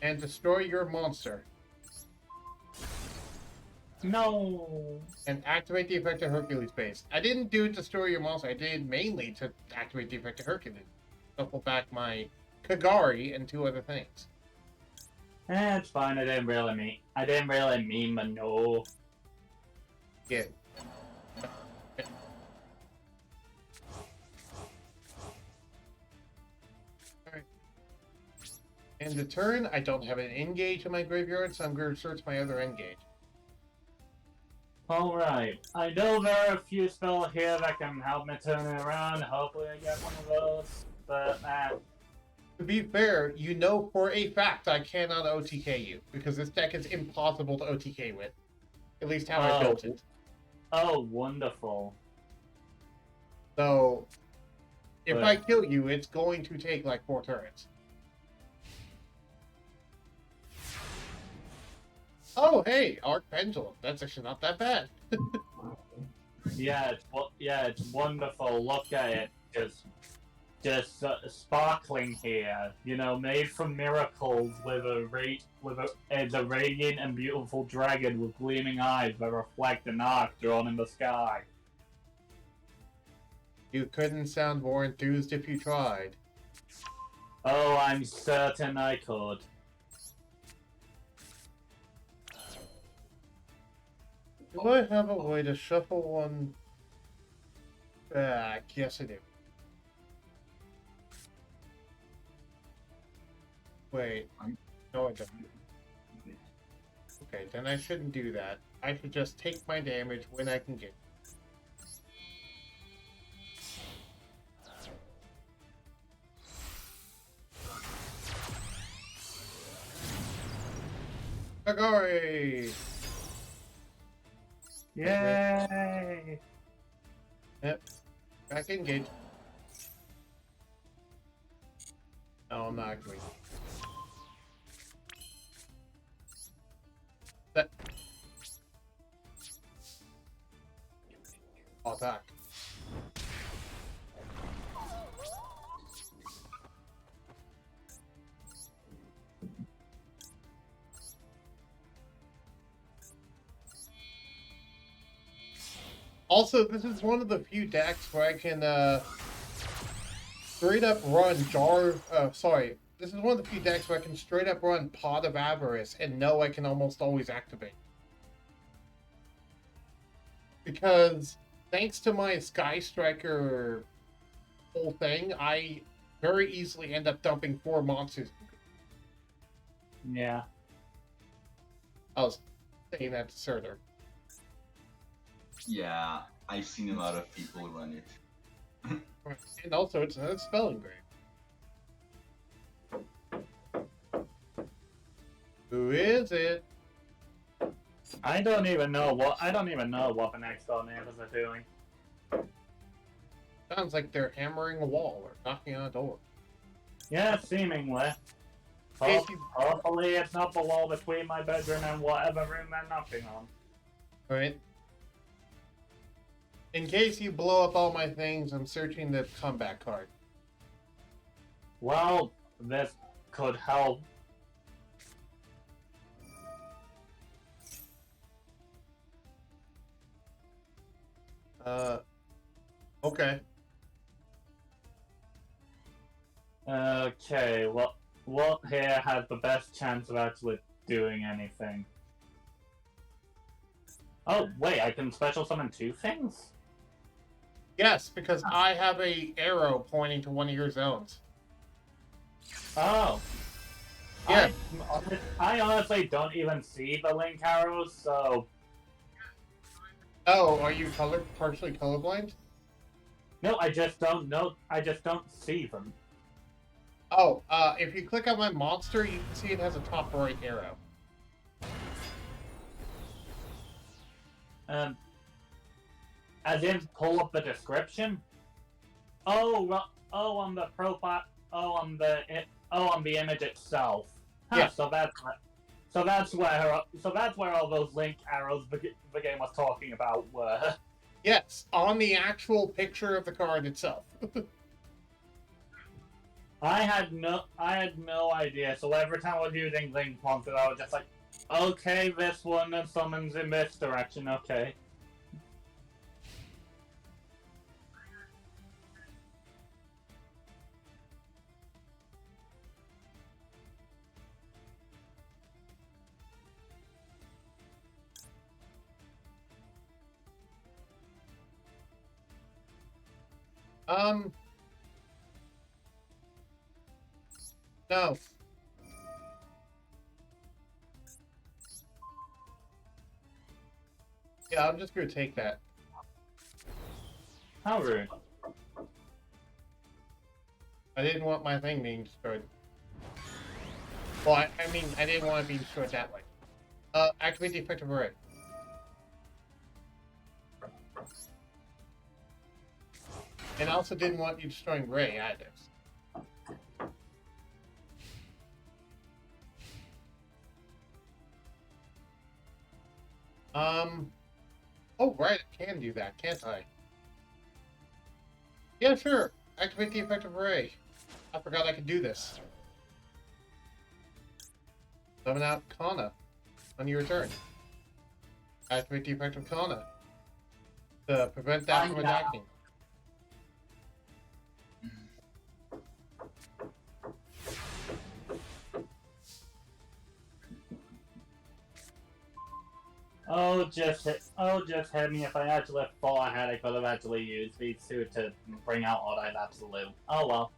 And destroy your monster. No. And activate the effect of Hercules base. I didn't do destroy your monster. I did mainly to activate the effect of Hercules. Shuffle back my Kagari and 2 other things. It's fine. I didn't really mean but no. Yeah. Alright. And the turn, I don't have an engage in my graveyard, so I'm going to search my other engage. Alright. I know there are a few spells here that can help me turn it around. Hopefully I get one of those. But, To be fair, you know for a fact I cannot OTK you, because this deck is impossible to OTK with. At least how I built it. Oh, wonderful. So, if I kill you, it's going to take like 4 turns. Oh, hey, Arc Pendulum. That's actually not that bad. Yeah, it's wonderful. Look at it, just sparkling here. You know, made from miracles with a radiant and beautiful dragon with gleaming eyes that reflect an arc drawn in the sky. You couldn't sound more enthused if you tried. Oh, I'm certain I could. Do I have a way to shuffle one back? Yes, I do. Wait. No, I don't. Okay, then I shouldn't do that. I should just take my damage when I can get. Kagari! Yay! Yep. Back engage. No, I'm not going. That. Attack. Also, this is one of the few decks where I can straight up run this is one of the few decks where I can straight up run Pot of Avarice and know I can almost always activate. Because thanks to my Sky Striker whole thing, I very easily end up dumping 4 monsters. Yeah. I was saying that to Surtur. Yeah, I've seen a lot of people run it. And also, it's another spell engrave. Who is it? I don't even know what the next door neighbors are doing. Sounds like they're hammering a wall or knocking on a door. Yeah, seemingly. Hopefully it's not the wall between my bedroom and whatever room they're knocking on. Right. In case you blow up all my things, I'm searching the combat card. Well, this could help. Okay. Okay, what here has the best chance of actually doing anything? Oh, wait, I can special summon 2 things? Yes, because I have a arrow pointing to one of your zones. Oh. Yeah. I honestly don't even see the link arrows, so... Oh, are you partially colorblind? No, I just don't know. I just don't see them. Oh, if you click on my monster, you can see it has a top right arrow. As in, pull up the description? Oh, on the profile. On the image itself. Huh, Yeah. So that's where all those link arrows the game was talking about were. Yes, on the actual picture of the card itself. I had no idea. So every time I was using link monster, I was just like, okay, this one summons in this direction. Okay. No. Yeah, I'm just gonna take that. How rude. I didn't want my thing being destroyed. Well, I mean, I didn't want it being destroyed that way. Activate the effective array. And I also didn't want you destroying Ray either. Oh, right, I can do that, can't I? Yeah, sure. Activate the effective array. I forgot I could do this. Summon out Kana on your return. Activate the effective Kana to prevent that from attacking. Just hit me. If I actually thought I had, I could have actually used these two to bring out Odd-Eyed Absolute. Oh well.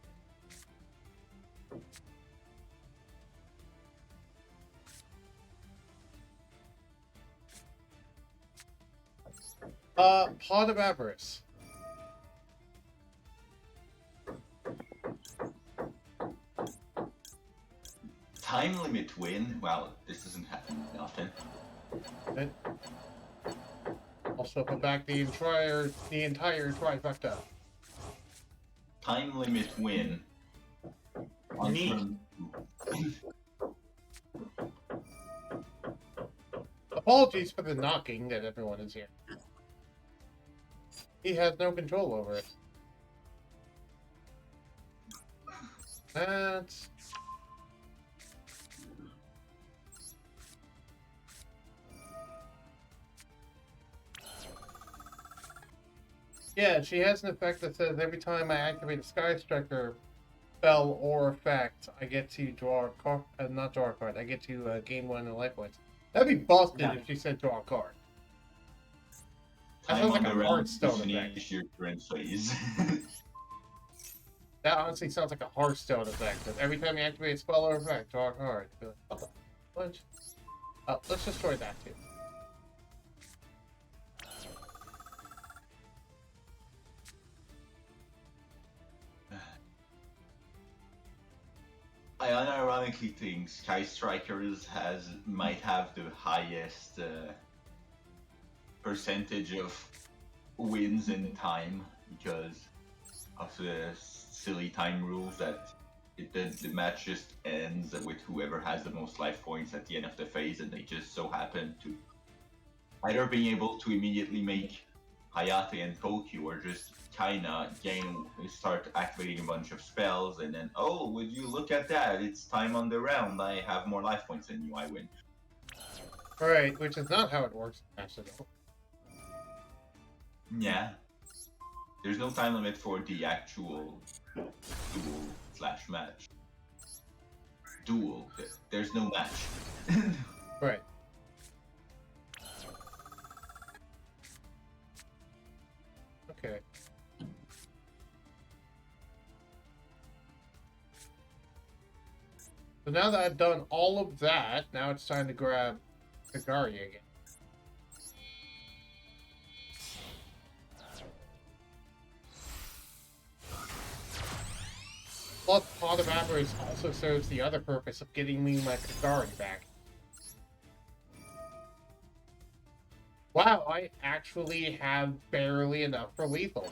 Pod of Avarice. Time limit win? Wow, this doesn't happen often. And also put back the entire trifecta. Time limit win. Apologies for the knocking that everyone is here. He has no control over it. That's... Yeah, she has an effect that says every time I activate a Sky Striker spell or effect, I get to draw a card. Not draw a card. I get to gain 1 in life points. That'd be busted if she said draw a card. That sounds like a Hearthstone effect. Your current phase. That honestly sounds like a Hearthstone effect. Every time you activate a spell or effect, draw a card. Be like, oh, what? Oh, let's destroy that too. I unironically think Sky Strikers might have the highest percentage of wins in time because of the silly time rules that the match just ends with whoever has the most life points at the end of the phase, and they just so happen to either being able to immediately make Hayate and Tokyo, or just kinda start activating a bunch of spells, and then, oh, would you look at that? It's time on the round. I have more life points than you. I win. Right, which is not how it works actually. Yeah. There's no time limit for the actual duel/match. Duel. There's no match. Right. So now that I've done all of that, now it's time to grab Kagari again. Plus, Pot of Avarice also serves the other purpose of getting me my Kagari back. Wow, I actually have barely enough for lethal.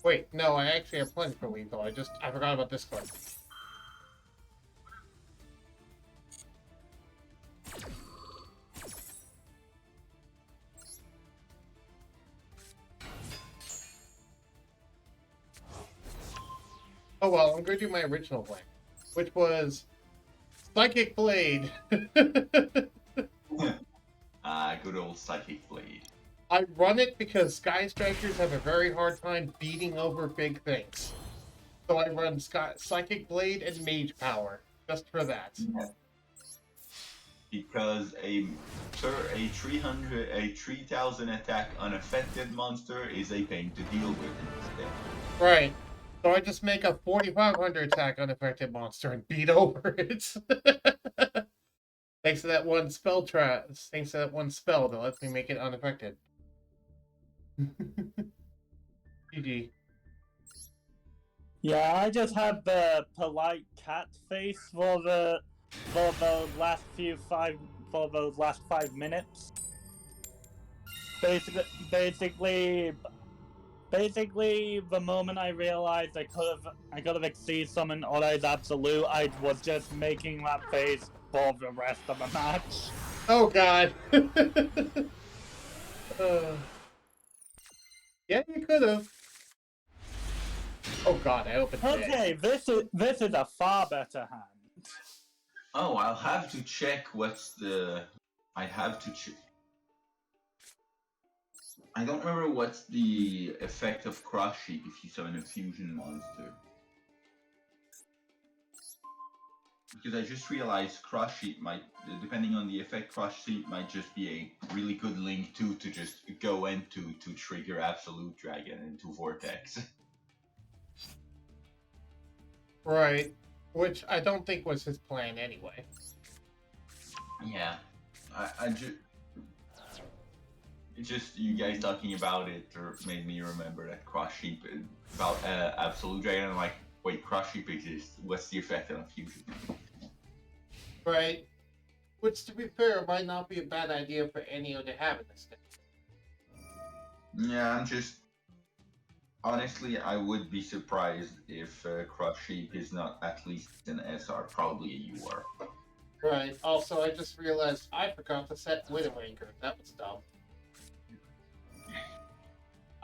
Wait, no, I actually have plenty for lethal. I forgot about this card. Oh well, I'm going to do my original plan, which was Psychic Blade. Good old Psychic Blade. I run it because Sky Strikers have a very hard time beating over big things. So I run Psychic Blade and Mage Power, just for that. Yeah. Because a 3000 attack unaffected monster is a pain to deal with instead. Right. So I just make a 4500 attack unaffected monster and beat over it. Thanks to that one spell thanks to that one spell that lets me make it unaffected. GG. Yeah, I just had the polite cat face for the last 5 minutes. Basically, the moment I realized I could have exceed summoned Oda's Absolute, I was just making that face for the rest of the match. Oh god. Yeah, you could have. Oh god, I opened it. Okay, this is a far better hand. Oh, I'll have to check what's the... I have to check... I don't remember what's the effect of Cross Sheep if you summon a fusion monster. Because I just realized Cross Sheep might, depending on the effect, Cross Sheep might just be a really good link to just go into to trigger Absolute Dragon into Vortex. Right. Which I don't think was his plan anyway. Yeah. I just you guys talking about it made me remember that Cross Sheep about Absolute Dragon. I'm like, wait, Cross Sheep exists. What's the effect on a fusion? Right. Which, to be fair, might not be a bad idea for Enio to have in this deck. Yeah, I'm just... Honestly, I would be surprised if Cross Sheep is not at least an SR, probably a UR. Right. Also, I just realized I forgot to set Widow Anchor. That was dumb.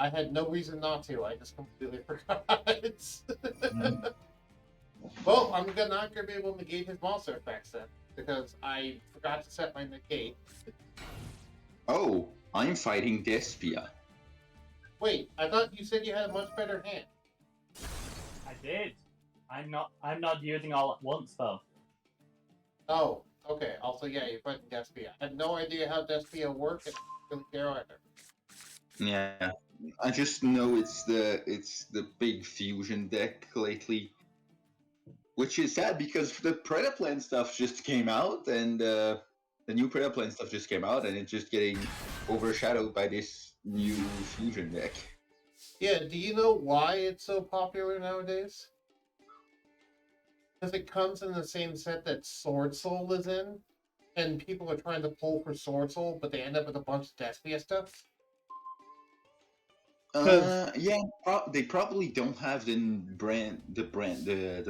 I had no reason not to. I just completely forgot. Well, I'm not going to be able to negate his monster effects then, because I forgot to set my negate. Oh, I'm fighting Despia. Wait, I thought you said you had a much better hand. I did. I'm not using all at once though. Oh, okay. Also, yeah, you're fighting Despia. I have no idea how Despia works, and I don't really care either. Yeah, I just know it's the big fusion deck lately, which is sad because the Predaplan stuff just came out, and the new Predaplan stuff just came out, and it's just getting overshadowed by this new fusion deck. Yeah, do you know why it's so popular nowadays? Because it comes in the same set that Sword Soul is in, and people are trying to pull for Sword Soul, but they end up with a bunch of Despia stuff. Yeah, they probably don't have the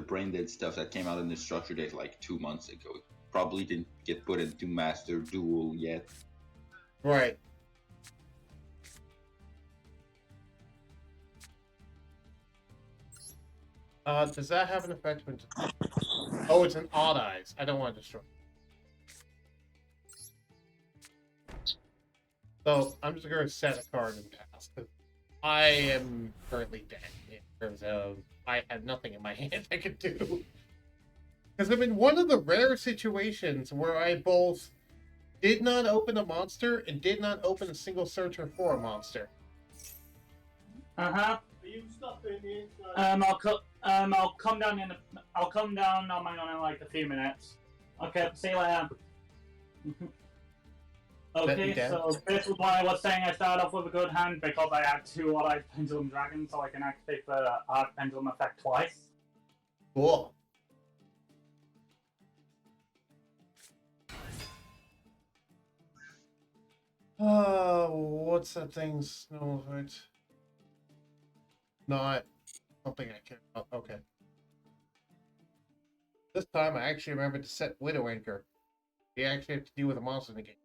branded stuff that came out in the structure deck like 2 months ago. It probably didn't get put into Master Duel yet. Right. Does that have an effect when... Oh, it's an Odd Eyes. I don't want to destroy. So, I'm just going to set a card and pass, because I am currently dead in terms of I have nothing in my hand I could do. Because I'm in one of the rare situations where I both did not open a monster and did not open a single searcher for a monster. Uh-huh. Are you stopping the inside? I'll come down on my own in like a few minutes. Okay, see you later. Okay, so this is why I was saying I started off with a good hand because I had 2 Odd-Eyed Pendulum Dragons, so I can activate the Arc Pendulum effect twice. Cool. What's that thing? Snow effect? Not something I care about. Okay. This time I actually remembered to set Widow Anchor. You actually have to deal with a monster in the game.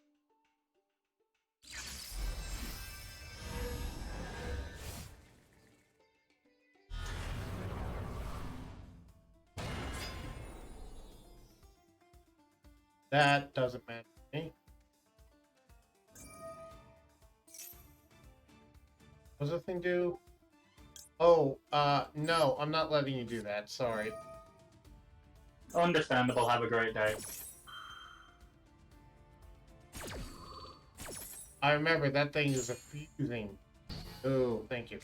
That doesn't matter to me. What does the thing do? Oh, no, I'm not letting you do that. Sorry. Understandable. Have a great day. I remember that thing is a fusing. Oh, thank you.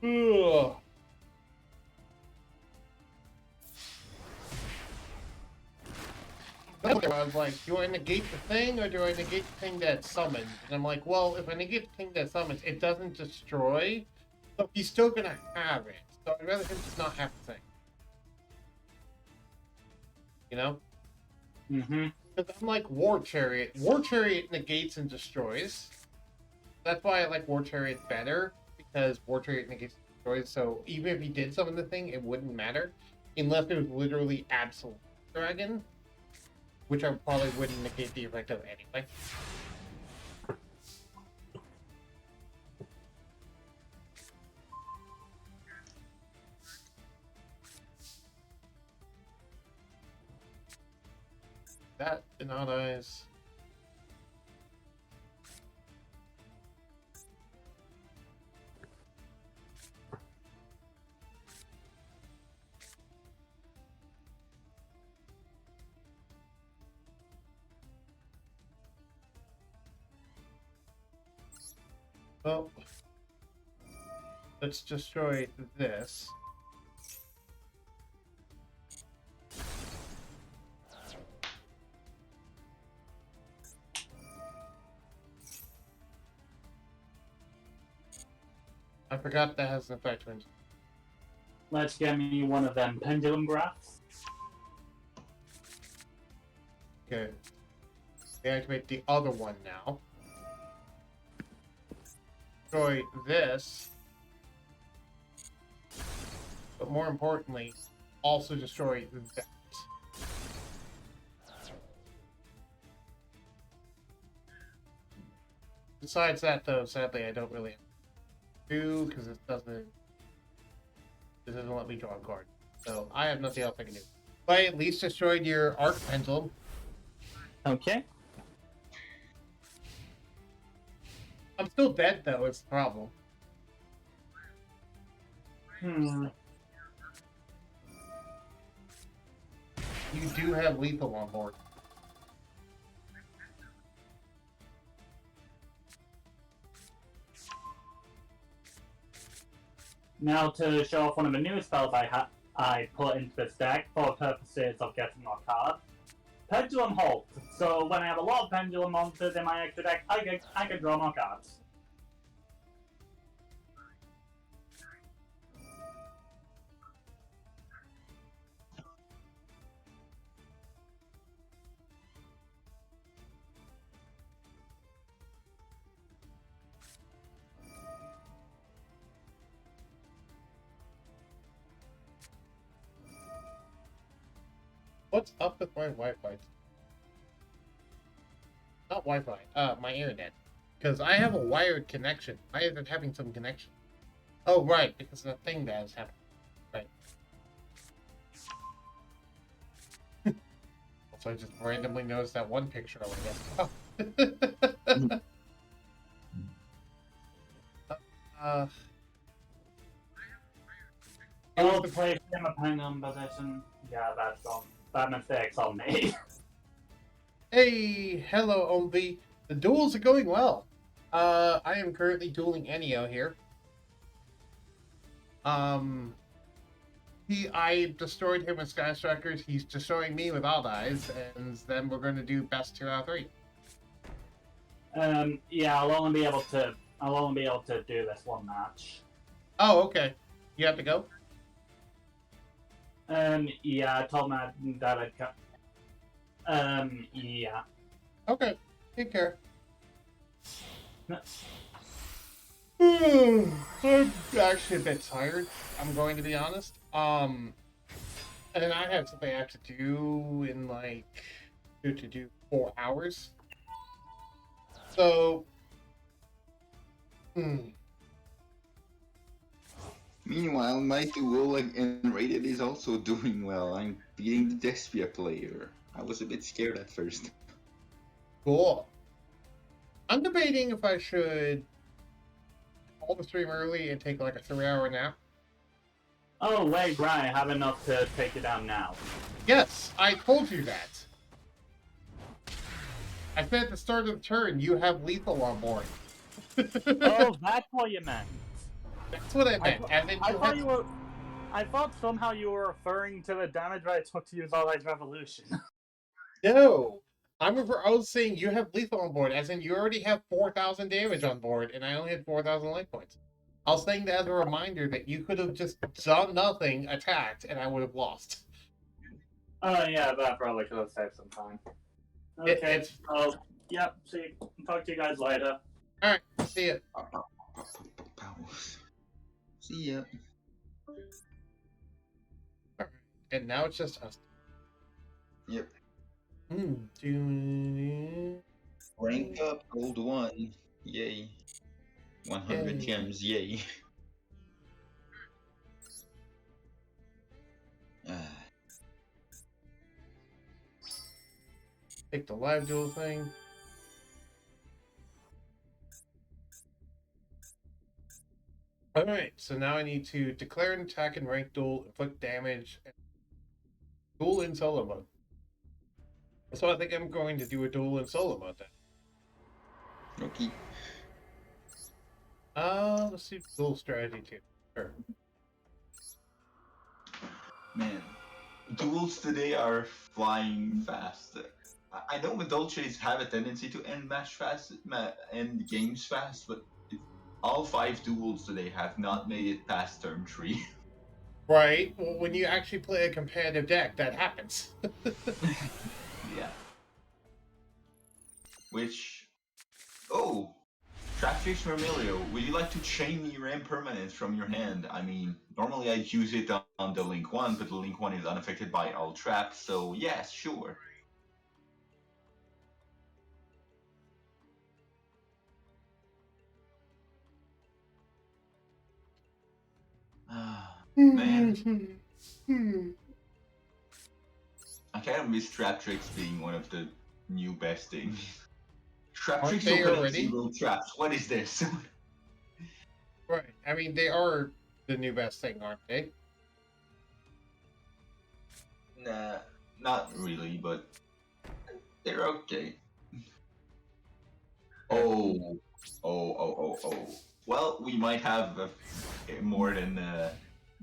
Ugh. I was like, do I negate the thing or do I negate the thing that summons? And I'm like, well, if I negate the thing that summons, it doesn't destroy, but he's still gonna have it. So I'd rather him just not have the thing. You know? Mm-hmm. Because unlike War Chariot negates and destroys. That's why I like War Chariot better, because War Chariot negates and destroys, so even if he did summon the thing, it wouldn't matter. Unless it was literally Absolute Dragon, which I probably wouldn't negate the effect of anyway. That in Odd Eyes. Well, let's destroy this. I forgot that has an effect. Let's get me one of them pendulum graphs. Okay. We activate the other one now. Destroy this. But more importantly, also destroy that. Besides that, though, sadly, I don't really have to do because it doesn't let me draw a card. So I have nothing else I can do. But I at least destroyed your Arc Pendulum. Okay. I'm still dead, though, is the problem. Hmm. You do have lethal on board. Now to show off one of the new spells I put into this deck for purposes of getting more cards. Pendulum Halt. So when I have a lot of Pendulum monsters in my extra deck, I can draw more cards. What's up with my Wi-Fi? Not Wi-Fi, my internet. Because I have a wired connection. Why is it having some connection? Oh, right, because the thing that is happening. Right. Also, I just randomly noticed that one picture I guess. Oh, to play him a pendulum position. Yeah, that mistake's on me. Hey, hello, Omvi. The duels are going well. I am currently dueling Ennio here. Um, I destroyed him with Sky Strikers. He's destroying me with Odd Eyes, and then we're going to do best 2 out of 3. Yeah, I'll only be able to do this one match. Oh, okay. You have to go. Yeah, I told Matt that I'd come. Yeah. Okay. Take care. No. I'm actually a bit tired. I'm going to be honest. And I have something I have to do in like to do 4 hours. So, Meanwhile, my duel in rated is also doing well. I'm beating the Despia player. I was a bit scared at first. cool. I'm debating if I should call the stream early and take like a 3 hour nap. Oh, wait, right. I have enough to take it down now. Yes, I told you that. I said at the start of the turn, you have lethal on board. Oh, that's what you meant. That's what I meant. I thought somehow you were referring to the damage I took to use All Eyes Revolution. No. I was saying you have lethal on board, as in you already have 4,000 damage on board, and I only had 4,000 life points. I was saying that as a reminder that you could have just done nothing, attacked, and I would have lost. Oh, yeah, that probably could have saved some time. Okay, yep, see, talk to you guys later. Alright, see ya. See ya. Alright, and now it's just us. Yep. Rank up, gold 1. Yay. 100 gems, yay. Take the live duel thing. Alright, so now I need to declare an attack in ranked duel, inflict damage, and duel in solo mode. So I think I'm going to do a duel in solo mode then. Okay. Let's see duel strategy too. Sure. Man, duels today are flying fast. I know Dolces have a tendency to end games fast, but all 5 duels today have not made it past turn 3. Right. Well, when you actually play a competitive deck, that happens. Yeah. Which... Oh! Trapfish Vermilio, would you like to chain me your impermanence from your hand? I mean, normally I'd use it on the Link 1, but the Link 1 is unaffected by all traps, so yes, sure. Man. I kind of miss Trap Tricks being one of the new best things. Trap Tricks opening 0 traps. What is this? Right. I mean, they are the new best thing, aren't they? Nah, not really, but they're okay. Oh. Well, we might have more than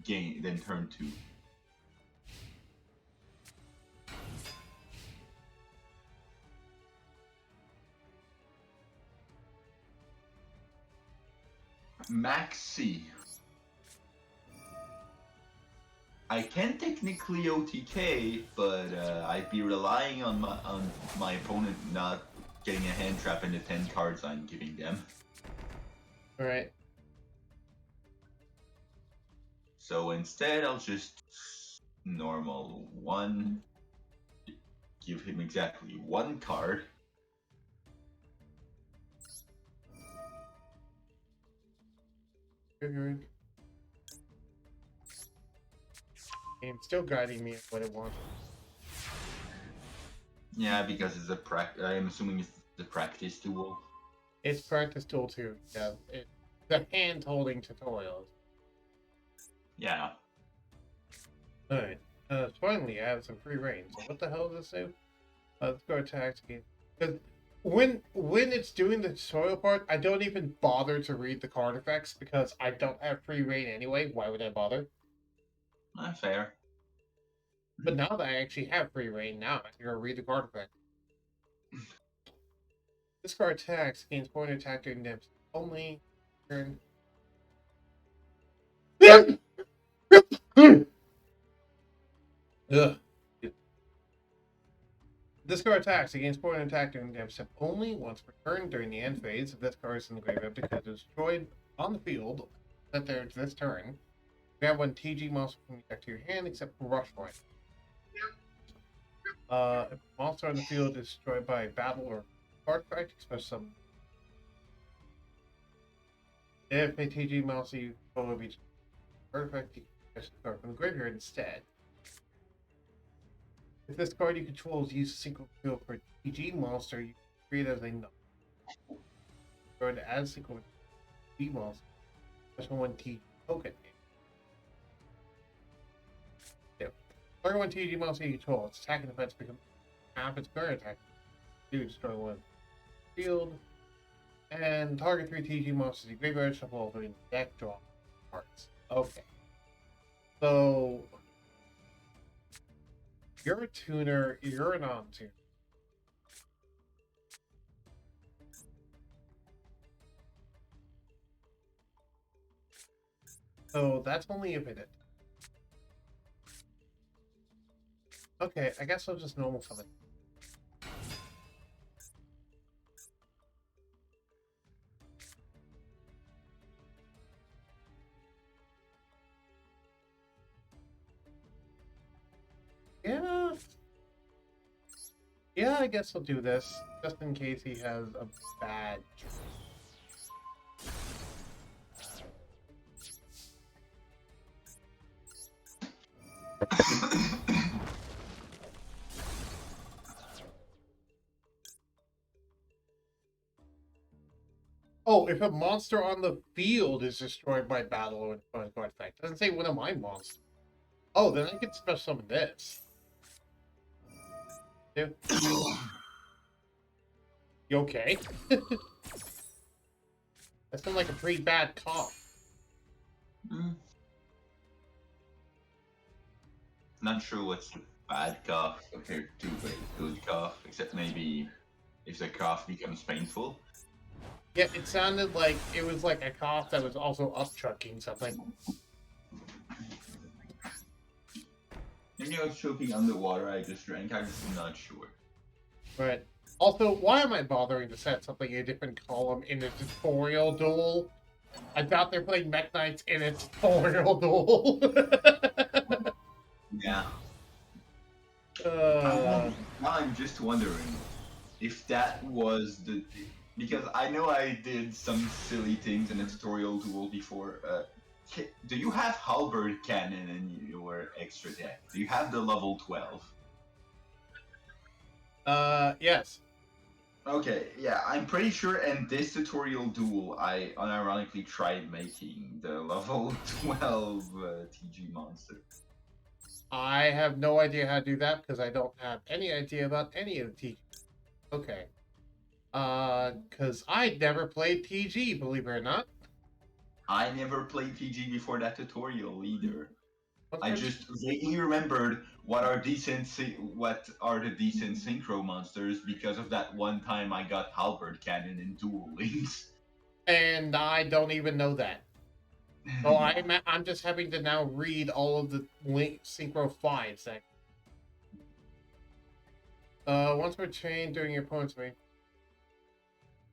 game than turn 2. Maxi. I can technically OTK, but I'd be relying on my opponent not getting a hand trap in the 10 cards I'm giving them. Alright. So instead, I'll just normal 1, give him exactly 1 card. Game's still guiding me in what it wants. Yeah, because it's I am assuming it's the practice duel. It's practice duel too. Yeah, the hand-holding tutorials. Yeah. Alright. Finally, I have some free reigns. What the hell does this do? Let's go attack again. Because when it's doing the tutorial part, I don't even bother to read the card effects because I don't have free reign anyway. Why would I bother? Not fair. But now that I actually have free reign, now I can go read the card effect. This card attacks gains point attack during damage. Only turn. Ugh. This card attacks against point attack during damage step only once per turn during the end phase. If this card is in the graveyard because it was destroyed on the field, set there this turn. You have one TG monster from your deck to your hand except for Rush Point. If a monster on the field is destroyed by battle or card effect, especially some. If a TG monster you control each card effect, you can cast the card from the graveyard instead. If this card you control is used to synchro field for a TG monster, you can create as a null. Go to add synchro TG monster. Special one TG token. Target one TG monster you control. Its attack and defense become half its current attack. Do destroy one field. And target 3 TG monsters you graveyard shuffle between deck draw cards. Okay. So you're a tuner, you're a non-tuner. So that's only a minute. Okay, I guess I'll just normal summon. Yeah. Yeah, I guess I'll do this, just in case he has a bad Oh, if a monster on the field is destroyed by battle or card effect. Doesn't say one of my monsters. Oh, then I can special summon this. Yeah. You okay? That sounds like a pretty bad cough. Not sure what's a bad cough compared to a good cough, except maybe if the cough becomes painful. Yeah, it sounded like it was like a cough that was also upchucking something. Maybe I was choking underwater, I just drank, I'm just not sure. Right. Also, why am I bothering to set something in a different column in a tutorial duel? I thought they're playing Mech Knights in a tutorial duel. Yeah. I'm just wondering if that was the... Because I know I did some silly things in a tutorial duel before. Do you have Halberd Cannon in your extra deck? Do you have the level 12? Yes. Okay, yeah, I'm pretty sure in this tutorial duel, I unironically tried making the level 12 TG monster. I have no idea how to do that because I don't have any idea about any of the TG. Okay. Because I never played TG, believe it or not. I never played TG before that tutorial either. What's I just vaguely remembered what are the decent synchro monsters because of that one time I got Halberd Cannon in Duel Links. And I don't even know that. So I'm just having to now read all of the synchro 5s. Once per chain during your opponent's main.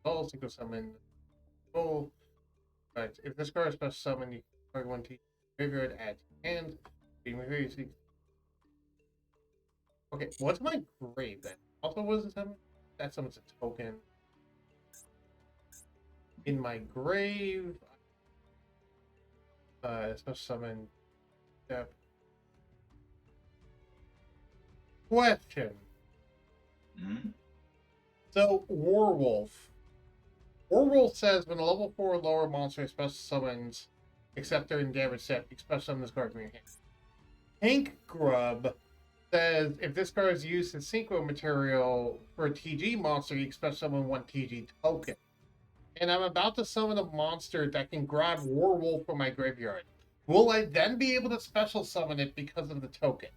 Oh, synchro summon. Oh, right. If this card is special summon, you can target one T graveyard add to hand. Okay, what's my grave then? Also, what is it summon? That summons a token. In my grave, special summon. Step. Question. Hmm? So, Warwolf. Warwolf says when a level 4 or lower monster is special summons, except during damage step, you special summon this card from your hand. Tank Grub says if this card is used as synchro material for a TG monster, you expect summon 1 TG token. And I'm about to summon a monster that can grab Warwolf from my graveyard. Will I then be able to special summon it because of the token?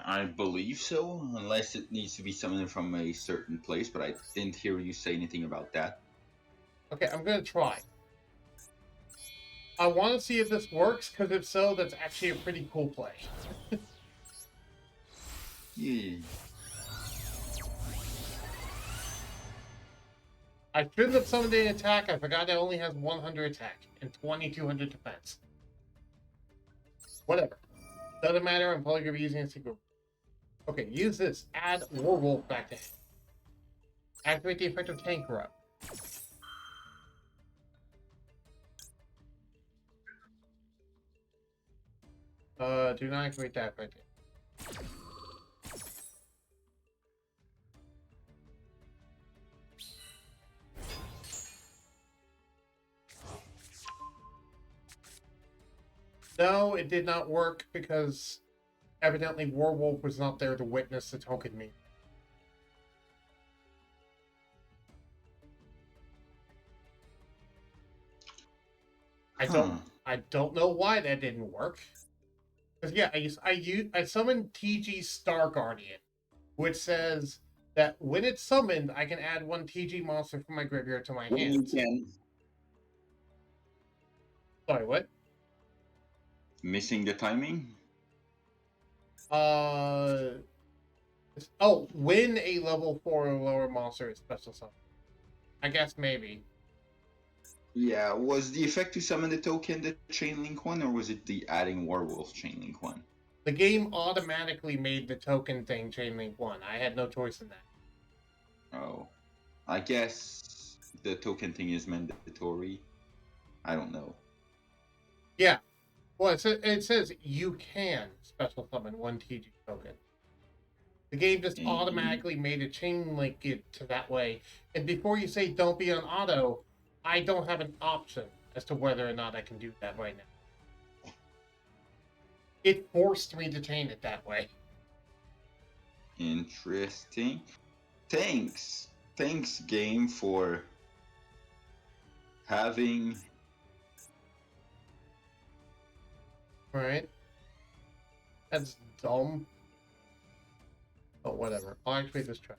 I believe so, unless it needs to be summoned from a certain place, but I didn't hear you say anything about that. Okay, I'm going to try. I want to see if this works, because if so, that's actually a pretty cool play. Yeah. I shouldn't have summoned an attack. I forgot it only has 100 attack and 2200 defense. Whatever. Doesn't matter. I'm probably going to be using a secret. Okay, use this. Add Warwolf back to hand. Activate the effect of Tank Corrupt. Do not activate that right there. No, it did not work because evidently Warwolf was not there to witness the token me. I don't know why that didn't work. Because yeah, I summoned TG Star Guardian, which says that when it's summoned, I can add 1 TG monster from my graveyard to my hands. You can. Sorry, what? Missing the timing? When a level 4 or lower monster is special summon. I guess maybe. Yeah, was the effect to summon the token the chain link one, or was it the adding Warwolf chain link one? The game automatically made the token thing chain link 1. I had no choice in that. Oh. I guess the token thing is mandatory. I don't know. Yeah. Well, it says you can special summon 1 TG token. The game just automatically made a chain link it to that way. And before you say don't be on auto, I don't have an option as to whether or not I can do that right now. It forced me to chain it that way. Interesting. Thanks. Thanks, game, for having... Right? That's dumb. Oh, whatever. I'll activate this trap.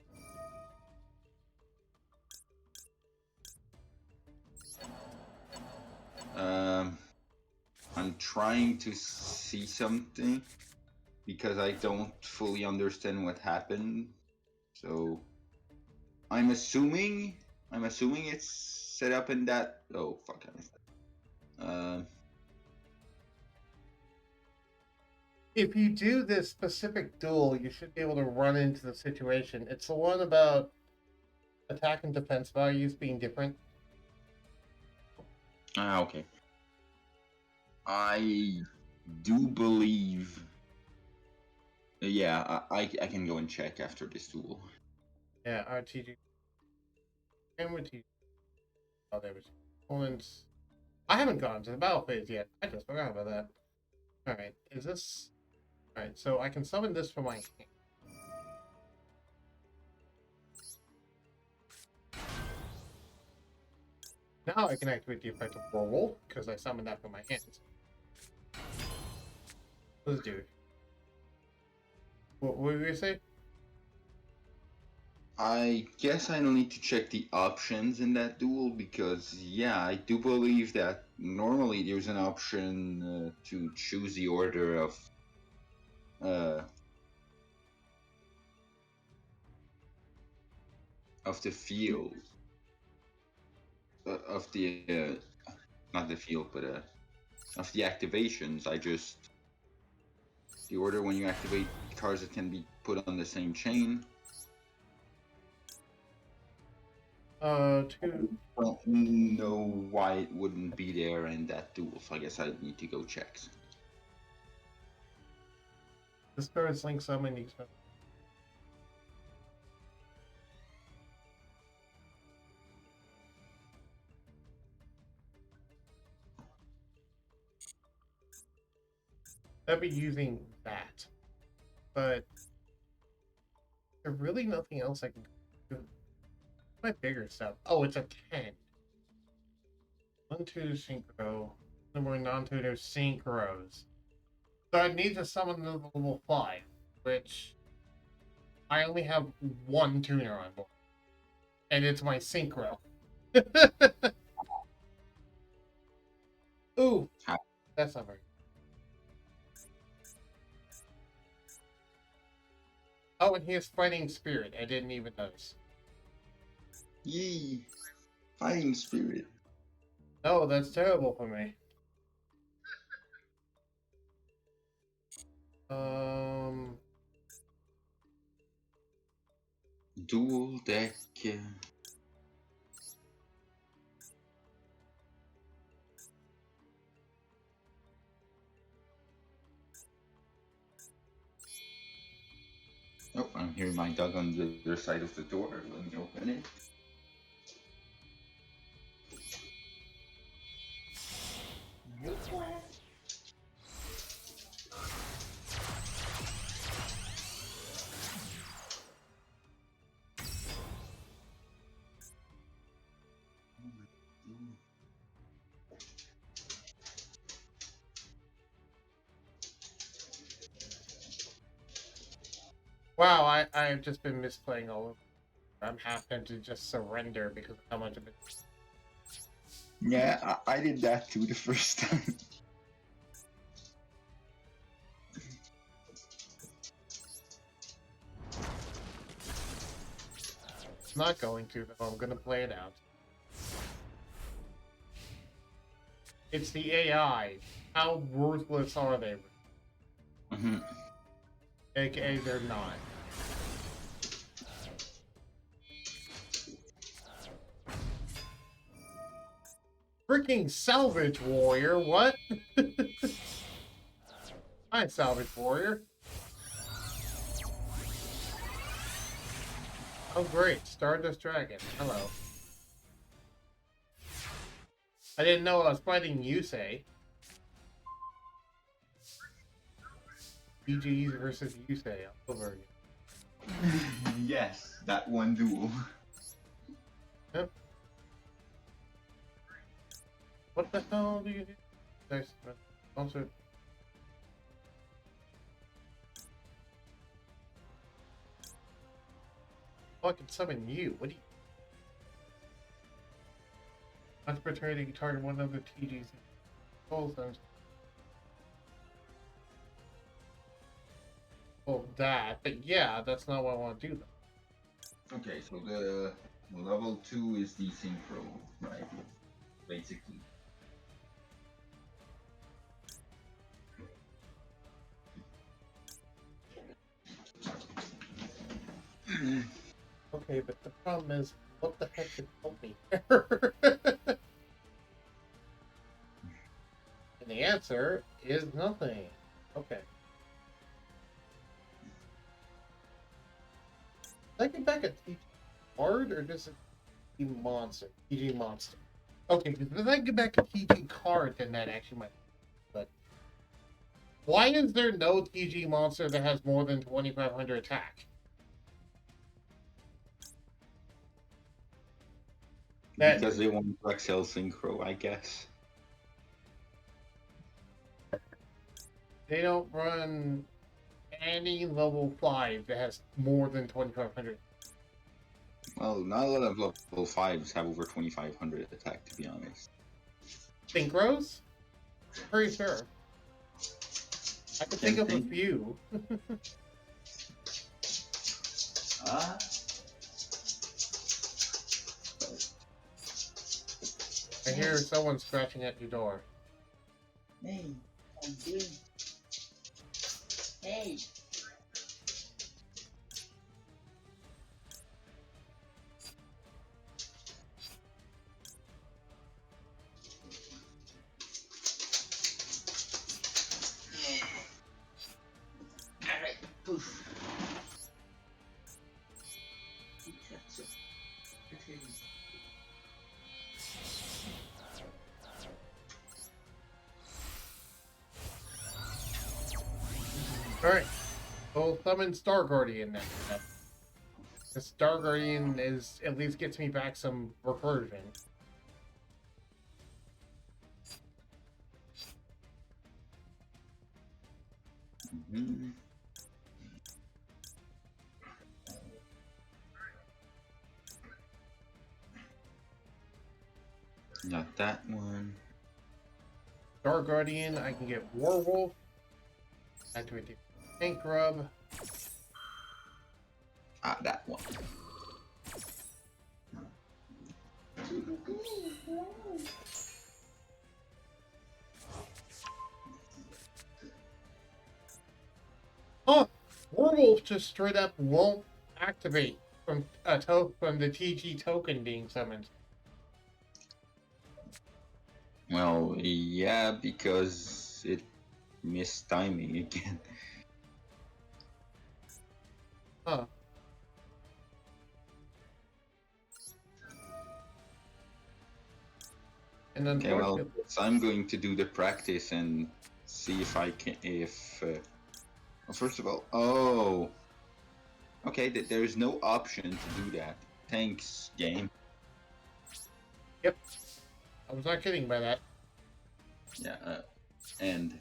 I'm trying to see something because I don't fully understand what happened. So I'm assuming it's set up in that. Oh fuck! I missed that. If you do this specific duel, you should be able to run into the situation. It's the one about attack and defense values being different. Okay. I do believe. Yeah, I can go and check after this duel. Yeah, RTG. And with TG. Oh, there was opponents. I haven't gone to the battle phase yet. I just forgot about that. Alright, is this... Alright, so I can summon this from my hand. Now I can activate the effect of Warwolf, because I summoned that from my hands. Let's do it. What were you going to say? I guess I don't need to check the options in that duel because, yeah, I do believe that normally there's an option to choose the order of the field, of the not the field, but of the activations. The order when you activate cards that can be put on the same chain. I don't know why it wouldn't be there in that duel, so I guess I need to go check. This card is link summon. I'll be using that. but there's really nothing else I can do. My bigger stuff. Oh, it's a 10. 1-2 synchro. No more non-tutor synchros. So I need to summon the level 5, which I only have one tuner on board. And it's my synchro. Ooh, that's not very good. Oh, and he has Fighting Spirit. I didn't even notice. Yee! Fighting Spirit. Oh, that's terrible for me. Duel deck. Oh, I'm hearing my dog on the other side of the door. Let me open it. Wow, I've just been misplaying all of them. I'm happy to just surrender because of how much of it. Yeah, I did that too the first time. I'm not going to, though. I'm going to play it out. It's the AI. How worthless are they? Mm-hmm. AKA, they're not. Freaking Salvage Warrior, what? Hi, Salvage Warrior. Oh, great. Stardust Dragon. Hello. I didn't know I was fighting Yusei. BGs versus Yusei. Over again. Yes, that one duel. Yep. What the hell do you do? There's also. Oh, I can summon you. What do you? Once per turn, you can target one of the TGs. Control zones. Well, that, but yeah, that's not what I want to do though. Okay, so the level 2 is the synchro, right? Basically. Okay, but the problem is, what the heck could help me? And the answer is nothing. Okay. Did I get back a TG card or just a TG monster? TG monster. Okay, because if I get back a TG card, then that actually might. But why is there no TG monster that has more than 2,500 attack? Because they want to excel synchro, I guess. They don't run any level 5 that has more than 2,500. Well, not a lot of level 5s have over 2,500 attack, to be honest. Synchros? Pretty sure. I can think of a few. I hear someone scratching at your door. Hey, I'm doing. Hey. Alright, poof. Alright. We'll summon Star Guardian then. The Star Guardian is at least gets me back some recursion. Mhm. Not that one. Star Guardian, I can get Warwolf. Activate the Tank Rub. Ah, that one. Oh, Warwolf just straight up won't activate from from the TG token being summoned. Well, yeah, because it missed timing again. Huh. And Okay, well, unfortunately, so I'm going to do the practice and see if I can. Well, first of all, oh, okay, there is no option to do that. Thanks, game. yep, I was not kidding by that. Yeah, and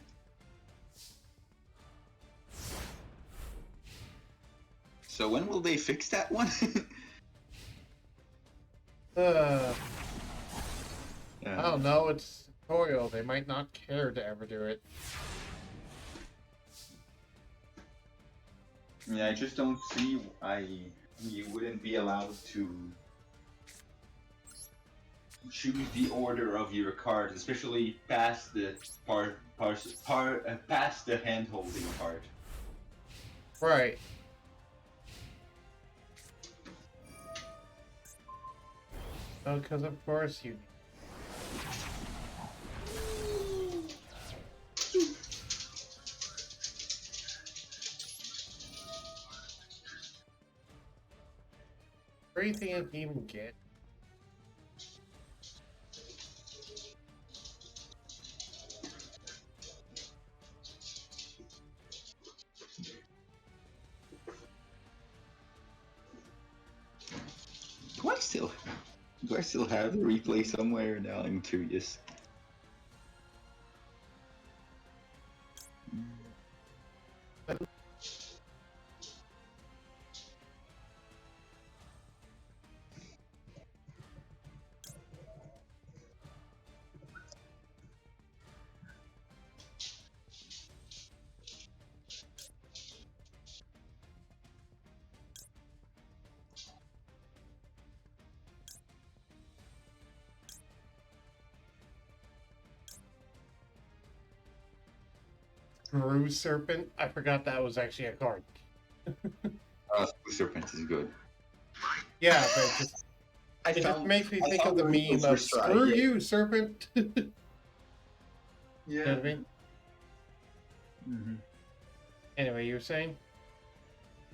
so when will they fix that one? I don't know. It's tutorial. They might not care to ever do it. Yeah, I just don't see why you wouldn't be allowed to choose the order of your cards, especially past the past the hand holding part. Right. Oh, because of course you. Everything I can even get. Do I still have the replay somewhere? Now I'm curious. Rouge Serpent. I forgot that was actually a card. Serpent is good. Yeah, but it just makes me think of the meme of "Screw you, Serpent." Yeah. You know what I mean? Mm-hmm. Anyway, you were saying?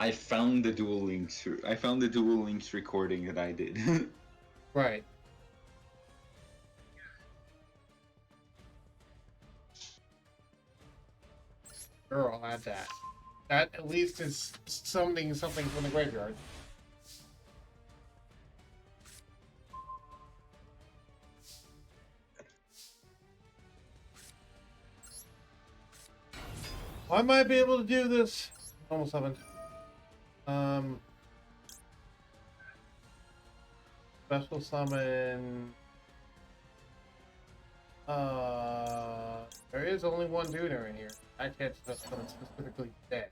I found the Duel Links. I found the Duel Links recording that I did. Right. Sure, I'll add that. That at least is something from the graveyard. I might be able to do this. Almost haven't. Special summon. There is only one Dooner in here. I can't special summon specifically dead.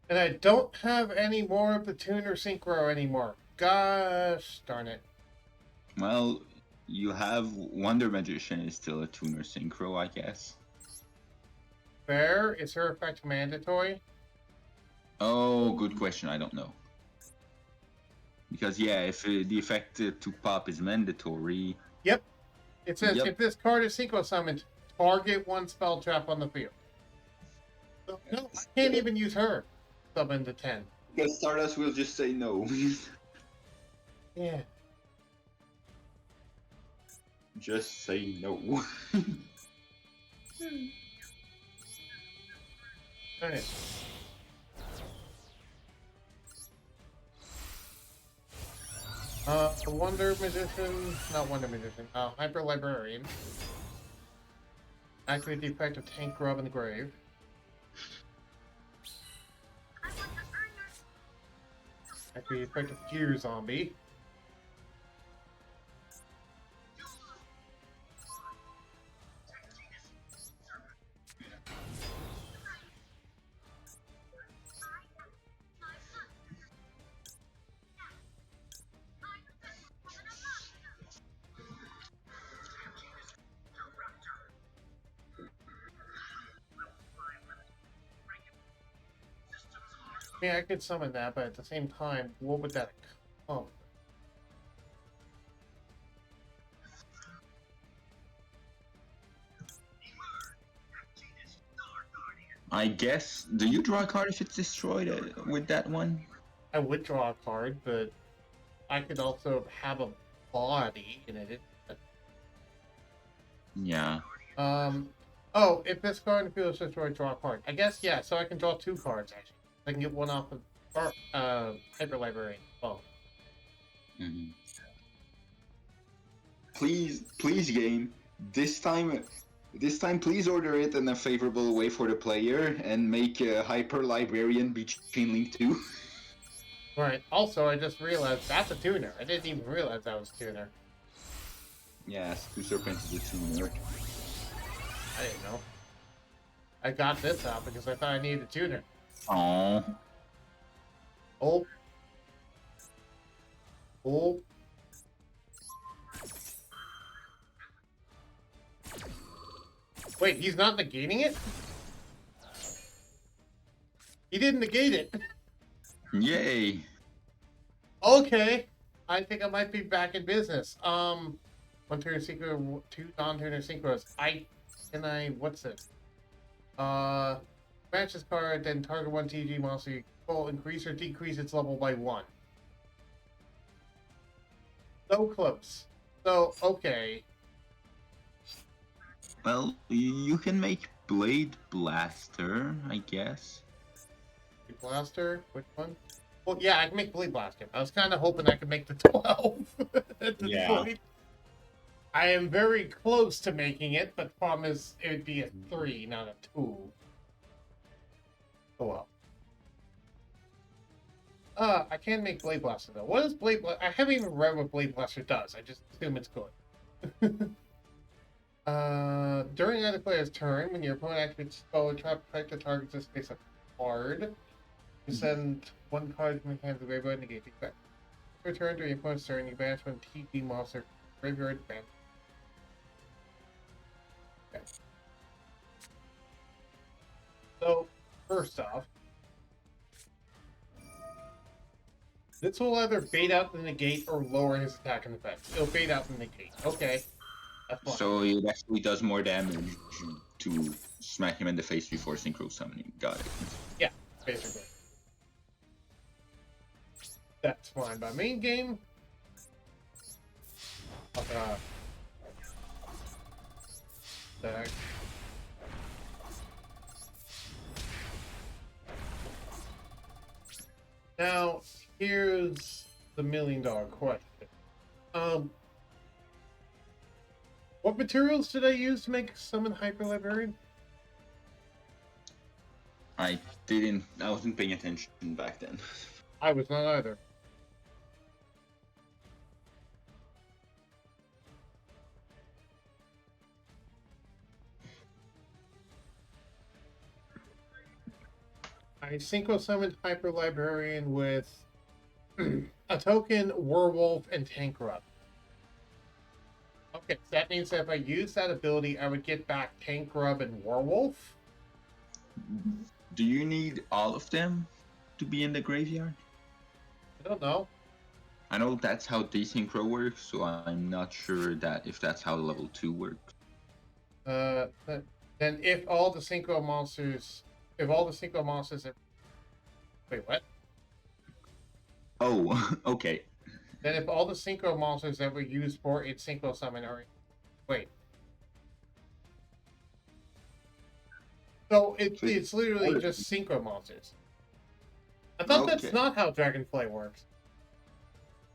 And I don't have any more of the Tuner Synchro anymore. Gosh darn it. Well, you have Wonder Magician is still a tuner synchro, I guess. Fair? Is her effect mandatory? Oh, good question. I don't know. Because, yeah, if the effect to pop is mandatory... Yep. It says, if this card is synchro summoned, target one spell trap on the field. So, no, I can't even use her. Summon to 10. Because Stardust will just say no. Yeah. Just say no. Alright. Wonder Magician, not Wonder Magician, Hyper Librarian. Activate the effect of Tank Grub in the grave. Activate the effect of Gear Zombie. Yeah, I could summon that, but at the same time, what would that come? I guess. Do you draw a card if it's destroyed with that one? I would draw a card, but I could also have a body in it. Yeah. Oh, if this card in the field is destroyed, draw a card. I guess, yeah, so I can draw 2 cards, actually. I can get one off of Hyper Librarian. Oh. Mm-hmm. Please, game. This time, please order it in a favorable way for the player and make Hyper Librarian be Chain Link 2. Right. Also, I just realized that's a tuner. I didn't even realize that was a tuner. Yes, Two Serpents is a tuner. I didn't know. I got this out because I thought I needed a tuner. Aww. Oh. Oh. Wait, he's not negating it? He didn't negate it. Yay. Okay. I think I might be back in business. One tuner synchro, 2 non-tuner synchros. What's it? Match this card, then target 1 TG monster you control, increase or decrease its level by 1. So close. So, okay. Well, you can make Blade Blaster, I guess. Blade Blaster? Which one? Well, yeah, I can make Blade Blaster. I was kind of hoping I could make the 12 at this point. I am very close to making it, but the problem is it would be a 3, not a 2. Oh well. I can make Blade Blaster though. What is Blade Blaster? I haven't even read what Blade Blaster does. I just assume it's good. During either player's turn, when your opponent activates spell or trap, effect the target this face a card. You send 1 card from the hand of the graveyard and negate the effect. Return during your opponent's turn, you banish 1 TP monster graveyard banish. Okay. So, first off, this will either bait out the negate or lower his attack and effect. It'll bait out the negate. Okay. That's fine. So it actually does more damage to smack him in the face before synchro summoning. Got it. Yeah, basically. That's fine. By main game, that. Now, here's the $1 million question. What materials did I use to make Summon Hyper Librarian? I wasn't paying attention back then. I was not either. I synchro summoned Hyper Librarian with a token, Werewolf, and Tank Grub. Okay, so that means that if I use that ability, I would get back Tank Grub and Werewolf? Do you need all of them to be in the graveyard? I don't know. I know that's how desynchro works, so I'm not sure that if that's how level 2 works. Then if all the synchro monsters... Wait, what? Oh, okay. Then if all the synchro monsters that were used for its synchro summon are... Wait. So it's literally just synchro monsters. I thought that's not how Dragonflight works.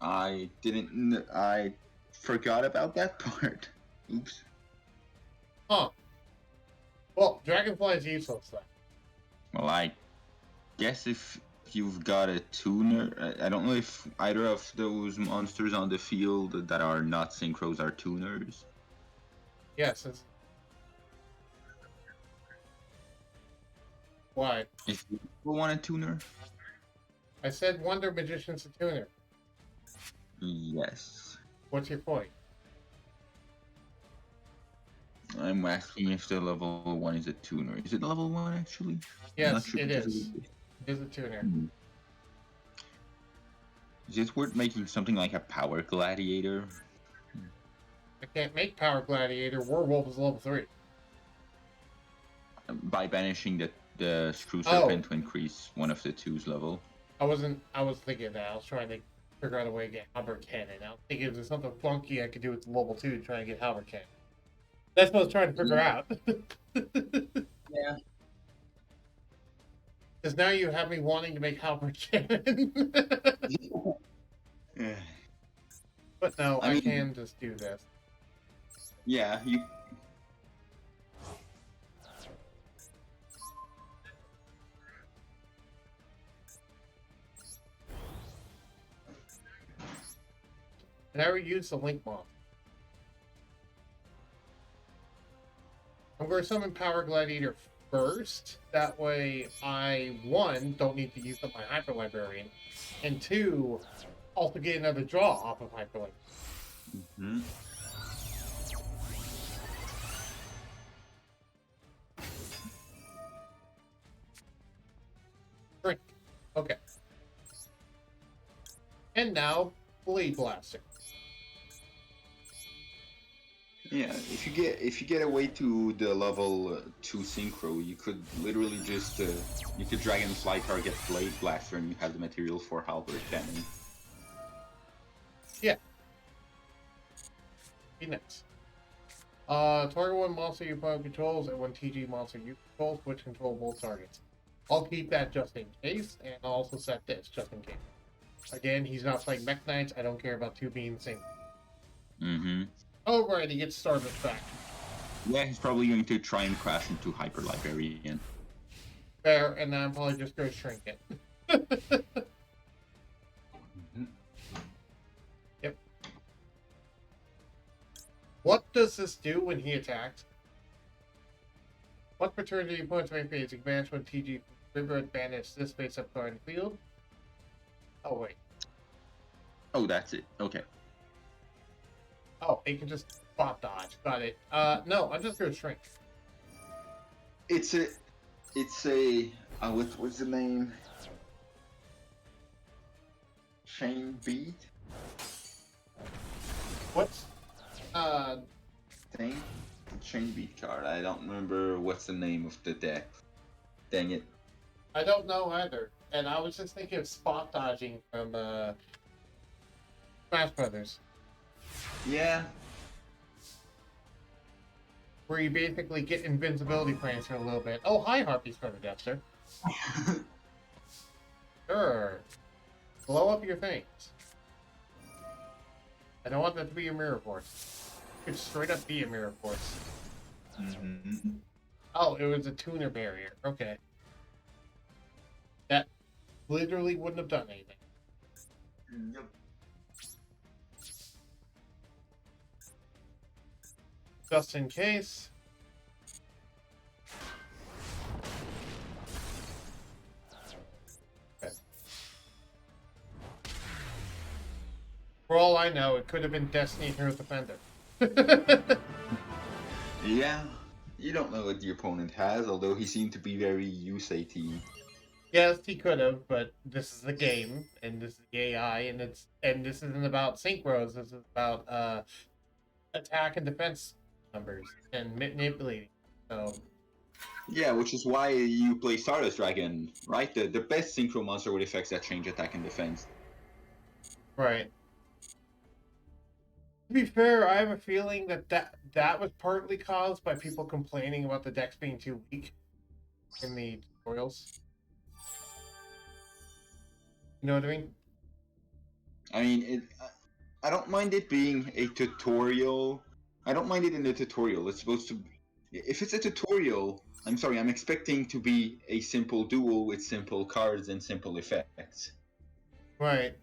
I didn't. I forgot about that part. Oops. Huh. Well, Dragonfly is useless then. Well, I guess if you've got a tuner, I don't know if either of those monsters on the field that are not synchros are tuners. Yes. It's... Why? If you want a tuner? I said Wonder Magician's a tuner. Yes. What's your point? I'm asking if the level 1 is a tuner. Is it level 1 actually? Yes, sure it is. It is a tuner. Is it worth making something like a Power Gladiator? I can't make Power Gladiator. Werewolf is level 3. By banishing the Screw Serpent to increase one of the two's level. I was thinking that. I was trying to figure out a way to get Halberd Cannon. I was thinking if there's something funky I could do with level 2 to try and get Halberd Cannon. That's what I was trying to figure out. Yeah. Because now you have me wanting to make Halberd Cannon. But no, I mean, can just do this. Yeah, you... I never used the Link Bomb. I'm going to summon Power Gladiator first. That way I, 1, don't need to use up my Hyper Librarian, and 2, also get another draw off of Hyper Librarian. Drink. Okay. And now, Blade Blaster. Yeah, if you get away to the level 2 synchro, you could literally just you could Dragonfly target Blade Blaster and you have the material for Halberd Cannon. Yeah. Be nice. Target one monster you opponent controls and one TG monster you control, which control both targets. I'll keep that just in case, and I'll also set this just in case. Again, he's not playing Mech Knights. I don't care about 2 being the same. Alright, he gets started back. Yeah, he's probably going to try and crash into Hyper Librarian. Fair, and then I'm probably just going to shrink it. Yep. What does this do when he attacks? What return to the opponent's main phase? You can banish one TG River banish this face up card in the field. Oh, wait. Oh, that's it. Okay. Oh, it can just spot dodge. Got it. No, I'm just gonna shrink. It's a what's the name? Chain Beat? What's thing? Chain Beat card. I don't remember what's the name of the deck. Dang it. I don't know either. And I was just thinking of spot dodging from Smash Brothers. Yeah. Where you basically get invincibility plans for a little bit. Oh, hi, Harpy's Brother Dexter. Sure. Blow up your things. I don't want that to be a mirror force. It could straight up be a mirror force. Oh, it was a tuner barrier. Okay. That literally wouldn't have done anything. Yep. Just in case. Okay. For all I know, it could have been Destiny Hero Defender. Yeah, you don't know what the opponent has, although he seemed to be very USAT. Yes, he could have, but this is the game, and this is the AI, and this isn't about synchros. This is about attack and defense numbers and manipulating. So yeah, which is why you play Stardust Dragon, right? The best synchro monster with effects that change attack and defense. Right. To be fair, I have a feeling that was partly caused by people complaining about the decks being too weak in the tutorials. You know what I mean? I mean, I don't mind it being a tutorial. I don't mind it in the tutorial. It's supposed to. If it's a tutorial, I'm sorry, I'm expecting to be a simple duel with simple cards and simple effects. Right.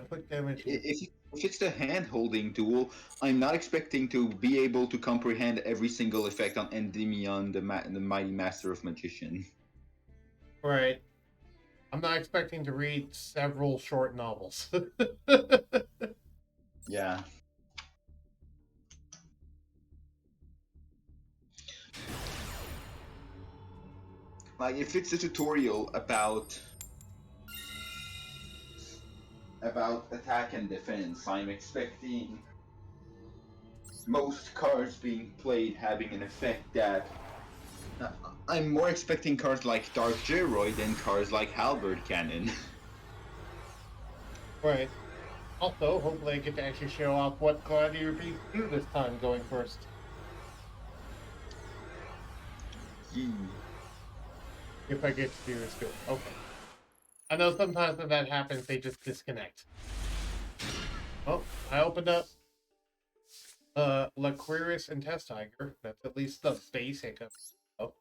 Quick damage. If it's the hand-holding duel, I'm not expecting to be able to comprehend every single effect on Endymion, the Mighty Master of Magician. Right. I'm not expecting to read several short novels. Yeah. Like if it's a tutorial about attack and defense, I'm expecting most cards being played having an effect that I'm more expecting cards like Dark Jeroid than cards like Halberd Cannon. Right. Also, hopefully I get to actually show off what Gladiator Beasts do this time going first. If I get to do this good. Okay. I know sometimes when that happens, they just disconnect. Oh, I opened up Laquirus and Test Tiger. That's at least the basic of. Oh.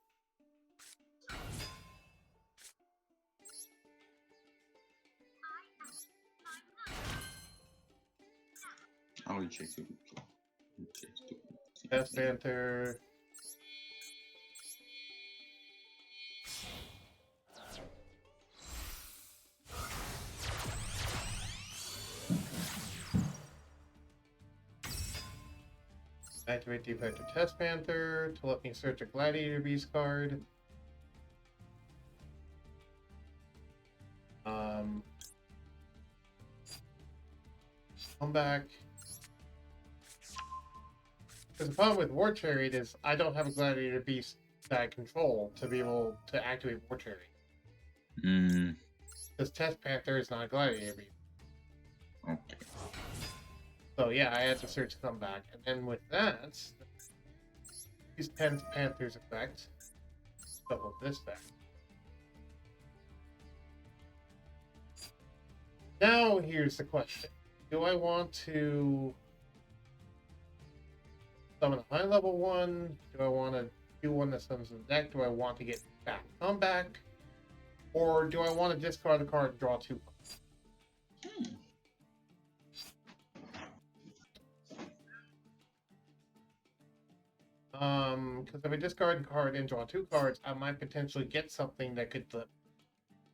I will check it. Test Panther. Activate the effect of Test Panther to let me search a Gladiator Beast card. Come back. Because the problem with War Chariot is I don't have a Gladiator Beast that I control to be able to activate War Chariot. Because Test Panther is not a Gladiator Beast. Okay. So yeah, I had to search Come Back. And then with that, use Panther's effect. Double this back. Now here's the question. Do I want to summon a high level one? Do I want to do one that summons the deck? Do I want to get back comeback? Or do I want to discard the card and draw 2? Because if I discard a card and draw 2 cards, I might potentially get something that could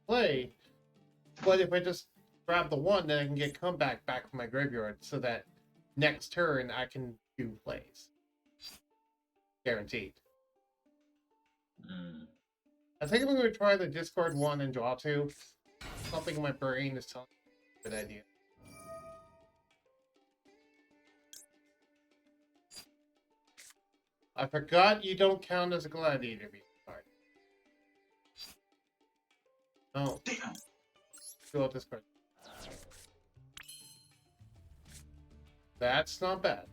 play. But if I just grab the 1, then I can get comeback back from my graveyard so that next turn I can do plays. Guaranteed. I think I'm going to try the discard 1 and draw 2. Something in my brain is telling me a good idea. I forgot you don't count as a Gladiator Beast card. No. Fill out this card. That's not bad.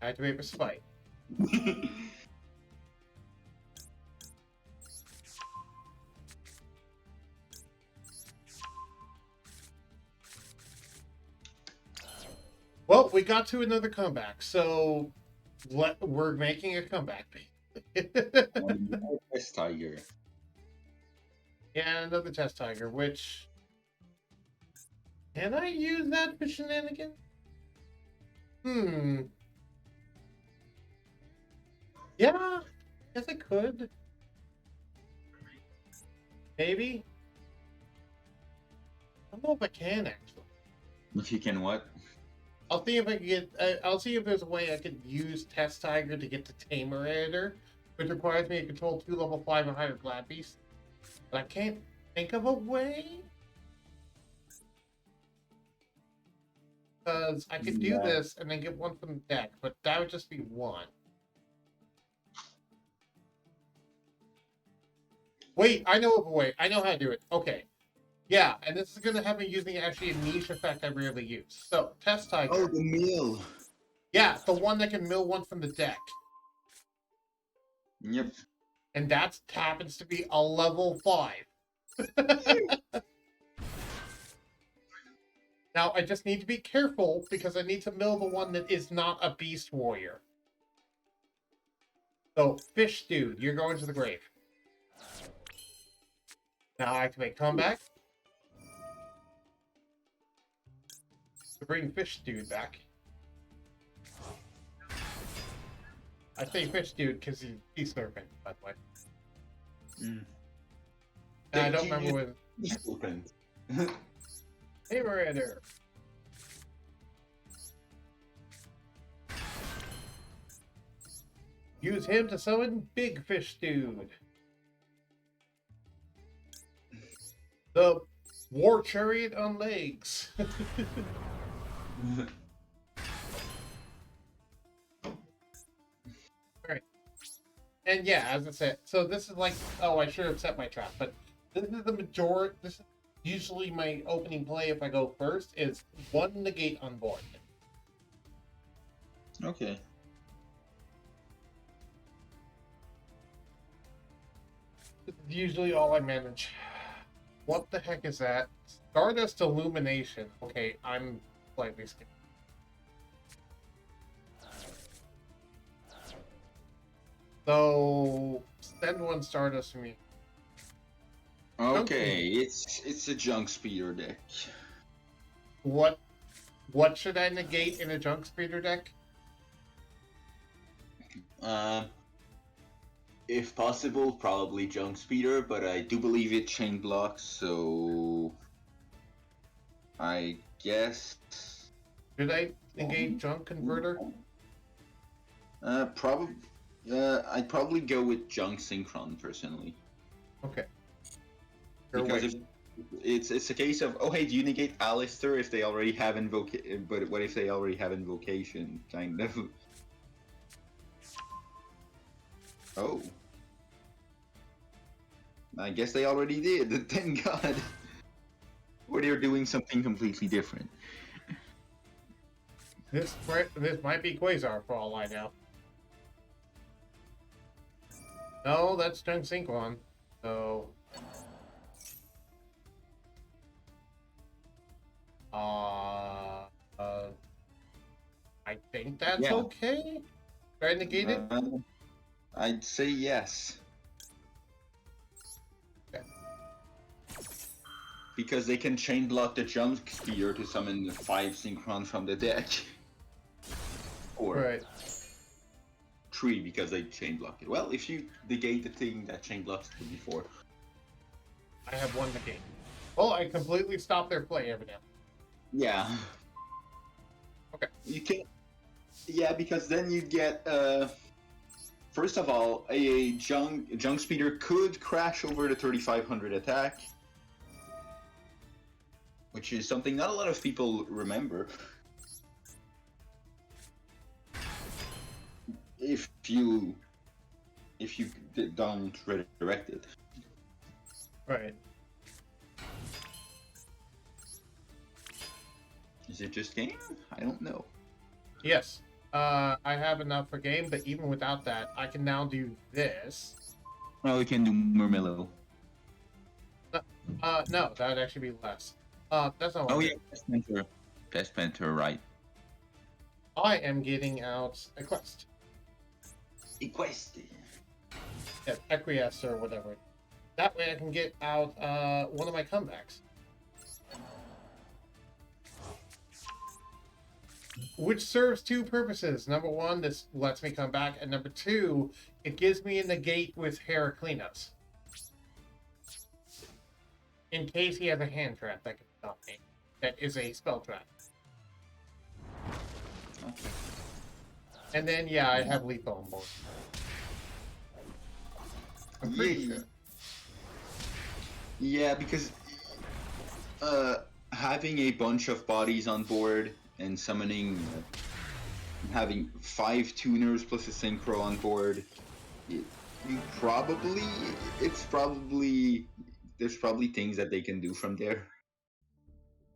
Activate for Spite. Well, we got to another comeback, so we're making a comeback. Test Tiger. Yeah, another Test Tiger, which... Can I use that for shenanigans? Yeah, yes I could. Maybe. I don't know if I can, actually. If you can what? I'll see if I can get... I'll see if there's a way I could use Test Tiger to get the Tamer Editor, which requires me to control 2 level 5 or higher Glad Beasts. But I can't think of a way. Because I could do this and then get 1 from the deck, but that would just be 1. Wait, I know of a way. I know how to do it. Okay. Yeah, and this is going to have me using actually a niche effect I rarely use. So, Test Tiger. Oh, the mill. Yeah, the one that can mill one from the deck. Yep. And that happens to be a level 5. Now, I just need to be careful because I need to mill the one that is not a Beast Warrior. So, Fish Dude, you're going to the grave. Now I activate Comeback to bring Fish Dude back. I say Fish Dude because he's Serpent, by the way. Mm. And I don't remember when. Serpent. Hey, Miranda. Use him to summon Big Fish Dude. The War Chariot on legs. Alright. And yeah, as I said, so this is like, oh, I should have set my trap, but this is the majority, this is usually my opening play if I go first, is 1 negate on board. Okay. This is usually all I manage. What the heck is that? Stardust Illumination. Okay, I'm slightly skipping. So, send 1 Stardust to me. Okay, it's a junk speeder deck. What should I negate in a Junk Speeder deck? If possible, probably junk speeder, but I do believe it chain blocks, so I guess. Should I negate Junk Converter? I'd probably go with junk synchron personally. Okay. Because if it's a case of, oh hey, do you negate Alistair if they already have invocation? But what if they already have invocation? Kind of. Oh. I guess they already did. Thank God. Or they're doing something completely different. This might be Quasar for all I know. No, that's Junk Synchron. So. I think that's okay. Should I negate it? I'd say yes. Okay. Because they can chain block the jump spear to summon the 5 synchron from the deck. Or right. 3 because they chain block it. Well, if you negate the thing that chain blocks it before. I have 1 negate. Oh, I completely stopped their play every now. Yeah. Okay. You can. Yeah, because then you get. First of all, a junk speeder could crash over the 3500 attack, which is something not a lot of people remember. If you don't redirect it. Right. Is it just game? I don't know. Yes. I have enough for game, but even without that, I can now do this. Oh, we can do Murmillo. No, that'd actually be less. That's not what Oh yeah, Best Panther, right. I am getting out a quest. A quest. Yeah, Equiesce or whatever. That way I can get out one of my comebacks. Which serves 2 purposes. Number 1, this lets me come back, and number 2, it gives me a negate with Heraclinos. In case he has a hand trap that can stop me. That is a spell trap. Okay. And then, yeah, I have lethal on board. I'm pretty sure. Yeah, because having a bunch of bodies on board and summoning, having 5 tuners plus a synchro on board, it's probably there's probably things that they can do from there.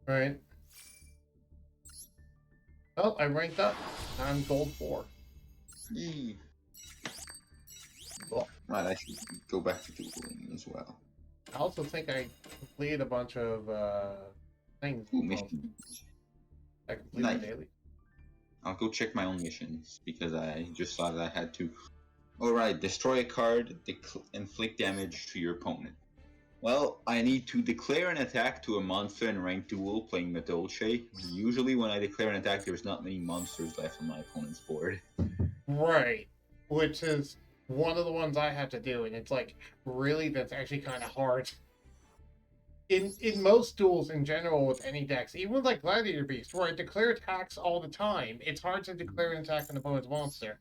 Right. Oh, I ranked up. I'm gold 4. Yee. Cool. Right, I should go back to dueling as well. I also think I completed a bunch of things. Ooh, missions. I completed Nice. daily. I'll go check my own missions because I just thought I had to. Alright, destroy a card, inflict damage to your opponent. Well, I need to declare an attack to a monster in ranked duel playing Metolche. Usually when I declare an attack, there's not many monsters left on my opponent's board. Right. Which is one of the ones I have to do, and it's like, really, that's actually kind of hard. In most duels in general with any decks, even with like Gladiator Beast, where I declare attacks all the time, it's hard to declare an attack on an opponent's monster.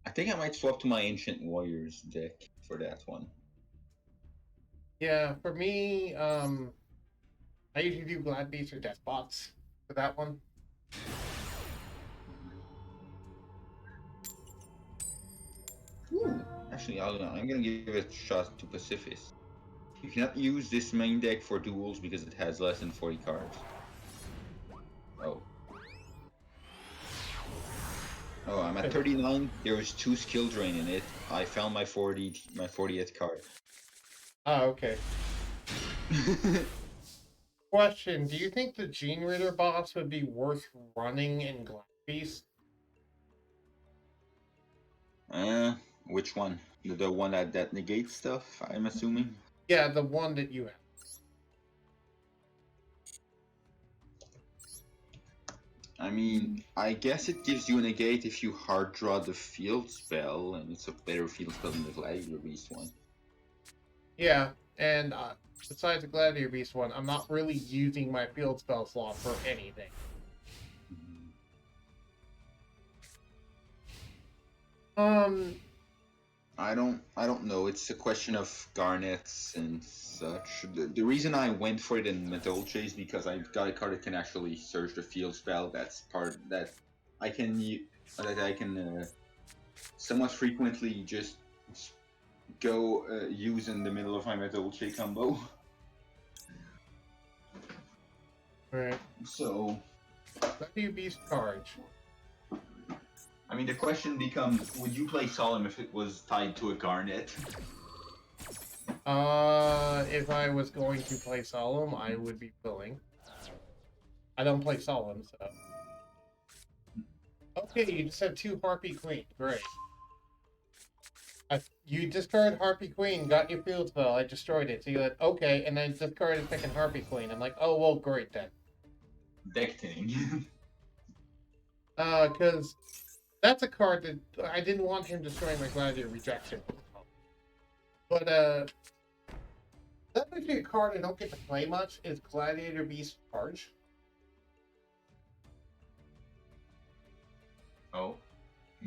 I think I might swap to my Ancient Warriors deck for that one. Yeah, for me, I usually do Glad Beast or Despots for that one. Ooh. Actually, I'm gonna give it a shot to Pacifist. You cannot use this main deck for duels because it has less than 40 cards. Oh. Oh, I'm at 39. There was 2 skill drain in it. I found my 40th card. Oh, okay. Question: do you think the Gene Ritter boss would be worth running in Glad Beast? Which one? The one that negates stuff, I'm assuming? Yeah, the one that you have. I mean, I guess it gives you a negate if you hard draw the field spell, and it's a better field spell than the Gladiator Beast one. Yeah, and besides the Gladiator Beast one, I'm not really using my field spell slot for anything. I don't know. It's a question of garnets and such. The reason I went for it in Metolche is because I got a card that can actually search the field spell. That's part that I can somewhat frequently just go use in the middle of my Metolche combo. Right. So, Gladiator Beast charge. I mean, the question becomes: would you play Solemn if it was tied to a garnet? If I was going to play Solemn, I would be willing. I don't play Solemn, so. Okay, you just have 2 Harpy Queen. Great. You discarded Harpy Queen, got your field spell, I destroyed it. So you like, okay, and then discarded second Harpy Queen. I'm like, oh, well, great then. Deck thing. Because that's a card that I didn't want him destroying my Gladiator Rejection. But, that's actually a card I don't get to play much, is Gladiator Beast Charge. Oh.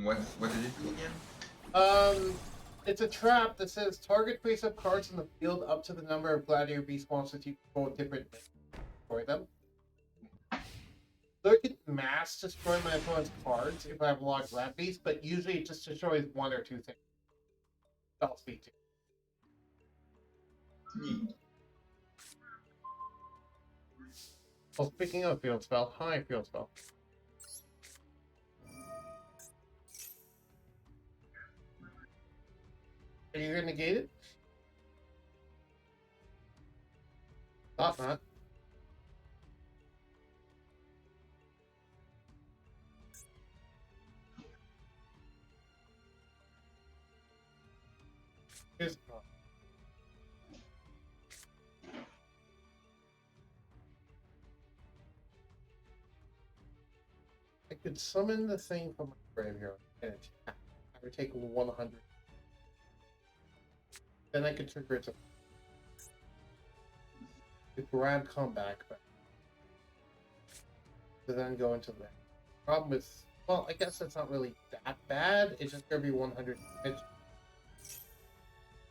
What did it do again? It's a trap that says target face-up cards in the field up to the number of Gladiator Beast monsters you control different destroy them. So I can mass destroy my opponent's cards if I have a lot of Glad Beasts, but usually it just destroys 1 or 2 things. Spell speed too. Neat. Well, speaking of field spell, hi field spell. Are you gonna negate it? Thought not. Here's the problem. I could summon the thing from my graveyard and attack. I would take 100. Then I could trigger it to grab comeback back. To then go into the problem is, well, I guess it's not really that bad. It's just gonna be 100 damage.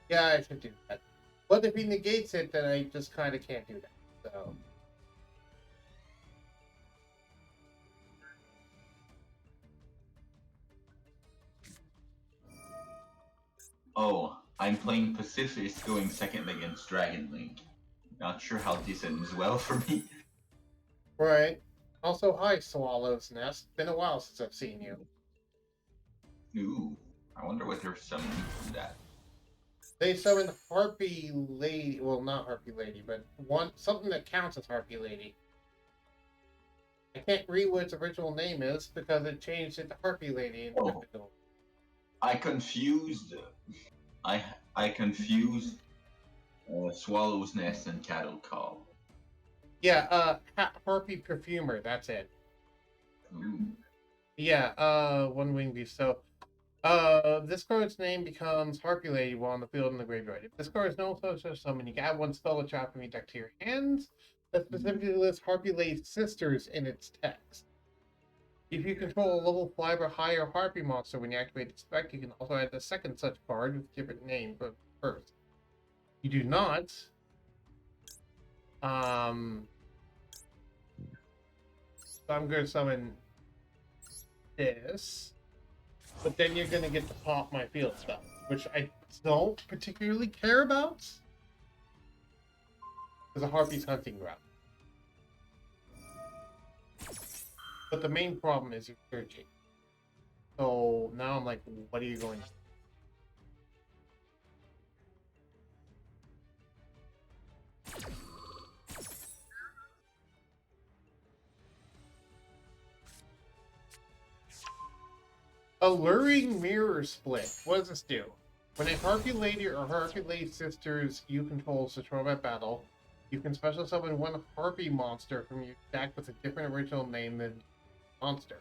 Yeah, I should do that. But if he negates it, then I just kind of can't do that. So. Oh, I'm playing Pacifist going second against Dragon Link. Not sure how this ends well for me. Right. Also, hi, Swallow's Nest. Been a while since I've seen you. Ooh, I wonder what they're summoning from that. They summon Harpy Lady. Well, not Harpy Lady, but something that counts as Harpy Lady. I can't read what its original name is because it changed it to Harpy Lady. Oh, I confused. I confused Swallow's Nest and Cattle Call. Yeah, Harpy Perfumer. That's it. Ooh. Yeah, One Wing Beast. So, this card's name becomes Harpy Lady while on the field in the graveyard. If this card is no such summon, you can add one spell or trap from your deck to your hands that specifically lists Harpy Lady's sisters in its text. If you control a level 5 or higher Harpy monster when you activate the spec, you can also add a second such card with a different name but first. You do not. So I'm going to summon this. But then you're going to get to pop my field spell, which I don't particularly care about. Because a Harpy's hunting ground. But the main problem is you're searching. So now I'm like, what are you going to do? Alluring Mirror Split. What does this do? When a Harpy Lady or Harpy Lady sisters you control is destroyed by battle, you can special summon one Harpy monster from your deck with a different original name than monster.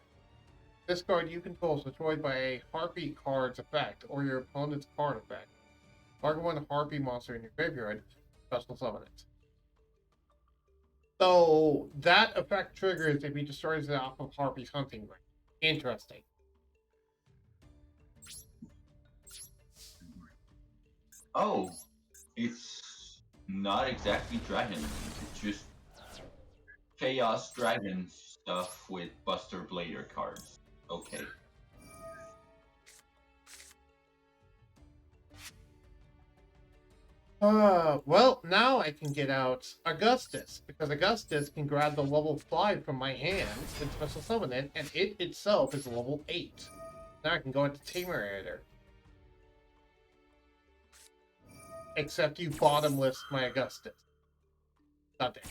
This card you control is destroyed by a Harpy card's effect or your opponent's card effect. Target one Harpy monster in your graveyard, special summon it. So that effect triggers if he destroys it off of Harpy's hunting ground. Interesting. Oh, it's not exactly Dragon Link. It's just Chaos Dragon stuff with Buster Blader cards. Okay. Well, now I can get out Augustus, because Augustus can grab the level 5 from my hands and special summon it, and it itself is level 8. Now I can go into Tamer Editor. Except you bottomless my Augustus. Not there.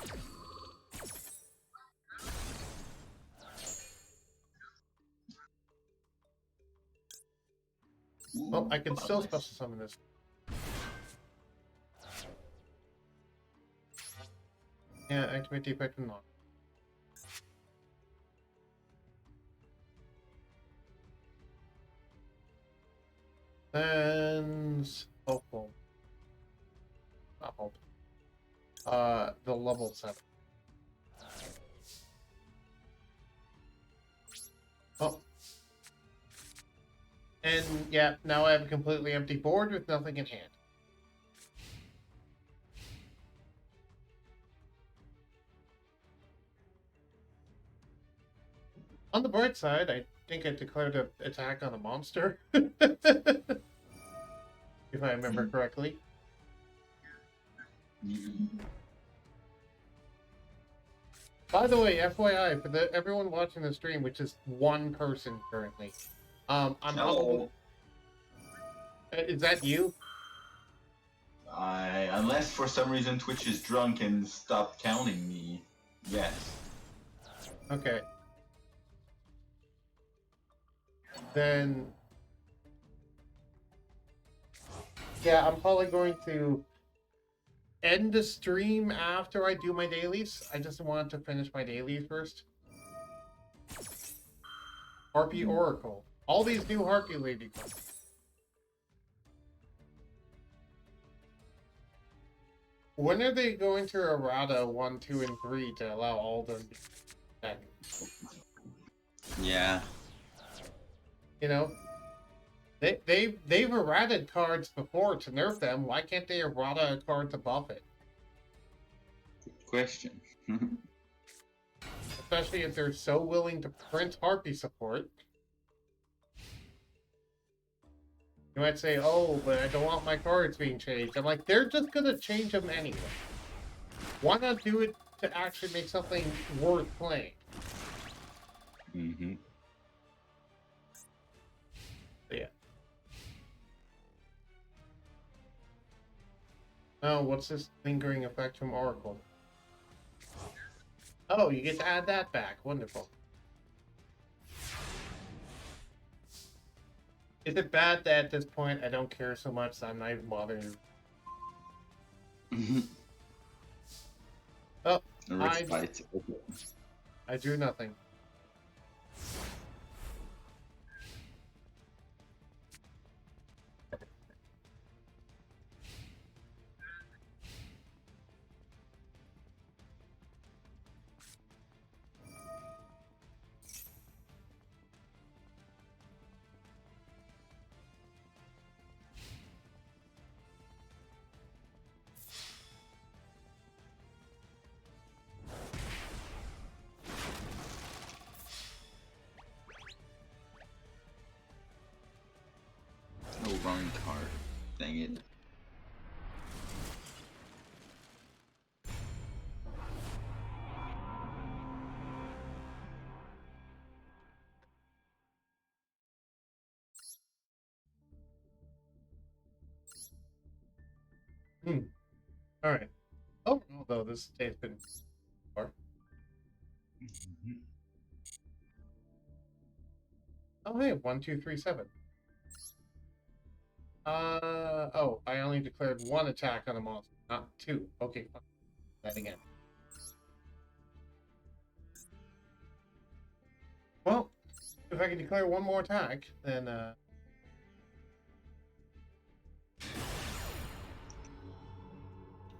Well, I can still special summon this. Yeah, activate the effect of not. Then hopeful. Not hope. The level 7. Oh. And yeah, now I have a completely empty board with nothing in hand. On the bright side, I think I declared an attack on a monster. If I remember correctly. By the way, FYI, for everyone watching the stream, which is one person currently, I'm No. Is that you? Unless for some reason Twitch is drunk and stopped counting me, yes. Okay. Then, yeah, I'm probably going to end the stream after I do my dailies. I just wanted to finish my dailies first. Harpy Oracle. All these new Harpy Lady cards. When are they going to errata 1, 2, and 3 to allow all them to attack? Yeah. You know? They've errated cards before to nerf them. Why can't they errata a card to buff it? Good question. Especially if they're so willing to print Harpy support. You might say, oh, but I don't want my cards being changed. I'm like, they're just going to change them anyway. Why not do it to actually make something worth playing? Mm-hmm. Yeah. Oh, what's this lingering effect from Oracle? Oh, you get to add that back. Wonderful. Is it bad that at this point I don't care so much that I'm not even bothering? Mm-hmm. Oh, Respite. I drew nothing. Oh, wrong card. Dang it. All right. Oh, although this day's been far. Oh, hey, 1, 2, 3, 7. Oh, I only declared 1 attack on a monster, not 2. Okay, fine. That again. Well, if I can declare 1 more attack, then,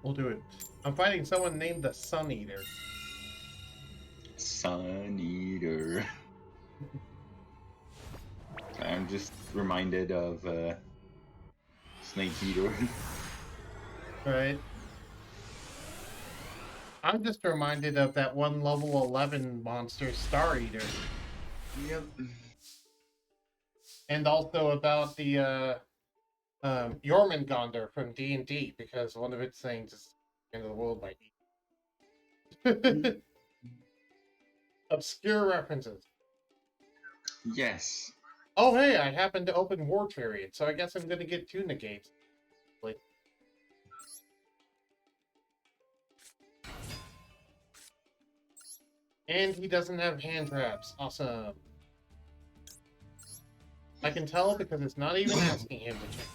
we'll do it. I'm fighting someone named the Sun Eater. Sun Eater. I'm just reminded of Snake Eater. Right? I'm just reminded of that one level 11 monster, Star Eater. Yep. And also about the, Jormungandr from D&D, because one of its things is the end of the world by Obscure references. Yes. Oh, hey, I happened to open War Chariot, so I guess I'm going to get 2 negates. Like, and he doesn't have hand traps. Awesome. I can tell because it's not even asking him to check.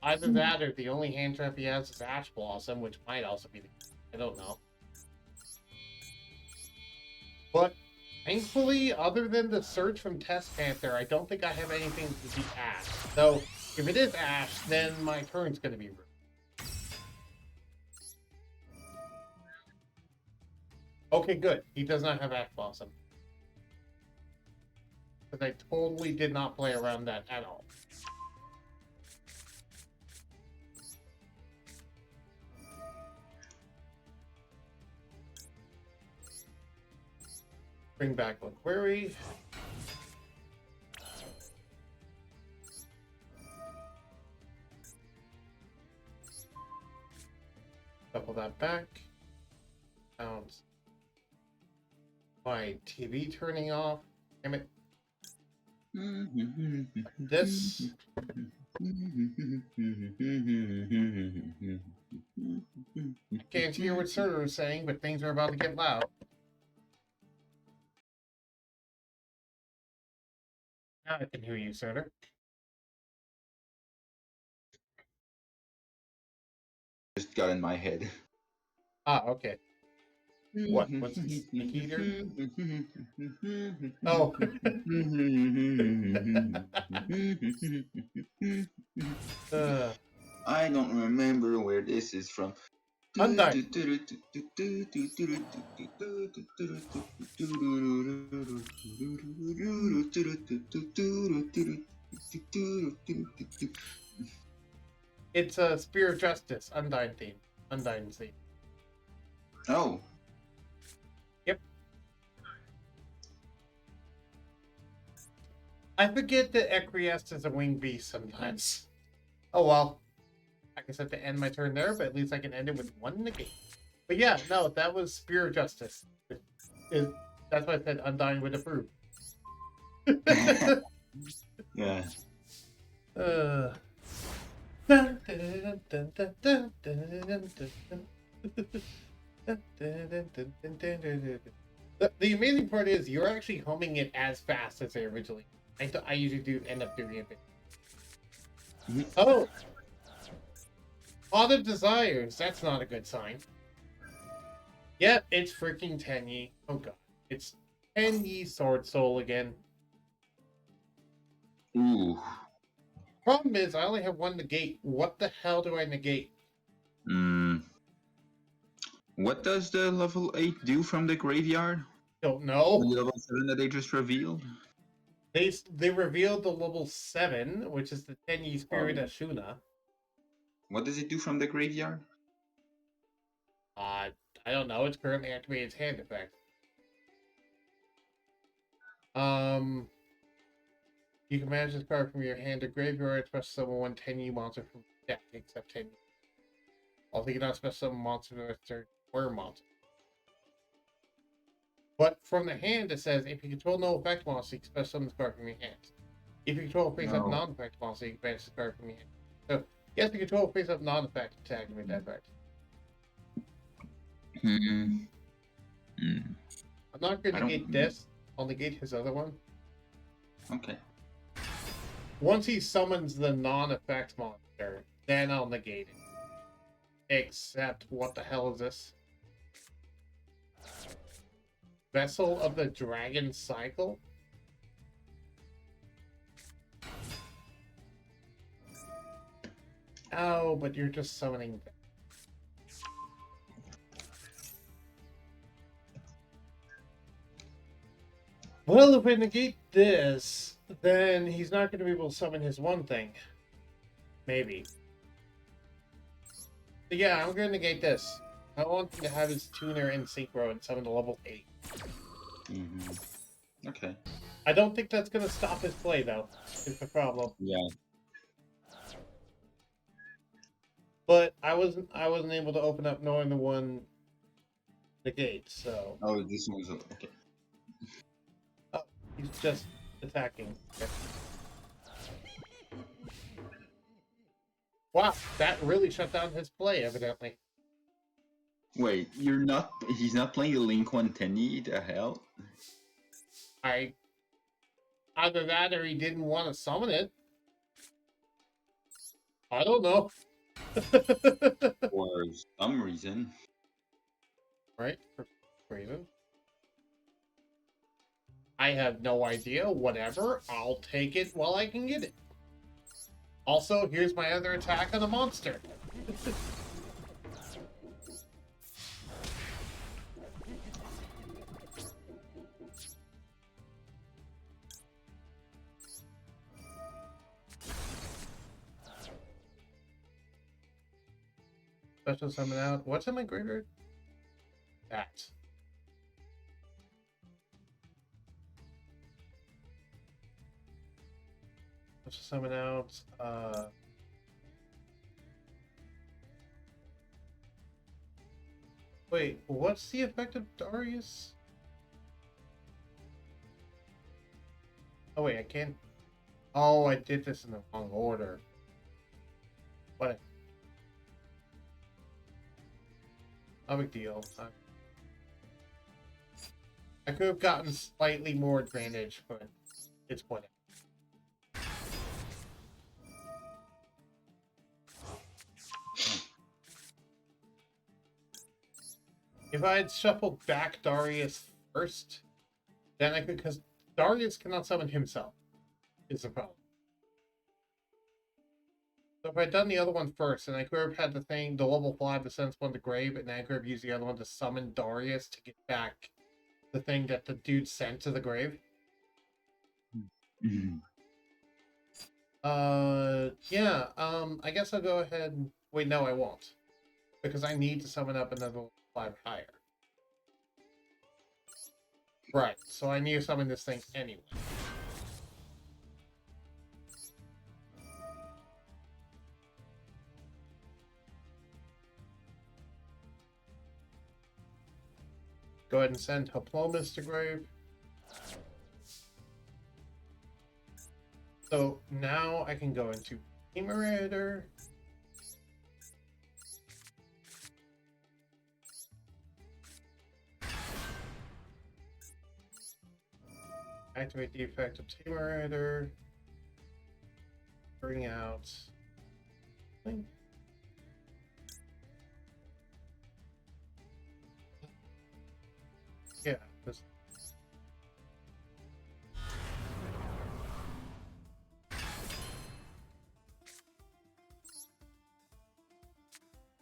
Either that or the only hand trap he has is Ash Blossom, which might also be the case. I don't know. But thankfully, other than the search from Test Panther, I don't think I have anything to be Ash. So if it is Ash, then my turn's going to be ruined. Okay, good. He does not have Ash Blossom. Because I totally did not play around that at all. Bring back one query. Couple that back. Sounds. My TV turning off. Damn it. This. Can't hear what Surtur is saying, but things are about to get loud. Now I can hear you, Surtur. Just got in my head. Ah, okay. What? What's the Snake Eater? Oh. I don't remember where this is from. Undyne. It's a Spear of Justice, Undyne theme. Undyne theme. Oh. Yep. I forget that Ecriest is a winged beast sometimes. Oh well. I guess I have to end my turn there, but at least I can end it with one negate. But yeah, no, that was Spear of Justice. That's why I said Undying would approve. Yeah. The amazing part is you're actually homing it as fast as I originally. I usually end up doing it. Oh, Pot of Desires. That's not a good sign. Yep, it's freaking Tenyi. Oh god, it's Tenyi Sword Soul again. Ooh. Problem is, I only have one negate. What the hell do I negate? What does the level 8 do from the graveyard? Don't know. The level 7 that they just revealed? They revealed the level 7, which is the Tenyi Spirit Ashuna. What does it do from the graveyard? I don't know. It's currently activated its hand effect. You can manage this card from your hand to graveyard, special summon one Tenyi monster from deck, except Tenyi. Also, you cannot special summon monster or monster. But from the hand, it says if you control no effect monster, you can special summon this card from your hand. If you control a face-up non-effect monster, you can banish this card from your hand. So, you have to control a face-up non-effect to activate that effect. I'm not going to negate this. I'll negate his other one. Okay. Once he summons the non-effect monster, then I'll negate it. Except, what the hell is this? Vessel of the Dragon Cycle? Oh, but you're just summoning them. Well, if I negate this, then he's not going to be able to summon his one thing. Maybe. So yeah, I'm going to negate this. I want him to have his tuner and synchro and summon to level 8. Okay. I don't think that's going to stop his play, though. Is the problem. Yeah. But I wasn't able to open up knowing the one negate, so. Oh, this one's okay. Oh, he's just attacking. Okay. Wow, that really shut down his play, evidently. Wait, he's not playing the Link 110, the hell? Either that or he didn't want to summon it. I don't know. For some reason. Right? For some reason. I have no idea. Whatever. I'll take it while I can get it. Also, here's my other attack on the monster. Special summon out. What's in my graveyard? That. Special summon out. Wait, what's the effect of Darius? Oh wait, I can't. Oh, I did this in the wrong order. What? No big deal. I could have gotten slightly more advantage, but it's whatever. If I had shuffled back Darius first, then I could, because Darius cannot summon himself, is the problem. So if I'd done the other one first, and I could have had the level 5 that sends one to grave, and then I could have used the other one to summon Darius to get back the thing that the dude sent to the grave. Yeah, I guess I'll go ahead and... Wait, no, I won't. Because I need to summon up another 5 higher. Right, so I need to summon this thing anyway. Go ahead and send Hoplomus to grave. So now I can go into Tamer. Activate the effect of Tamer. Bring out. Yeah. This...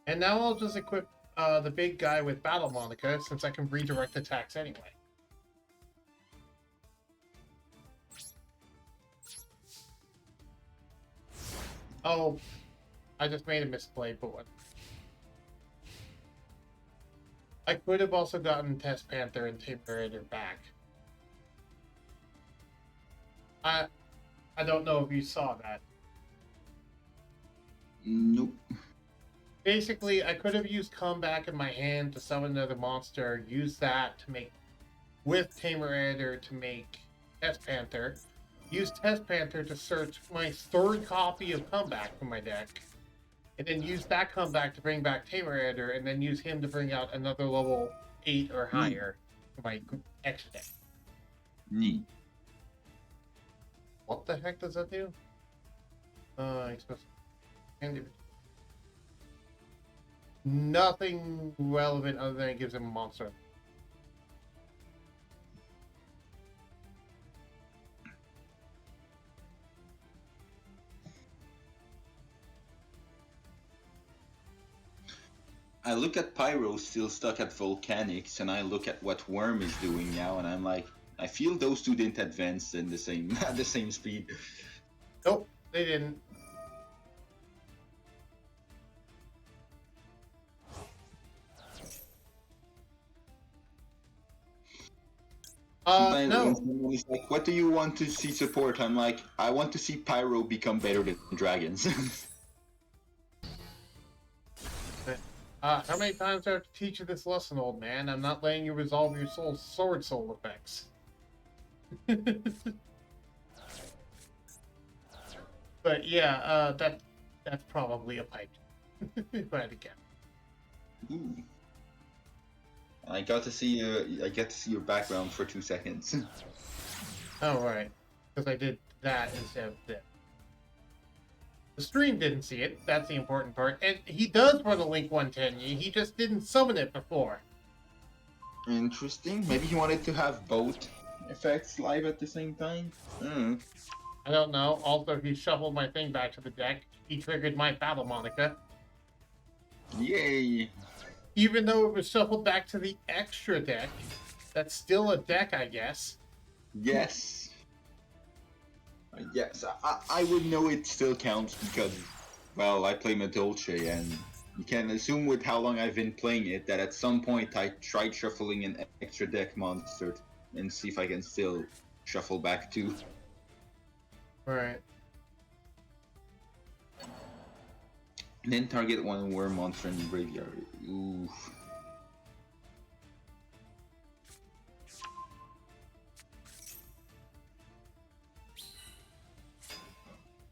And now I'll just equip the big guy with Battle Monica, since I can redirect attacks anyway. Oh, I just made a misplay, but what? I could have also gotten Test Panther and Tamer back. I don't know if you saw that. Nope. Basically, I could have used Comeback in my hand to summon another monster, use that to make, with Tamer to make Test Panther, use Test Panther to search my third copy of Comeback from my deck, and then use that Comeback to bring back Tamer and then use him to bring out another level 8 or higher for my extra deck. Neat. What the heck does that do? Nothing relevant other than it gives him a monster. I look at Pyro still stuck at Volcanics, and I look at what Worm is doing now, and I'm like, I feel those two didn't advance in the same at the same speed. Nope, they didn't. Sometimes No. when someone is like, what do you want to see support? I'm like, I want to see Pyro become better than dragons. How many times do I have to teach you this lesson, old man? I'm not letting you resolve your sword soul effects. But yeah, that's probably a pipe. If I had to guess. Ooh. I get to see your background for 2 seconds. Oh right, because I did that instead of this. The stream didn't see it. That's the important part. And he does run a Link 110. He just didn't summon it before. Interesting. Maybe he wanted to have both effects live at the same time. I don't know. Also, he shuffled my thing back to the deck. He triggered my Battle Monica. Yay! Even though it was shuffled back to the extra deck, that's still a deck, I guess. Yes. Yes, I would know it still counts because, well, I play Madolce, and you can assume with how long I've been playing it that at some point I tried shuffling an extra deck monster and see if I can still shuffle back too. Right. And then target one worm monster in the graveyard. Ooh.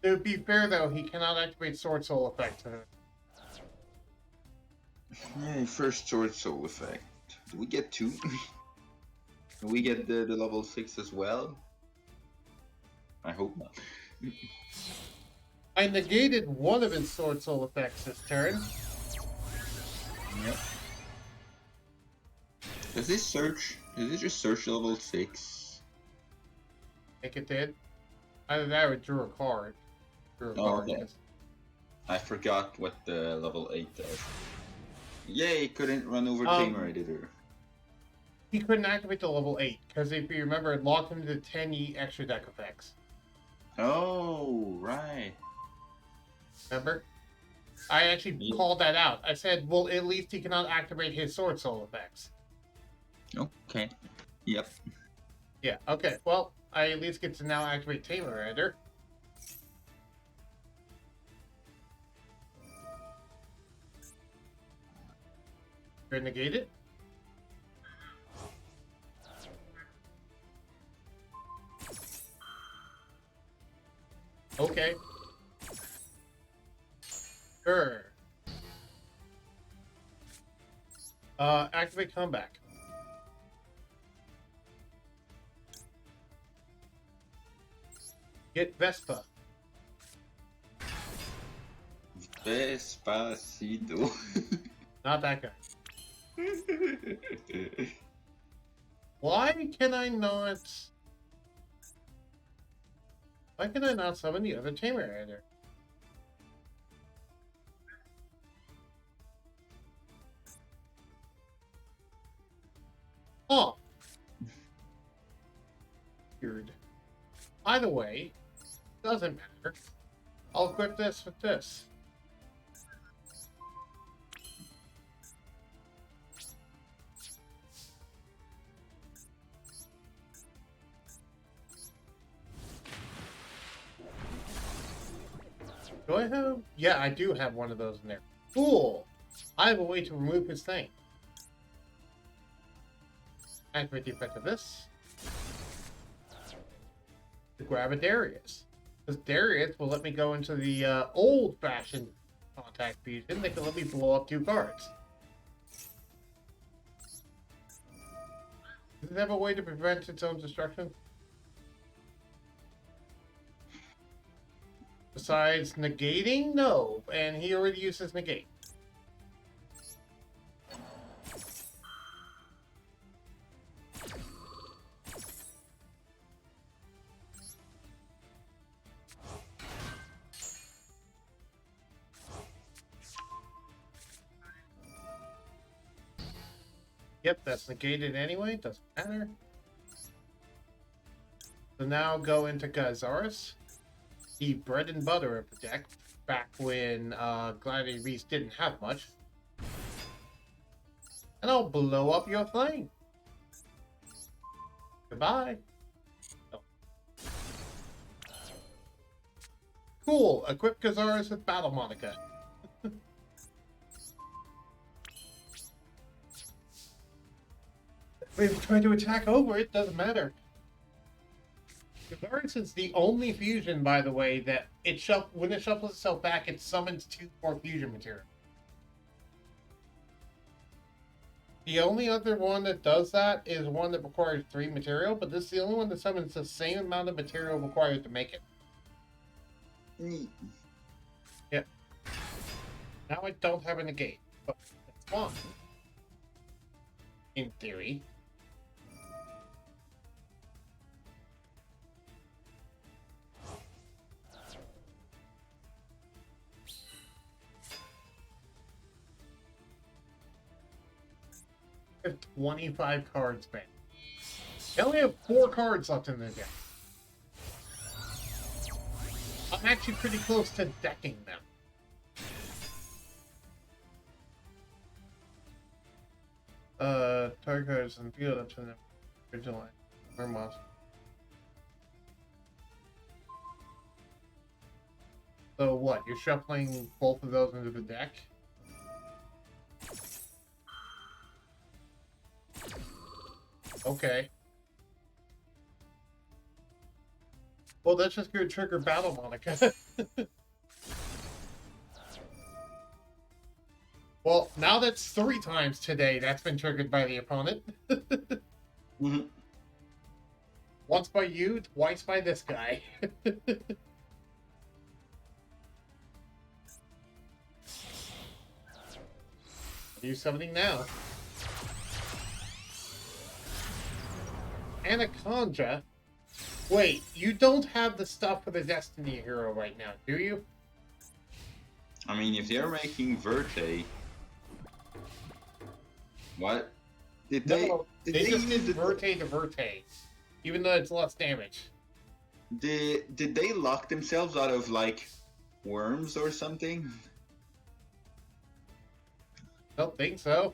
To be fair, though, he cannot activate Sword Soul effect. Yeah, first Sword Soul effect. Do we get 2? Do we get the level 6 as well? I hope not. I negated one of his Sword Soul effects this turn. Yep. Does this search? Does it just search level 6? I think it did. Either that or drew a card. Okay. Yes. I forgot what the level 8 does. Yay, couldn't run over Tamer editor. He couldn't activate the level 8, because if you remember, it locked him to 10 extra deck effects. Oh, right. Remember? I actually called that out. I said, well, at least he cannot activate his Sword Soul effects. Okay. Yep. Yeah, okay. Well, I at least get to now activate Tamer editor. You're negated? Sure. Activate comeback. Get Vespa. Despacito. Not that guy. Why can I not... Why can I not summon the other tamer either? Oh. Weird. Either way, doesn't matter. I'll equip this with this. Do I have... Yeah, I do have one of those in there. Cool! I have a way to remove his thing. Activate the effect of this. To grab a Darius. Because Darius will let me go into the old-fashioned contact fusion. They can let me blow up 2 cards. Does it have a way to prevent its own destruction? Besides negating? No. And he already uses negate. Yep, that's negated anyway. Doesn't matter. So now go into Gazaris. The bread and butter of the deck. Back when Gladiator Beast didn't have much. And I'll blow up your flame. Goodbye. Oh. Cool. Equip Gazaris with Battle Monica. If you try to attack over it, doesn't matter. Gazaris is the only fusion, by the way, that when it shuffles itself back, it summons 2 more fusion material. The only other one that does that is one that requires 3 material, but this is the only one that summons the same amount of material required to make it. Neat. Yep. Now I don't have a negate, but that's fine. In theory. I have 25 cards back. I only have 4 cards left in the deck. I'm actually pretty close to decking them. Target cards and field up to the original line. Vermont. So what? You're shuffling both of those into the deck? Okay. Well, that's just gonna trigger Battle Monica. Well, now that's 3 times today that's been triggered by the opponent. Mm-hmm. Once by you, twice by this guy. Do something now. Anaconda? Wait, you don't have the stuff for the Destiny Hero right now, do you? I mean, if they're making Verte... What? Did they... No, did they just did use the- Verte to Verte. Even though it's less damage. Did they lock themselves out of, like, worms or something? Don't think so.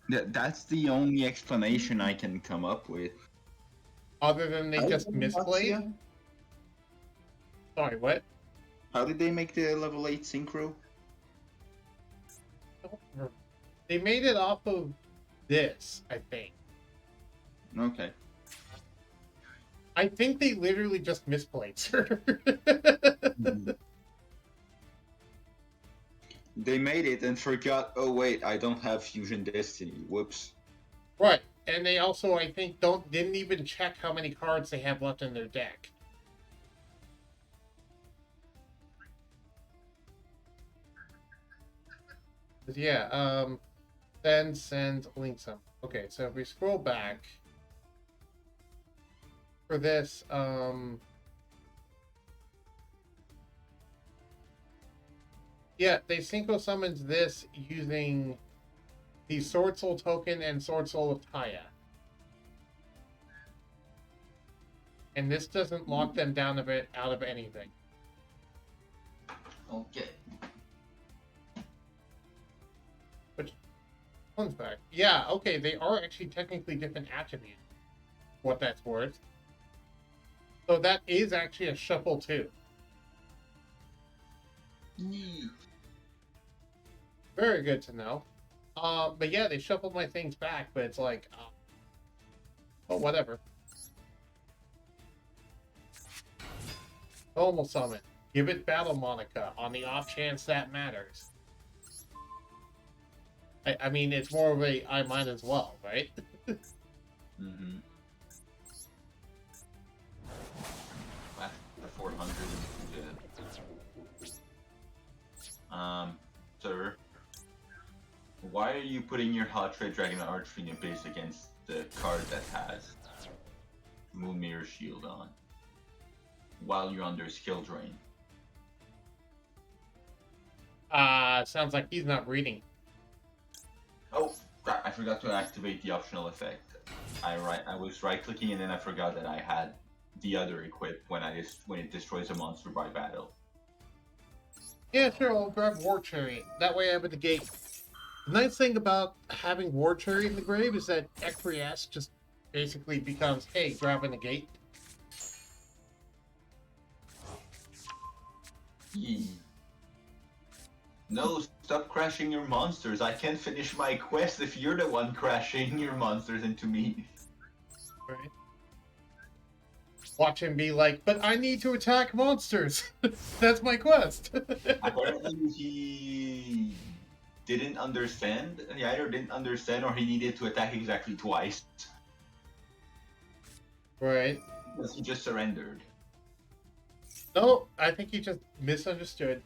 That's the only explanation I can come up with. Other than they just misplayed? Luxia? Sorry, what? How did they make the level 8 synchro? They made it off of this, I think. Okay. I think they literally just misplayed, sir. they made it and forgot, oh wait, I don't have Fusion Destiny. Whoops. Right. And they also, I think, didn't even check how many cards they have left in their deck. But yeah, then send link some. Okay, so if we scroll back for this, yeah, they synchro summons this using the Sword Soul token and Sword Soul of Taya. And this doesn't lock them down a bit out of anything. Okay. Which, fun fact. Yeah, okay, they are actually technically different attributes. What that's worth. So that is actually a shuffle too. Neat. Very good to know. But yeah, they shuffled my things back, but it's like, oh, whatever. Normal summon. Give it Battle Monica on the off chance that matters. I mean, it's more of a I might as well, right? Mm-hmm. The 400. Sir, why are you putting your Hot Red Dragon Archfiend base against the card that has Moon Mirror Shield on while you're under skill drain? Sounds like he's not reading. Oh, crap, I forgot to activate the optional effect. I was right clicking and then I forgot that I had the other equipped when it destroys a monster by battle. Yeah, sure, I'll grab War Cherry. That way I have it negate. The nice thing about having War Cherry in the grave is that X3S just basically becomes, hey, grab a negate. No, stop crashing your monsters. I can't finish my quest if you're the one crashing your monsters into me. Right. Watch him be like, but I need to attack monsters. That's my quest. Apparently he didn't understand. He either didn't understand or he needed to attack exactly twice. Right. Because he just surrendered. No, I think he just misunderstood.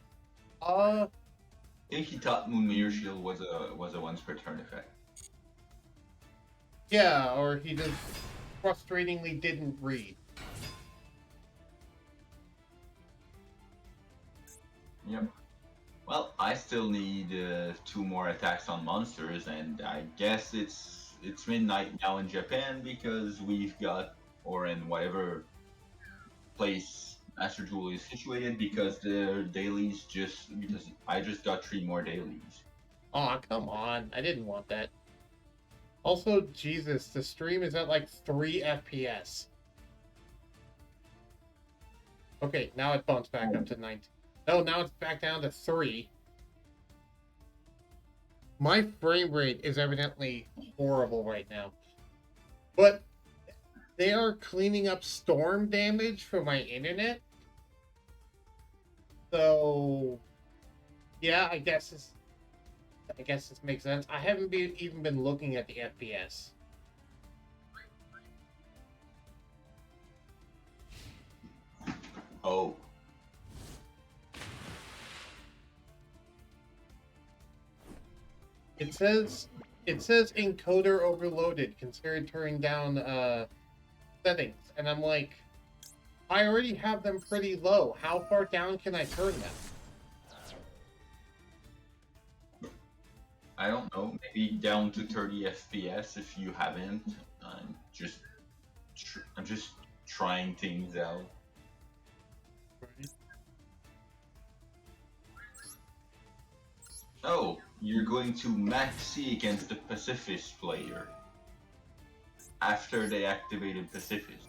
I think he thought Moon Mirror Shield was a once per turn effect. Yeah, or he just frustratingly didn't read. Yep. Well, I still need 2 more attacks on monsters, and I guess it's midnight now in Japan because we've got, or in whatever place Master Duel is situated, because their dailies because I just got 3 more dailies. Aw, come on. I didn't want that. Also, Jesus, the stream is at like 3 FPS. Okay, now it bumps back up to 19. No, now it's back down to 3. My frame rate is evidently horrible right now. But they are cleaning up storm damage for my internet. So, yeah, I guess this makes sense. I haven't even been looking at the FPS. Oh. It says encoder overloaded. Consider turning down settings, and I'm like, I already have them pretty low. How far down can I turn them? I don't know, maybe down to 30 FPS if you haven't. I'm just trying things out. Oh, you're going to max C against the pacifist player after they activated pacifist.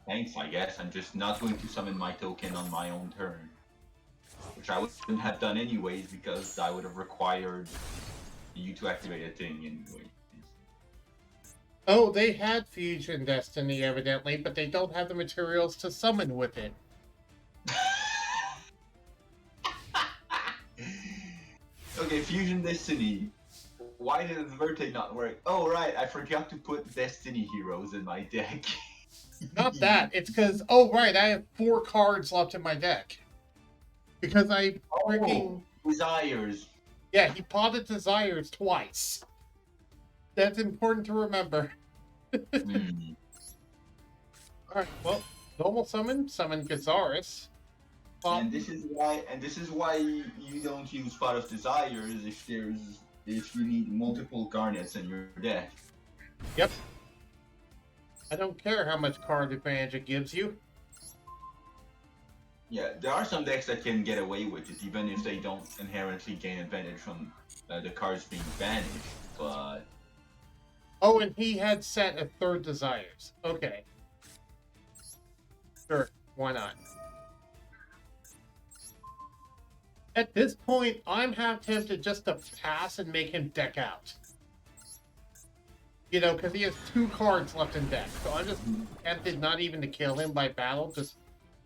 Thanks, I guess. I'm just not going to summon my token on my own turn. Which I wouldn't have done anyways, because I would have required you to activate a thing anyway. Oh, they had Fusion Destiny, evidently, but they don't have the materials to summon with it. Okay, Fusion Destiny. Why did Verte not work? Oh right, I forgot to put Destiny heroes in my deck. Not that. It's because, oh, right, I have 4 cards left in my deck. Because I freaking... Desires. Yeah, he potted Desires twice. That's important to remember. Mm. Alright, well, normal summon Gazaris. And this is why you don't use Pot of Desires if you need multiple Garnets in your deck. Yep. I don't care how much card advantage it gives you. Yeah, there are some decks that can get away with it, even if they don't inherently gain advantage from the cards being banished. But oh, and he had set a 3rd Desires. Okay. Sure, why not? At this point, I'm half tempted just to pass and make him deck out. You know, because he has 2 cards left in deck. So I'm just tempted not even to kill him by battle, just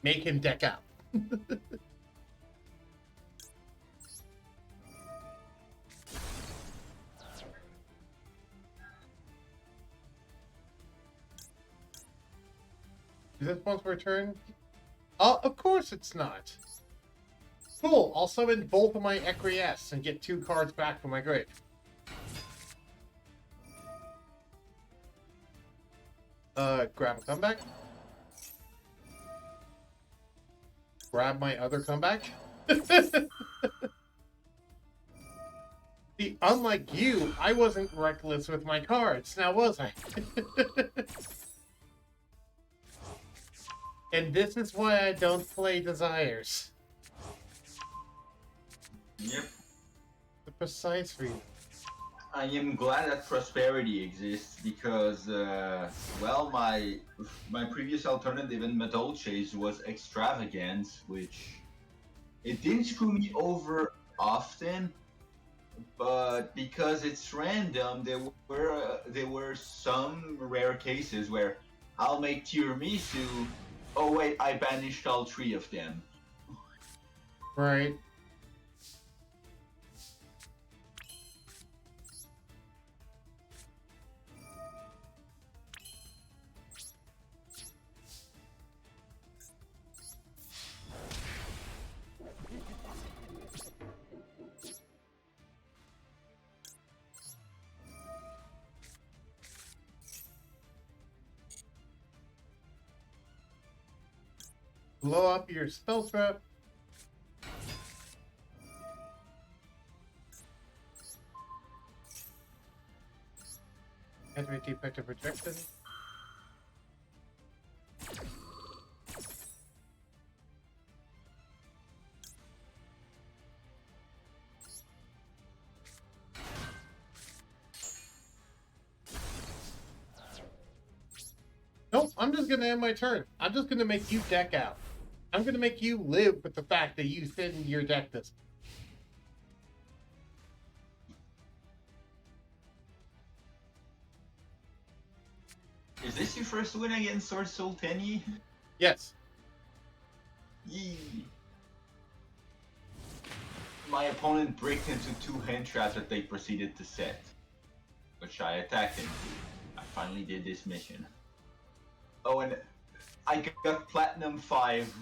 make him deck out. Is this once per turn? Of course it's not. Cool, I'll summon both of my Ecriess and get 2 cards back from my grave. Grab a comeback. Grab my other comeback. See, unlike you, I wasn't reckless with my cards, now was I? And this is why I don't play Desires. yep, The precise reason. I am glad that Prosperity exists because, well, my previous alternative in Metal Chase was Extravagance, which it didn't screw me over often, but because it's random, there were some rare cases where I'll make Tiramisu. Oh wait, I banished all 3 of them. Right. Blow up your spell trap. Activate defective projection. Nope, I'm just gonna end my turn. I'm just gonna make you deck out. I'm gonna make you live with the fact that you thin your deck this. Is this your first win against Sword Soul Tenny? Yes. Yee. My opponent bricked into 2 hand traps that they proceeded to set, which I attacked into. I finally did this mission. Oh, and I got Platinum 5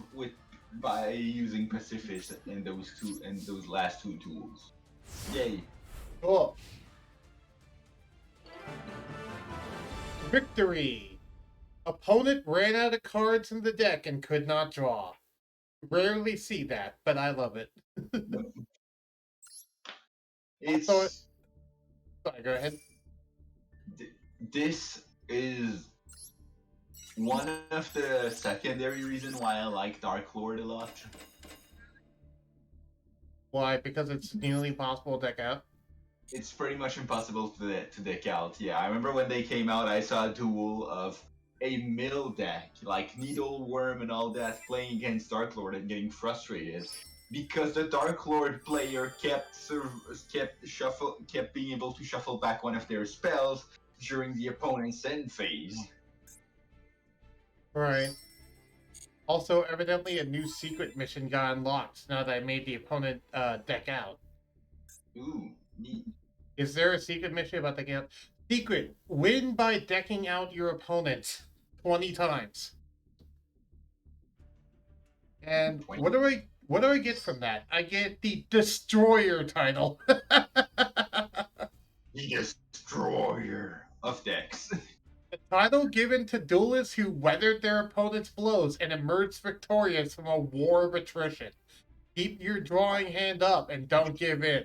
by using Pacifist in those last 2 tools. Yay. Cool. Victory! Opponent ran out of cards in the deck and could not draw. Rarely see that, but I love it. It's Also, sorry, go ahead. This is one of the secondary reasons why I like Dark Lord a lot. Why? Because it's nearly impossible to deck out? It's pretty much impossible to deck out. Yeah, I remember when they came out, I saw a duel of a mill deck, like Needle Worm and all that, playing against Dark Lord and getting frustrated because the Dark Lord player kept being able to shuffle back one of their spells during the opponent's end phase. Right. Also, evidently a new secret mission got unlocked now that I made the opponent deck out. Ooh, neat. Is there a secret mission about the game? Secret: win by decking out your opponent 20 times. And 20. what do I get from that? I get the Destroyer title. The destroyer of decks. The title given to duelists who weathered their opponent's blows and emerged victorious from a war of attrition. Keep your drawing hand up and don't give in.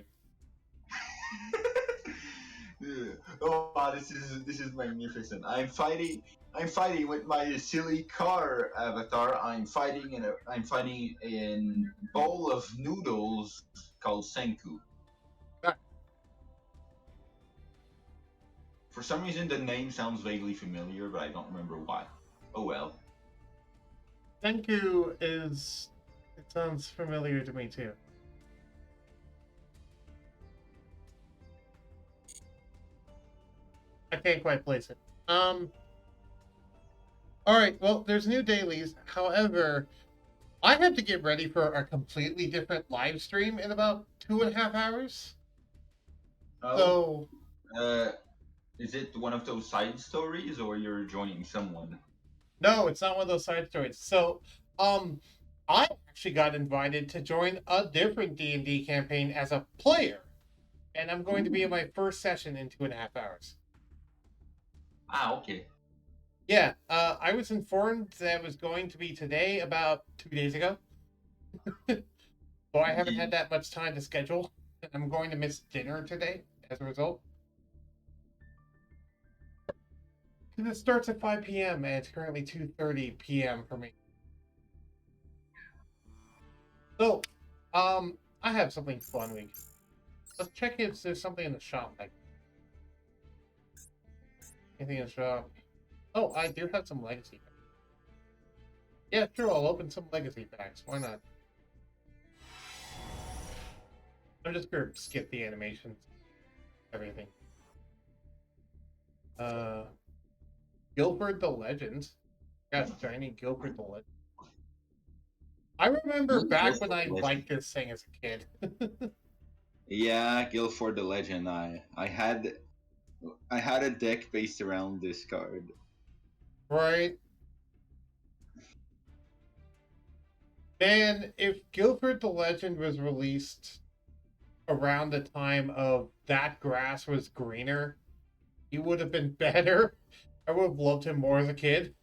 Oh, wow, this is magnificent. I'm fighting with my silly car avatar. I'm fighting in bowl of noodles called Senku. Ah. For some reason, the name sounds vaguely familiar, but I don't remember why. Oh well. Senku is. It sounds familiar to me too. I can't quite place it. Alright, well, there's new dailies. However, I have to get ready for a completely different live stream in about 2.5 hours. Oh. So, Is it one of those side stories, or you're joining someone? no, it's not one of those side stories. So, I actually got invited to join a different D&D campaign as a player. And I'm going to be in my first session in 2.5 hours. Ah, okay. Yeah, I was informed that it was going to be today about 2 days ago. So I haven't had that much time to schedule. I'm going to miss dinner today as a result. Because it starts at 5 p.m. and it's currently 2:30 p.m. for me. So, I have something fun we can. Let's check if there's something in the shop. Like anything in the shop. Oh, I do have some legacy packs. Yeah, sure, I'll open some legacy packs. Why not? I'm just gonna skip the animations. Everything. Guilford the Legend. Got shiny Guilford the Legend. I remember back when I liked this thing as a kid. Yeah, Guilford the Legend. I had a deck based around this card. Right? Man, if Guilford the Legend was released around the time of That Grass Was Greener, he would have been better. I would have loved him more as a kid.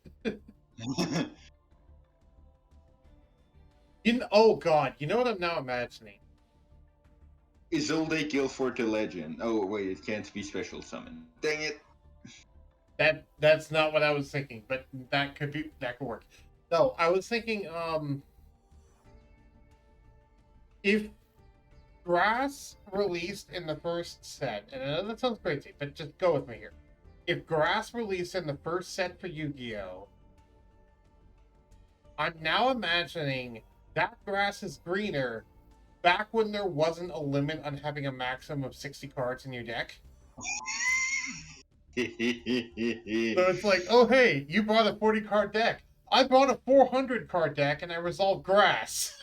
Oh god, you know what I'm now imagining? Isolde Guilford the Legend. Oh wait, it can't be special summon. Dang it. That's not what I was thinking, but that could work. No, I was thinking if Grass released in the first set, and I know that sounds crazy, but just go with me here. If Grass released in the first set for Yu-Gi-Oh, I'm now imagining That Grass Is Greener back when there wasn't a limit on having a maximum of 60 cards in your deck. So it's like, oh hey, you brought a 40-card deck. I brought a 400-card deck and I resolved Grass.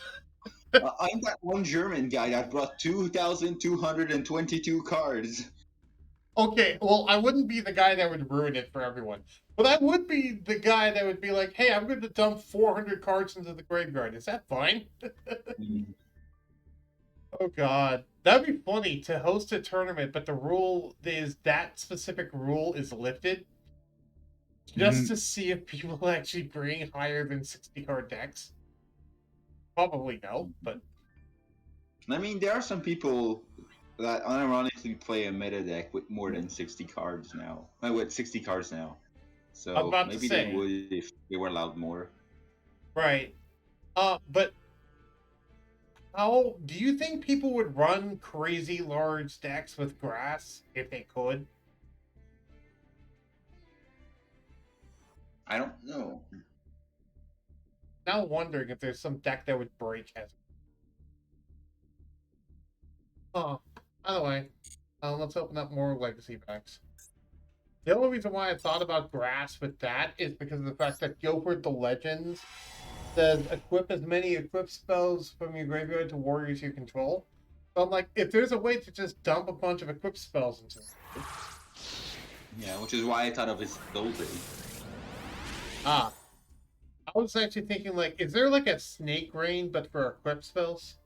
I'm that one German guy that brought 2,222 cards. Okay, well, I wouldn't be the guy that would ruin it for everyone. But I would be the guy that would be like, hey, I'm going to dump 400 cards into the graveyard. Is that fine? Oh, God. That'd be funny to host a tournament, but the rule is that specific rule is lifted just to see if people actually bring higher than 60 card decks. Probably no, but. I mean, there are some people that unironically play a meta deck with more than 60 cards now. With 60 cards now. So maybe they would if they were allowed more. Right. But how do you think people would run crazy large decks with Grass if they could? I don't know. Now wondering if there's some deck that would break as. Either way, let's open up more legacy packs. The only reason why I thought about Grass with that is because of the fact that Guilford the Legends says equip as many equip spells from your graveyard to warriors you control. But like, if there's a way to just dump a bunch of equip spells into it. Yeah, which is why I thought of his building. Ah. I was actually thinking, like, is there like a snake rain but for equip spells?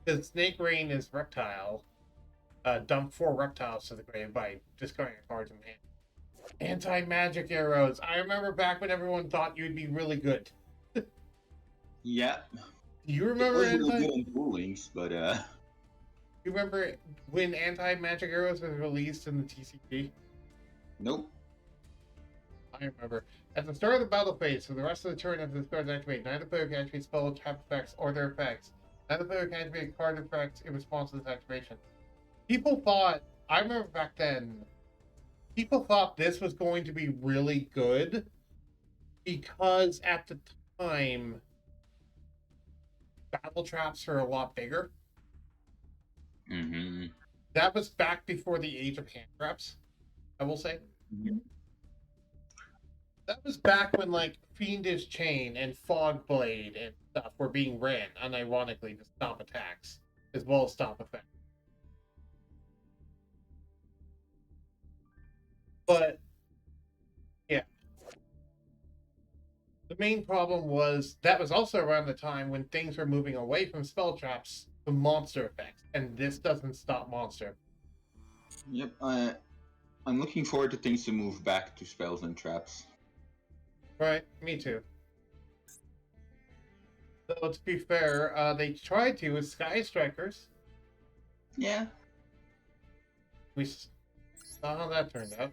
Because snake rain is reptile. Dump 4 reptiles to the grave by discarding a card in hand. Anti-magic arrows. I remember back when everyone thought you'd be really good. Yeah. Do you It remember was really good on Duel Links, but You remember when anti-magic arrows was released in the TCG? nope. I remember. At the start of the battle phase, for the rest of the turn after the card is activated, neither player can activate spell, tap effects, or their effects. Neither player can activate card effects in response to this activation. People thought, I remember back then, people thought this was going to be really good because at the time, battle traps were a lot bigger. Mm-hmm. That was back before the age of hand traps, I will say. Mm-hmm. That was back when like Fiendish Chain and Fog Blade and stuff were being ran unironically to stop attacks as well as stop effects. But yeah. The main problem was that was also around the time when things were moving away from spell traps to monster effects, and this doesn't stop monster. Yep. I'm looking forward to things to move back to spells and traps. Right, me too. Though to be fair, they tried to with Sky Strikers. Yeah. We saw how that turned out.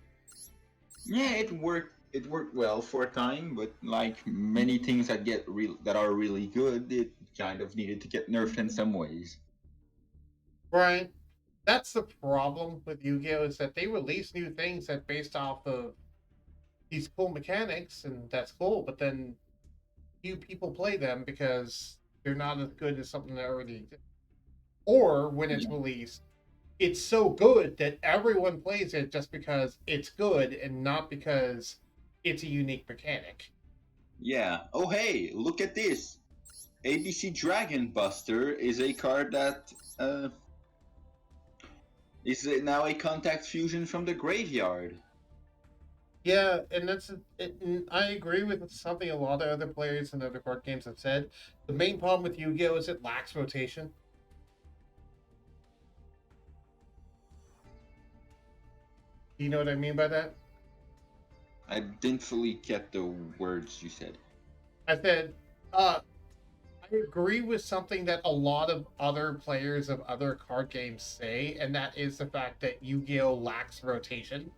Yeah, it worked. It worked well for a time, but like many things that are really good, it kind of needed to get nerfed in some ways. Right. That's the problem with Yu-Gi-Oh! Is that they release new things that based off of these cool mechanics, and that's cool, but then few people play them because they're not as good as something that already exists. Or when it's Yeah. released, it's so good that everyone plays it just because it's good and not because it's a unique mechanic. Yeah. Oh hey, look at this. ABC Dragon Buster is a card that is now a contact fusion from the graveyard. Yeah, and I agree with something a lot of other players and other card games have said. The main problem with Yu-Gi-Oh is it lacks rotation. Do you know what I mean by that? I didn't fully get the words you said. I said, I agree with something that a lot of other players of other card games say, and that is the fact that Yu-Gi-Oh lacks rotation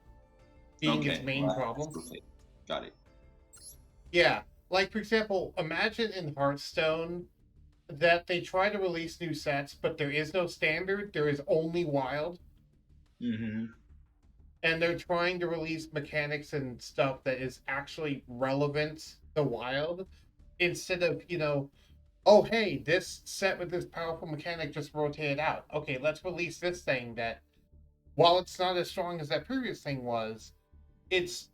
being its main problem. Okay. Got it. Yeah, like for example, imagine in Hearthstone that they try to release new sets, but there is no standard. There is only wild, Mm-hmm. and they're trying to release mechanics and stuff that is actually relevant to wild instead of oh hey, this set with this powerful mechanic just rotated out. Okay, let's release this thing that, while it's not as strong as that previous thing was, it's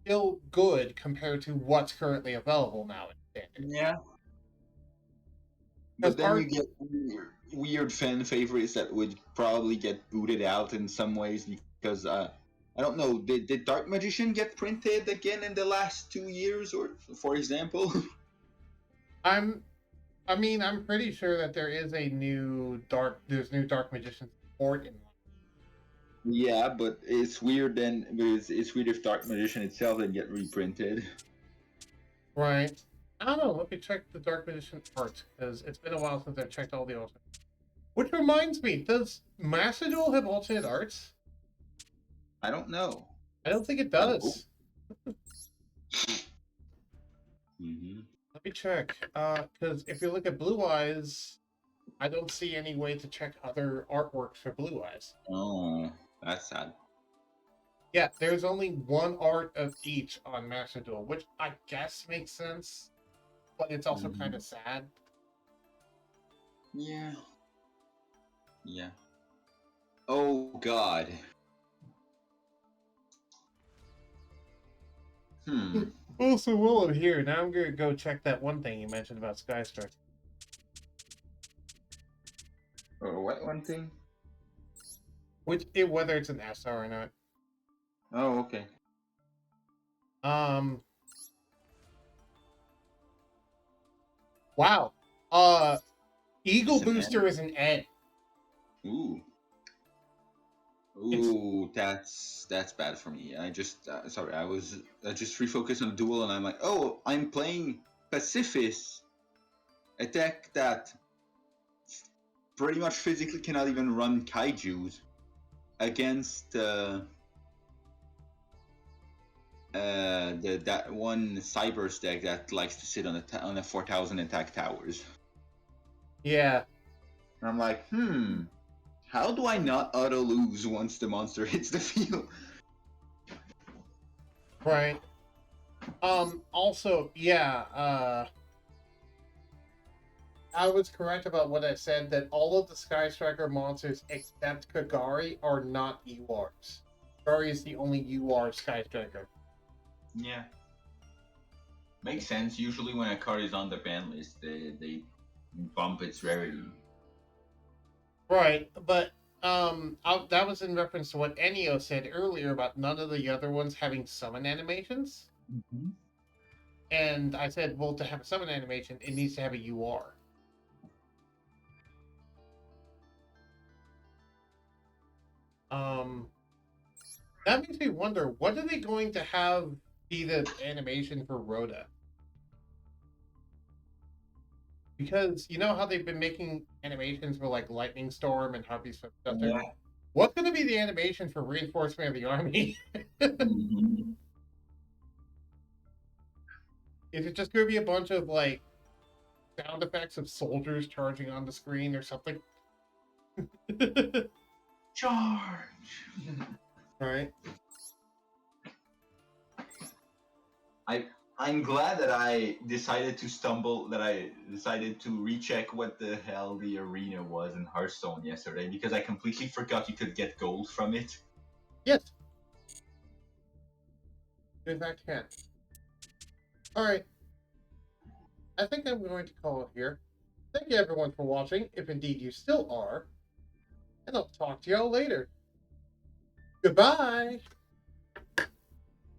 still good compared to what's currently available now in standard. Yeah. But then you get weird fan favorites that would probably get booted out in some ways because I don't know. Did Dark Magician get printed again in the last 2 years, or for example? I'm pretty sure that there's new Dark Magician support in. Yeah, but it's weird then because it's weird if Dark Magician itself didn't get reprinted. Right. I don't know. Let me check the Dark Magician art because it's been a while since I've checked all the alternate. Which reminds me, does Master Duel have alternate arts? I don't know. I don't think it does. Mm-hmm. Let me check. Because if you look at Blue Eyes, I don't see any way to check other artworks for Blue Eyes. Oh, that's sad. Yeah, there's only one art of each on Master Duel, which I guess makes sense, but it's also kind of sad. Yeah. Yeah. Oh God. Also, while I'm here, now I'm gonna go check that one thing you mentioned about Skystar. Or what one thing? Whether it's an SR or not. Oh, okay. Wow. Eagle It's an Booster is an N. Ooh. It's Ooh, that's bad for me. I just sorry, I was just refocused on Duel, and I'm like, oh, I'm playing Pacifist, a deck that pretty much physically cannot even run Kaiju's against that one Cybers deck that likes to sit on a 4,000 attack towers. yeah. And I'm like, how do I not auto lose once the monster hits the field? Right. Also, yeah, I was correct about what I said, that all of the Sky Striker monsters except Kagari are not URs. Kagari is the only UR Sky Striker. Yeah. Makes sense. Usually when a card is on the ban list, they bump its rarity. Right, but that was in reference to what Ennio said earlier about none of the other ones having summon animations. Mm-hmm. And I said, well, to have a summon animation, it needs to have a UR. That makes me wonder, what are they going to have be the animation for Rhoda? Because you know how they've been making animations for like Lightning Storm and Harpy's stuff. Yeah. What's going to be the animation for Reinforcement of the Army? Mm-hmm. Is it just going to be a bunch of like sound effects of soldiers charging on the screen or something? Charge! Right. I'm glad that I decided to recheck what the hell the arena was in Hearthstone yesterday, because I completely forgot you could get gold from it. Yes. In fact, can. All right. I think I'm going to call it here. Thank you everyone for watching, if indeed you still are. And I'll talk to y'all later. Goodbye!